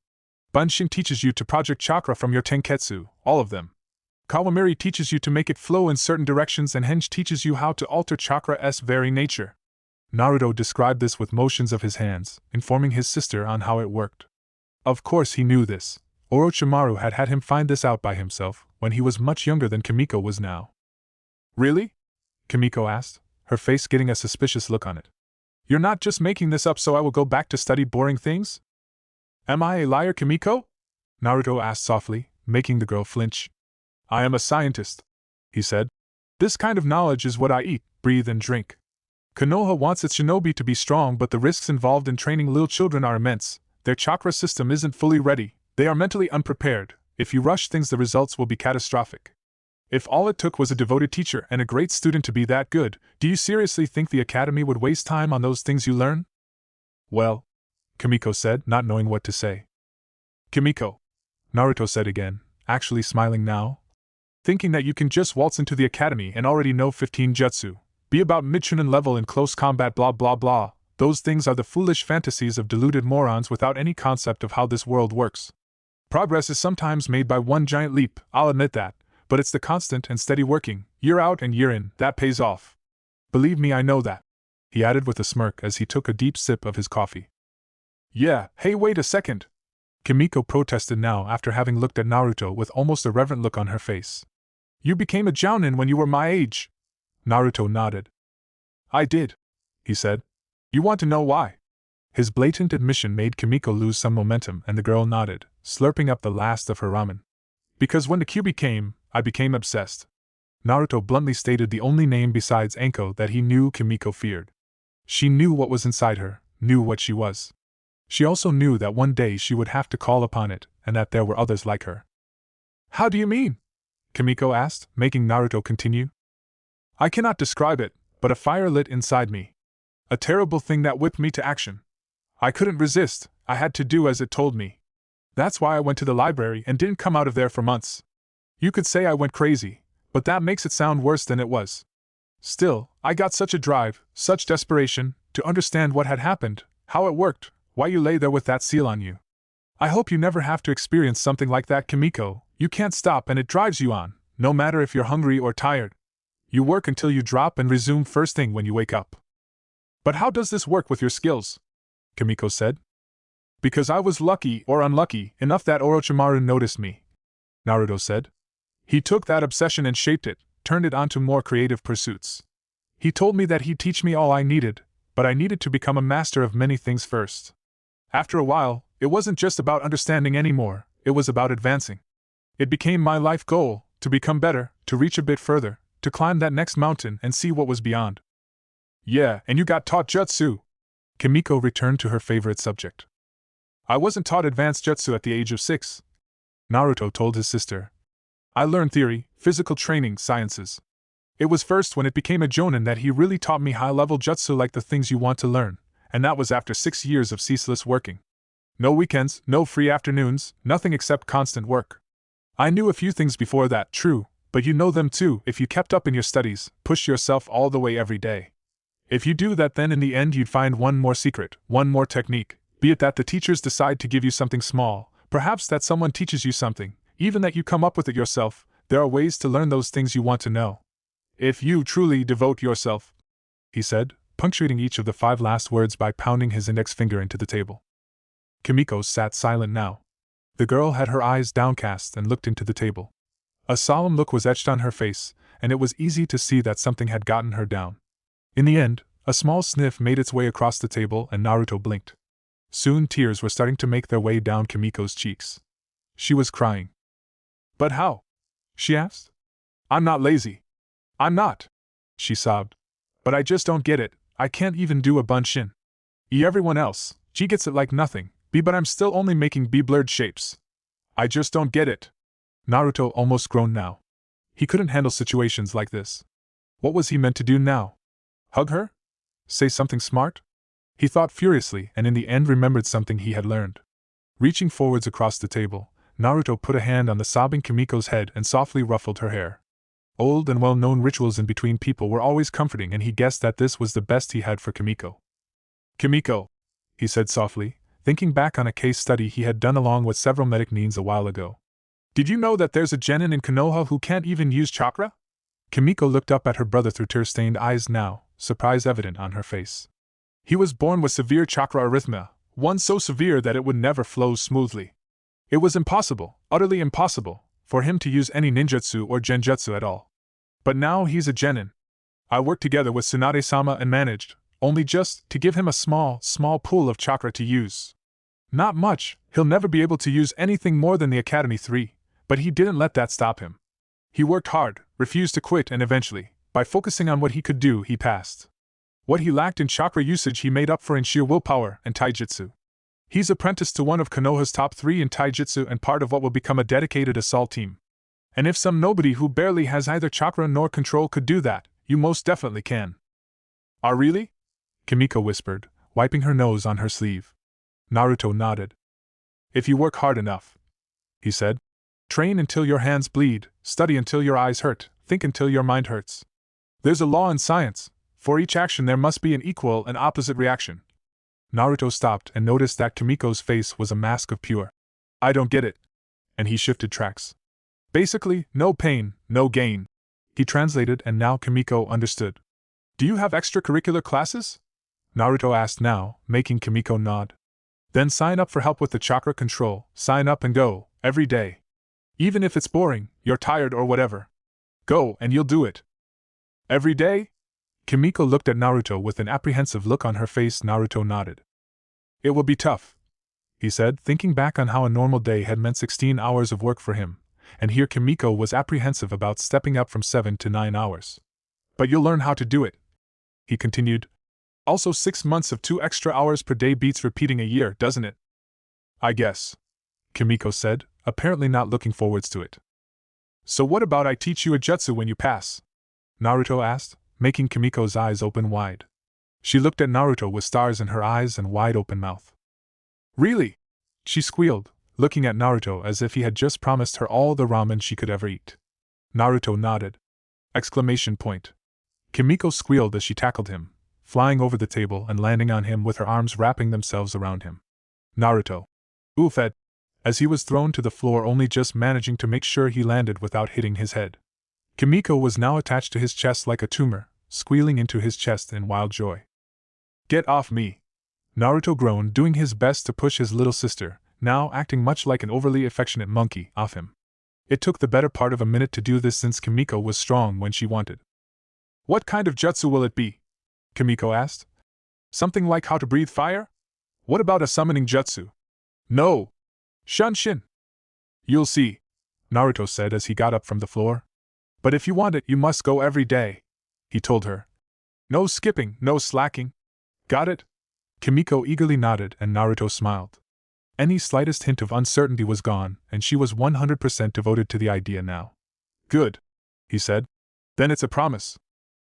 Bunshin teaches you to project chakra from your tenketsu, all of them. Kawamiri teaches you to make it flow in certain directions, and Henge teaches you how to alter chakra's very nature." Naruto described this with motions of his hands, informing his sister on how it worked. Of course he knew this. Orochimaru had had him find this out by himself, when he was much younger than Kimiko was now. "Really?" Kimiko asked, her face getting a suspicious look on it. "You're not just making this up so I will go back to study boring things?" "Am I a liar, Kimiko?" Naruto asked softly, making the girl flinch. "I am a scientist," he said. "This kind of knowledge is what I eat, breathe and drink. Konoha wants its shinobi to be strong, but the risks involved in training little children are immense. Their chakra system isn't fully ready, they are mentally unprepared. If you rush things the results will be catastrophic. If all it took was a devoted teacher and a great student to be that good, do you seriously think the academy would waste time on those things you learn?" "Well," Kimiko said, not knowing what to say. "Kimiko," Naruto said again, actually smiling now, "thinking that you can just waltz into the academy and already know 15 jutsu, be about mid-chunin level in close combat blah blah blah, those things are the foolish fantasies of deluded morons without any concept of how this world works. Progress is sometimes made by one giant leap, I'll admit that, but it's the constant and steady working, year out and year in, that pays off. Believe me, I know that," he added with a smirk as he took a deep sip of his coffee. "Yeah, hey wait a second," Kimiko protested now after having looked at Naruto with almost a reverent look on her face. "You became a jounin when you were my age." Naruto nodded. "I did," he said. "You want to know why?" His blatant admission made Kimiko lose some momentum, and the girl nodded, slurping up the last of her ramen. "Because when the Kyuubi came, I became obsessed." Naruto bluntly stated the only name besides Anko that he knew Kimiko feared. She knew what was inside her, knew what she was. She also knew that one day she would have to call upon it, and that there were others like her. How do you mean? Kimiko asked, making Naruto continue. I cannot describe it, but a fire lit inside me. A terrible thing that whipped me to action. I couldn't resist, I had to do as it told me. That's why I went to the library and didn't come out of there for months. You could say I went crazy, but that makes it sound worse than it was. Still, I got such a drive, such desperation, to understand what had happened, how it worked, why you lay there with that seal on you. I hope you never have to experience something like that, Kimiko. You can't stop and it drives you on, no matter if you're hungry or tired. You work until you drop and resume first thing when you wake up. But how does this work with your skills? Kimiko said. Because I was lucky or unlucky enough that Orochimaru noticed me, Naruto said. He took that obsession and shaped it, turned it onto more creative pursuits. He told me that he'd teach me all I needed, but I needed to become a master of many things first. After a while, it wasn't just about understanding anymore, it was about advancing. It became my life goal, to become better, to reach a bit further, to climb that next mountain and see what was beyond. Yeah, and you got taught jutsu. Kimiko returned to her favorite subject. I wasn't taught advanced jutsu at the age of 6. Naruto told his sister. I learned theory, physical training, sciences. It was first when it became a jonin that he really taught me high-level jutsu like the things you want to learn, and that was after 6 years of ceaseless working. No weekends, no free afternoons, nothing except constant work. I knew a few things before that, true, but you know them too if you kept up in your studies, push yourself all the way every day. If you do that, then in the end you'd find one more secret, one more technique, be it that the teachers decide to give you something small, perhaps that someone teaches you something, even that you come up with it yourself, there are ways to learn those things you want to know. If you truly devote yourself, he said, punctuating each of the 5 last words by pounding his index finger into the table. Kimiko sat silent now. The girl had her eyes downcast and looked into the table. A solemn look was etched on her face, and it was easy to see that something had gotten her down. In the end, a small sniff made its way across the table and Naruto blinked. Soon tears were starting to make their way down Kimiko's cheeks. She was crying. But how? She asked. I'm not lazy. I'm not, she sobbed. But I just don't get it, I can't even do a bunshin. Everyone else, G gets it like nothing, B but I'm still only making B blurred shapes. I just don't get it. Naruto almost groaned now. He couldn't handle situations like this. What was he meant to do now? Hug her? Say something smart? He thought furiously and in the end remembered something he had learned. Reaching forwards across the table, Naruto put a hand on the sobbing Kimiko's head and softly ruffled her hair. Old and well-known rituals in between people were always comforting and he guessed that this was the best he had for Kimiko. Kimiko, he said softly, thinking back on a case study he had done along with several medic neens a while ago. Did you know that there's a genin in Konoha who can't even use chakra? Kimiko looked up at her brother through tear-stained eyes now, surprise evident on her face. He was born with severe chakra arrhythmia, one so severe that it would never flow smoothly. It was impossible, utterly impossible, for him to use any ninjutsu or genjutsu at all. But now he's a genin. I worked together with Tsunade-sama and managed, only just, to give him a small pool of chakra to use. Not much, he'll never be able to use anything more than the Academy 3, but he didn't let that stop him. He worked hard, refused to quit and eventually, by focusing on what he could do, he passed. What he lacked in chakra usage he made up for in sheer willpower and taijutsu. He's apprenticed to one of Konoha's top 3 in taijutsu and part of what will become a dedicated assault team. And if some nobody who barely has either chakra nor control could do that, you most definitely can. Ah, really? Kimiko whispered, wiping her nose on her sleeve. Naruto nodded. If you work hard enough, he said. Train until your hands bleed, study until your eyes hurt, think until your mind hurts. There's a law in science. For each action there must be an equal and opposite reaction. Naruto stopped and noticed that Kimiko's face was a mask of pure I don't get it. And he shifted tracks. Basically, no pain, no gain. He translated and now Kimiko understood. Do you have extracurricular classes? Naruto asked now, making Kimiko nod. Then sign up for help with the chakra control, sign up and go, every day. Even if it's boring, you're tired or whatever. Go and you'll do it. Every day? Kimiko looked at Naruto with an apprehensive look on her face. Naruto nodded. It will be tough, he said, thinking back on how a normal day had meant 16 hours of work for him, and here Kimiko was apprehensive about stepping up from 7 to 9 hours. But you'll learn how to do it, he continued. Also 6 months of 2 extra hours per day beats repeating a year, doesn't it? I guess, Kimiko said, apparently not looking forwards to it. So what about I teach you a jutsu when you pass? Naruto asked, making Kimiko's eyes open wide. She looked at Naruto with stars in her eyes and wide open mouth. Really? She squealed, looking at Naruto as if he had just promised her all the ramen she could ever eat. Naruto nodded. Exclamation point. Kimiko squealed as she tackled him, flying over the table and landing on him with her arms wrapping themselves around him. Naruto oofed, as he was thrown to the floor, only just managing to make sure he landed without hitting his head. Kimiko was now attached to his chest like a tumor, squealing into his chest in wild joy. Get off me! Naruto groaned, doing his best to push his little sister, now acting much like an overly affectionate monkey, off him. It took the better part of a minute to do this since Kimiko was strong when she wanted. What kind of jutsu will it be? Kimiko asked. Something like how to breathe fire? What about a summoning jutsu? No! Shunshin! You'll see, Naruto said as he got up from the floor. But if you want it, you must go every day, he told her. No skipping, no slacking. Got it? Kimiko eagerly nodded and Naruto smiled. Any slightest hint of uncertainty was gone, and she was 100% devoted to the idea now. Good, he said. Then it's a promise.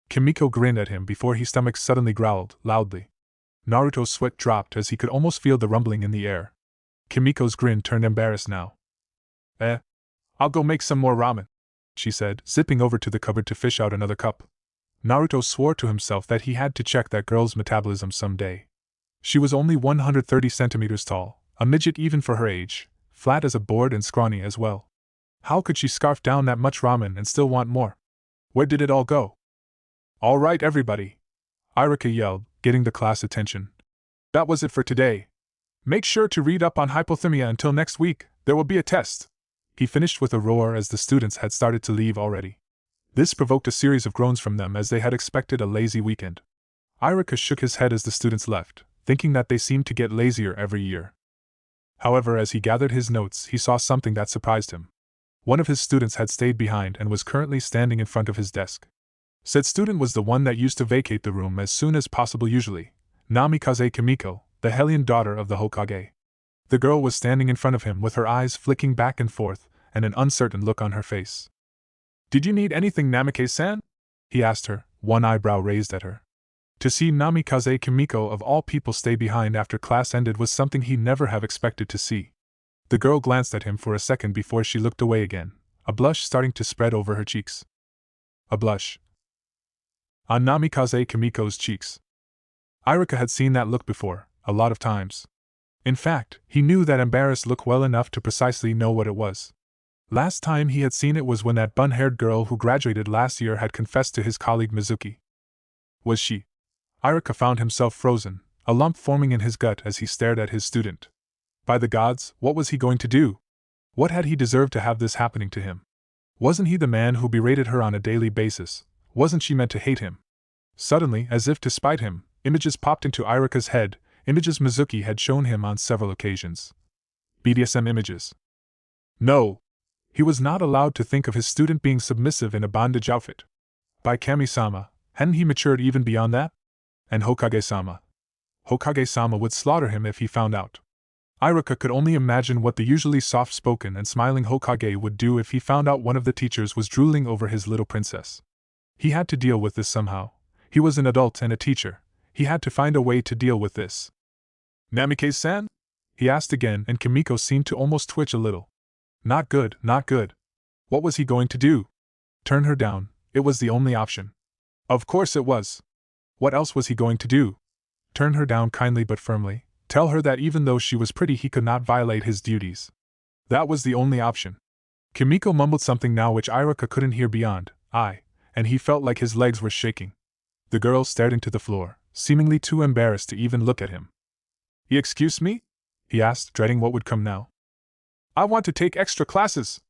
Kimiko grinned at him before his stomach suddenly growled loudly. Naruto's sweat dropped as he could almost feel the rumbling in the air. Kimiko's grin turned embarrassed now. I'll go make some more ramen, she said, zipping over to the cupboard to fish out another cup. Naruto swore to himself that he had to check that girl's metabolism someday. She was only 130 centimeters tall, a midget even for her age, flat as a board and scrawny as well. How could she scarf down that much ramen and still want more? Where did it all go? All right, everybody, Iruka yelled, getting the class attention. That was it for today. Make sure to read up on hypothermia until next week, there will be a test. He finished with a roar as the students had started to leave already. This provoked a series of groans from them as they had expected a lazy weekend. Iruka shook his head as the students left, thinking that they seemed to get lazier every year. However, as he gathered his notes, he saw something that surprised him. One of his students had stayed behind and was currently standing in front of his desk. Said student was the one that used to vacate the room as soon as possible usually, Namikaze Kimiko, the Hellion daughter of the Hokage. The girl was standing in front of him with her eyes flicking back and forth and an uncertain look on her face. Did you need anything, Namikaze-san? He asked her, one eyebrow raised at her. To see Namikaze Kimiko of all people stay behind after class ended was something he'd never have expected to see. The girl glanced at him for a second before she looked away again, a blush starting to spread over her cheeks. A blush on Namikaze Kimiko's cheeks. Iruka had seen that look before, a lot of times. In fact, he knew that embarrassed look well enough to precisely know what it was. Last time he had seen it was when that bun-haired girl who graduated last year had confessed to his colleague Mizuki. Was she? Iruka found himself frozen, a lump forming in his gut as he stared at his student. By the gods, what was he going to do? What had he deserved to have this happening to him? Wasn't he the man who berated her on a daily basis? Wasn't she meant to hate him? Suddenly, as if to spite him, images popped into Iruka's head, images Mizuki had shown him on several occasions. BDSM images. No! He was not allowed to think of his student being submissive in a bondage outfit. By Kami-sama, hadn't he matured even beyond that? And Hokage-sama. Hokage-sama would slaughter him if he found out. Iruka could only imagine what the usually soft-spoken and smiling Hokage would do if he found out one of the teachers was drooling over his little princess. He had to deal with this somehow. He was an adult and a teacher. He had to find a way to deal with this. Namikaze-san? He asked again, and Kimiko seemed to almost twitch a little. Not good, not good. What was he going to do? Turn her down. It was the only option. Of course it was. What else was he going to do? Turn her down kindly but firmly, tell her that even though she was pretty he could not violate his duties. That was the only option. Kimiko mumbled something now which Iruka couldn't hear beyond, and he felt like his legs were shaking. The girl stared into the floor, seemingly too embarrassed to even look at him. Excuse me? He asked, dreading what would come now. I want to take extra classes!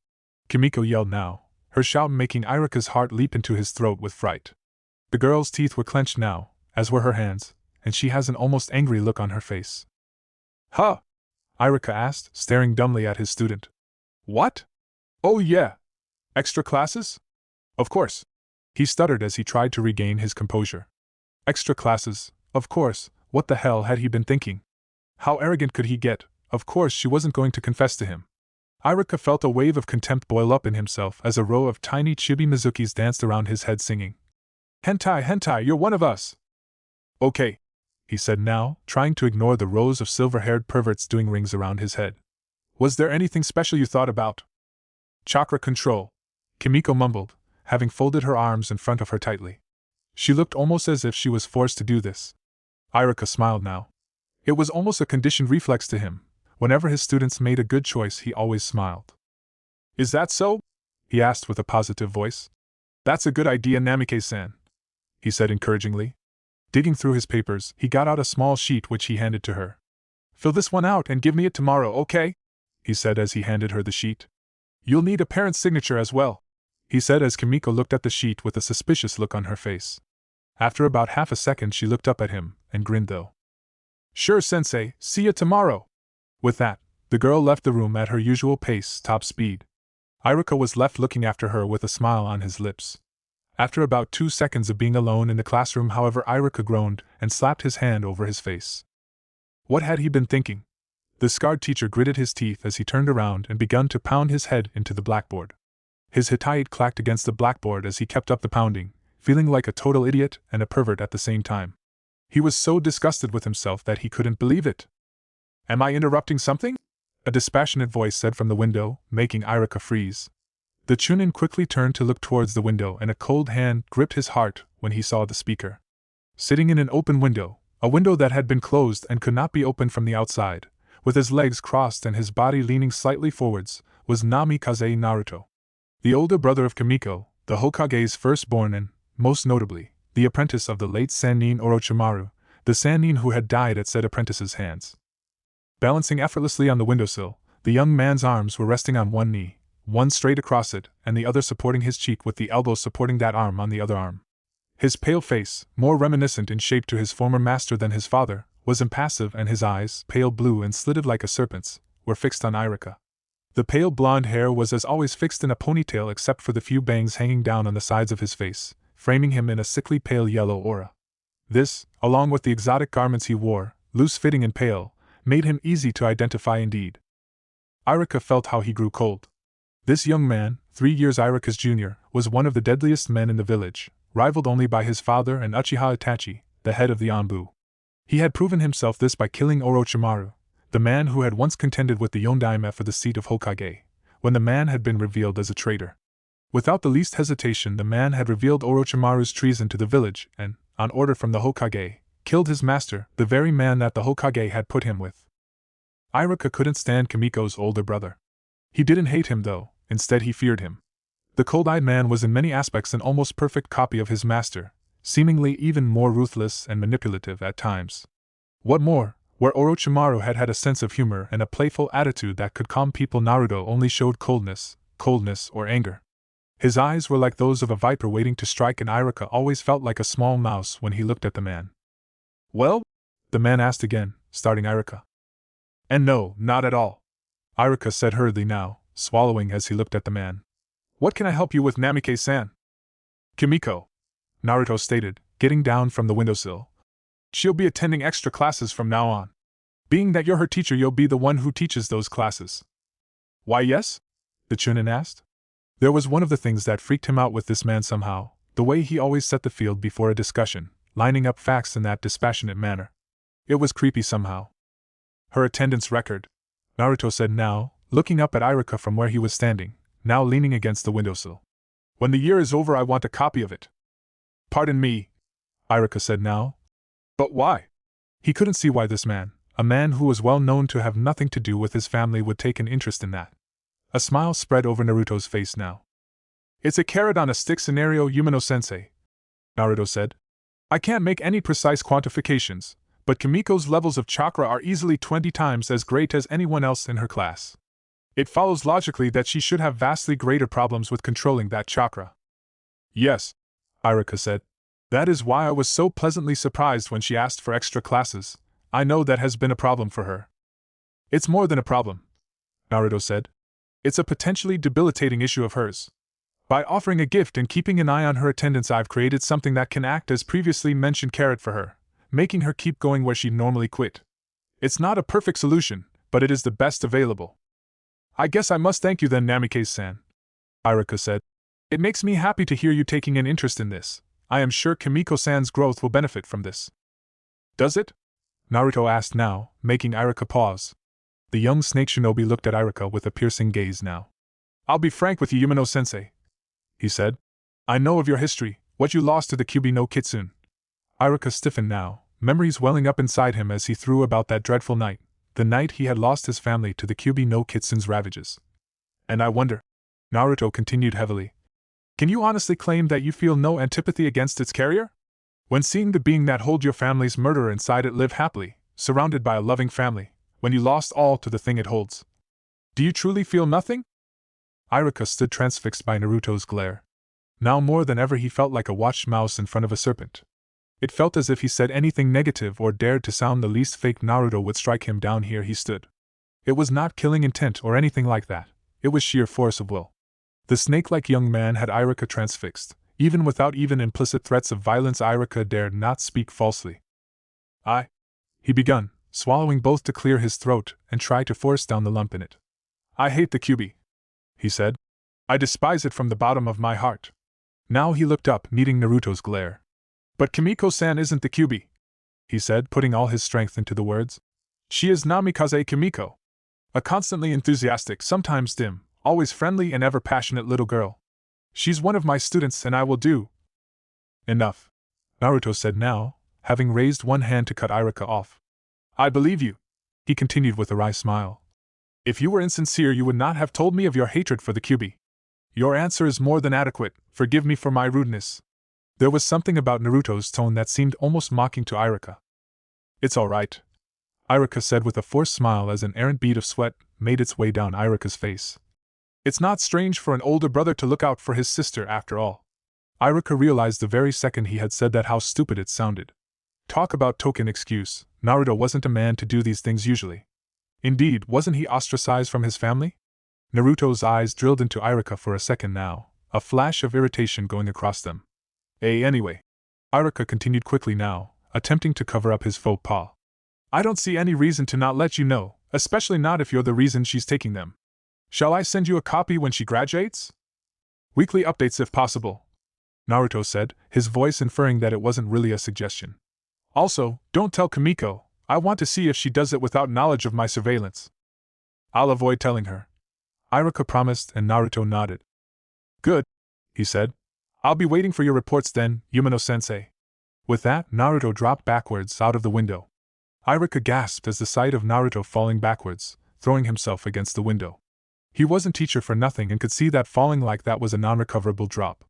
Kimiko yelled now, her shout making Iruka's heart leap into his throat with fright. The girl's teeth were clenched now, as were her hands, and she has an almost angry look on her face. Huh? Iruka asked, staring dumbly at his student. What? Oh yeah. Extra classes? Of course. He stuttered as he tried to regain his composure. Extra classes, Of course, what the hell had he been thinking? How arrogant could he get? Of course she wasn't going to confess to him. Iruka felt a wave of contempt boil up in himself as a row of tiny chibi Mizukis danced around his head singing, "Hentai, hentai, you're one of us!" "Okay," he said now, trying to ignore the rows of silver-haired perverts doing rings around his head. "Was there anything special you thought about?" "Chakra control," Kimiko mumbled, having folded her arms in front of her tightly. She looked almost as if she was forced to do this. Iruka smiled now. It was almost a conditioned reflex to him. Whenever his students made a good choice, he always smiled. "Is that so?" he asked with a positive voice. "That's a good idea, Namike-san," he said encouragingly. Digging through his papers, he got out a small sheet which he handed to her. "Fill this one out and give me it tomorrow, okay?" he said as he handed her the sheet. "You'll need a parent's signature as well," he said as Kimiko looked at the sheet with a suspicious look on her face. After about half a second she looked up at him, and grinned though. "Sure, sensei, see ya tomorrow." With that, the girl left the room at her usual pace, top speed. Iruka was left looking after her with a smile on his lips. After about 2 seconds of being alone in the classroom, however, Iruka groaned and slapped his hand over his face. What had he been thinking? The scarred teacher gritted his teeth as he turned around and began to pound his head into the blackboard. His hitai clacked against the blackboard as he kept up the pounding, feeling like a total idiot and a pervert at the same time. He was so disgusted with himself that he couldn't believe it. "Am I interrupting something?" a dispassionate voice said from the window, making Iruka freeze. The Chunin quickly turned to look towards the window, and a cold hand gripped his heart when he saw the speaker. Sitting in an open window, a window that had been closed and could not be opened from the outside, with his legs crossed and his body leaning slightly forwards, was Namikaze Naruto. The older brother of Kimiko, the Hokage's firstborn and, most notably, the apprentice of the late Sannin Orochimaru, the Sannin who had died at said apprentice's hands. Balancing effortlessly on the windowsill, the young man's arms were resting on one knee, one straight across it, and the other supporting his cheek with the elbow supporting that arm on the other arm. His pale face, more reminiscent in shape to his former master than his father, was impassive, and his eyes, pale blue and slitted like a serpent's, were fixed on Iruka. The pale blonde hair was as always fixed in a ponytail except for the few bangs hanging down on the sides of his face, framing him in a sickly pale yellow aura. This, along with the exotic garments he wore, loose-fitting and pale, made him easy to identify indeed. Iruka felt how he grew cold. This young man, 3 years Iruka's junior, was one of the deadliest men in the village, rivaled only by his father and Uchiha Itachi, the head of the Anbu. He had proven himself this by killing Orochimaru, the man who had once contended with the Yondaime for the seat of Hokage, when the man had been revealed as a traitor. Without the least hesitation, the man had revealed Orochimaru's treason to the village and, on order from the Hokage, killed his master, the very man that the Hokage had put him with. Iruka couldn't stand Kimiko's older brother. He didn't hate him though, instead he feared him. The cold-eyed man was in many aspects an almost perfect copy of his master, seemingly even more ruthless and manipulative at times. What more, where Orochimaru had a sense of humor and a playful attitude that could calm people, Naruto only showed coldness, or anger. His eyes were like those of a viper waiting to strike, and Iruka always felt like a small mouse when he looked at the man. "Well?" the man asked again, starting Iruka. "And no, not at all," Iruka said hurriedly now, swallowing as he looked at the man. "What can I help you with, Namike-san?" "Kimiko," Naruto stated, getting down from the windowsill. "She'll be attending extra classes from now on. Being that you're her teacher, you'll be the one who teaches those classes." "Why, yes?" the Chunin asked. There was one of the things that freaked him out with this man somehow, the way he always set the field before a discussion, lining up facts in that dispassionate manner. It was creepy somehow. "Her attendance record," Naruto said now, looking up at Iruka from where he was standing, now leaning against the windowsill. "When the year is over, I want a copy of it." "Pardon me," Iruka said now. "But why?" He couldn't see why this man, a man who was well known to have nothing to do with his family, would take an interest in that. A smile spread over Naruto's face now. "It's a carrot-on-a-stick scenario, Yumino-sensei," Naruto said. "I can't make any precise quantifications, but Kimiko's levels of chakra are easily 20 times as great as anyone else in her class. It follows logically that she should have vastly greater problems with controlling that chakra." "Yes," Iruka said. "That is why I was so pleasantly surprised when she asked for extra classes. I know that has been a problem for her." "It's more than a problem," Naruto said. "It's a potentially debilitating issue of hers. By offering a gift and keeping an eye on her attendance, I've created something that can act as previously mentioned carrot for her, making her keep going where she'd normally quit. It's not a perfect solution, but it is the best available. I guess I must thank you then, Namikaze-san, Iruka said. It makes me happy to hear you taking an interest in this. I am sure Kimiko-san's growth will benefit from this. Does it? Naruto asked now, making Iruka pause. The young snake shinobi looked at Iruka with a piercing gaze now. I'll be frank with you, Umino-sensei, he said. I know of your history, what you lost to the Kyuubi no Kitsune. Iruka stiffened now, memories welling up inside him as he threw about that dreadful night, the night he had lost his family to the Kyuubi no Kitsune's ravages. And I wonder, Naruto continued heavily, can you honestly claim that you feel no antipathy against its carrier? When seeing the being that holds your family's murderer inside it live happily, surrounded by a loving family, when you lost all to the thing it holds, do you truly feel nothing? Iruka stood transfixed by Naruto's glare. Now more than ever he felt like a watched mouse in front of a serpent. It felt as if he said anything negative or dared to sound the least fake, Naruto would strike him down. Here he stood. It was not killing intent or anything like that, it was sheer force of will. The snake-like young man had Iruka transfixed. Even without even implicit threats of violence, Iruka dared not speak falsely. He begun, swallowing both to clear his throat and try to force down the lump in it. I hate the Kyuubi, he said. I despise it from the bottom of my heart. Now he looked up, meeting Naruto's glare. But Kimiko-san isn't the Kyuubi, he said, putting all his strength into the words. She is Namikaze Kimiko. A constantly enthusiastic, sometimes dim, always friendly and ever passionate little girl. She's one of my students and I will do. Enough, Naruto said now, having raised one hand to cut Iruka off. I believe you, he continued with a wry smile. If you were insincere you would not have told me of your hatred for the Kyuubi. Your answer is more than adequate, forgive me for my rudeness. There was something about Naruto's tone that seemed almost mocking to Iruka. It's all right, Iruka said with a forced smile as an errant bead of sweat made its way down Iruka's face. It's not strange for an older brother to look out for his sister after all. Iruka realized the very second he had said that how stupid it sounded. Talk about token excuse, Naruto wasn't a man to do these things usually. Indeed, wasn't he ostracized from his family? Naruto's eyes drilled into Iruka for a second now, a flash of irritation going across them. Anyway, Iruka continued quickly now, attempting to cover up his faux pas. I don't see any reason to not let you know, especially not if you're the reason she's taking them. Shall I send you a copy when she graduates? Weekly updates if possible, Naruto said, his voice inferring that it wasn't really a suggestion. Also, don't tell Kimiko, I want to see if she does it without knowledge of my surveillance. I'll avoid telling her, Iruka promised, and Naruto nodded. Good, he said. I'll be waiting for your reports then, Umino-sensei. With that, Naruto dropped backwards out of the window. Iruka gasped as the sight of Naruto falling backwards, throwing himself against the window. He wasn't teacher for nothing and could see that falling like that was a non-recoverable drop.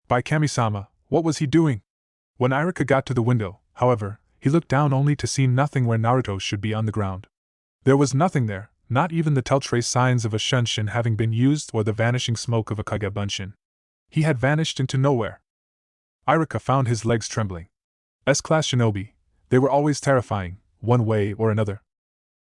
By Kami-sama, what was he doing? When Iruka got to the window, however, he looked down only to see nothing where Naruto should be on the ground. There was nothing there, not even the telltale signs of a shunshin having been used or the vanishing smoke of a kagebunshin. He had vanished into nowhere. Iruka found his legs trembling. S-class shinobi, they were always terrifying, one way or another.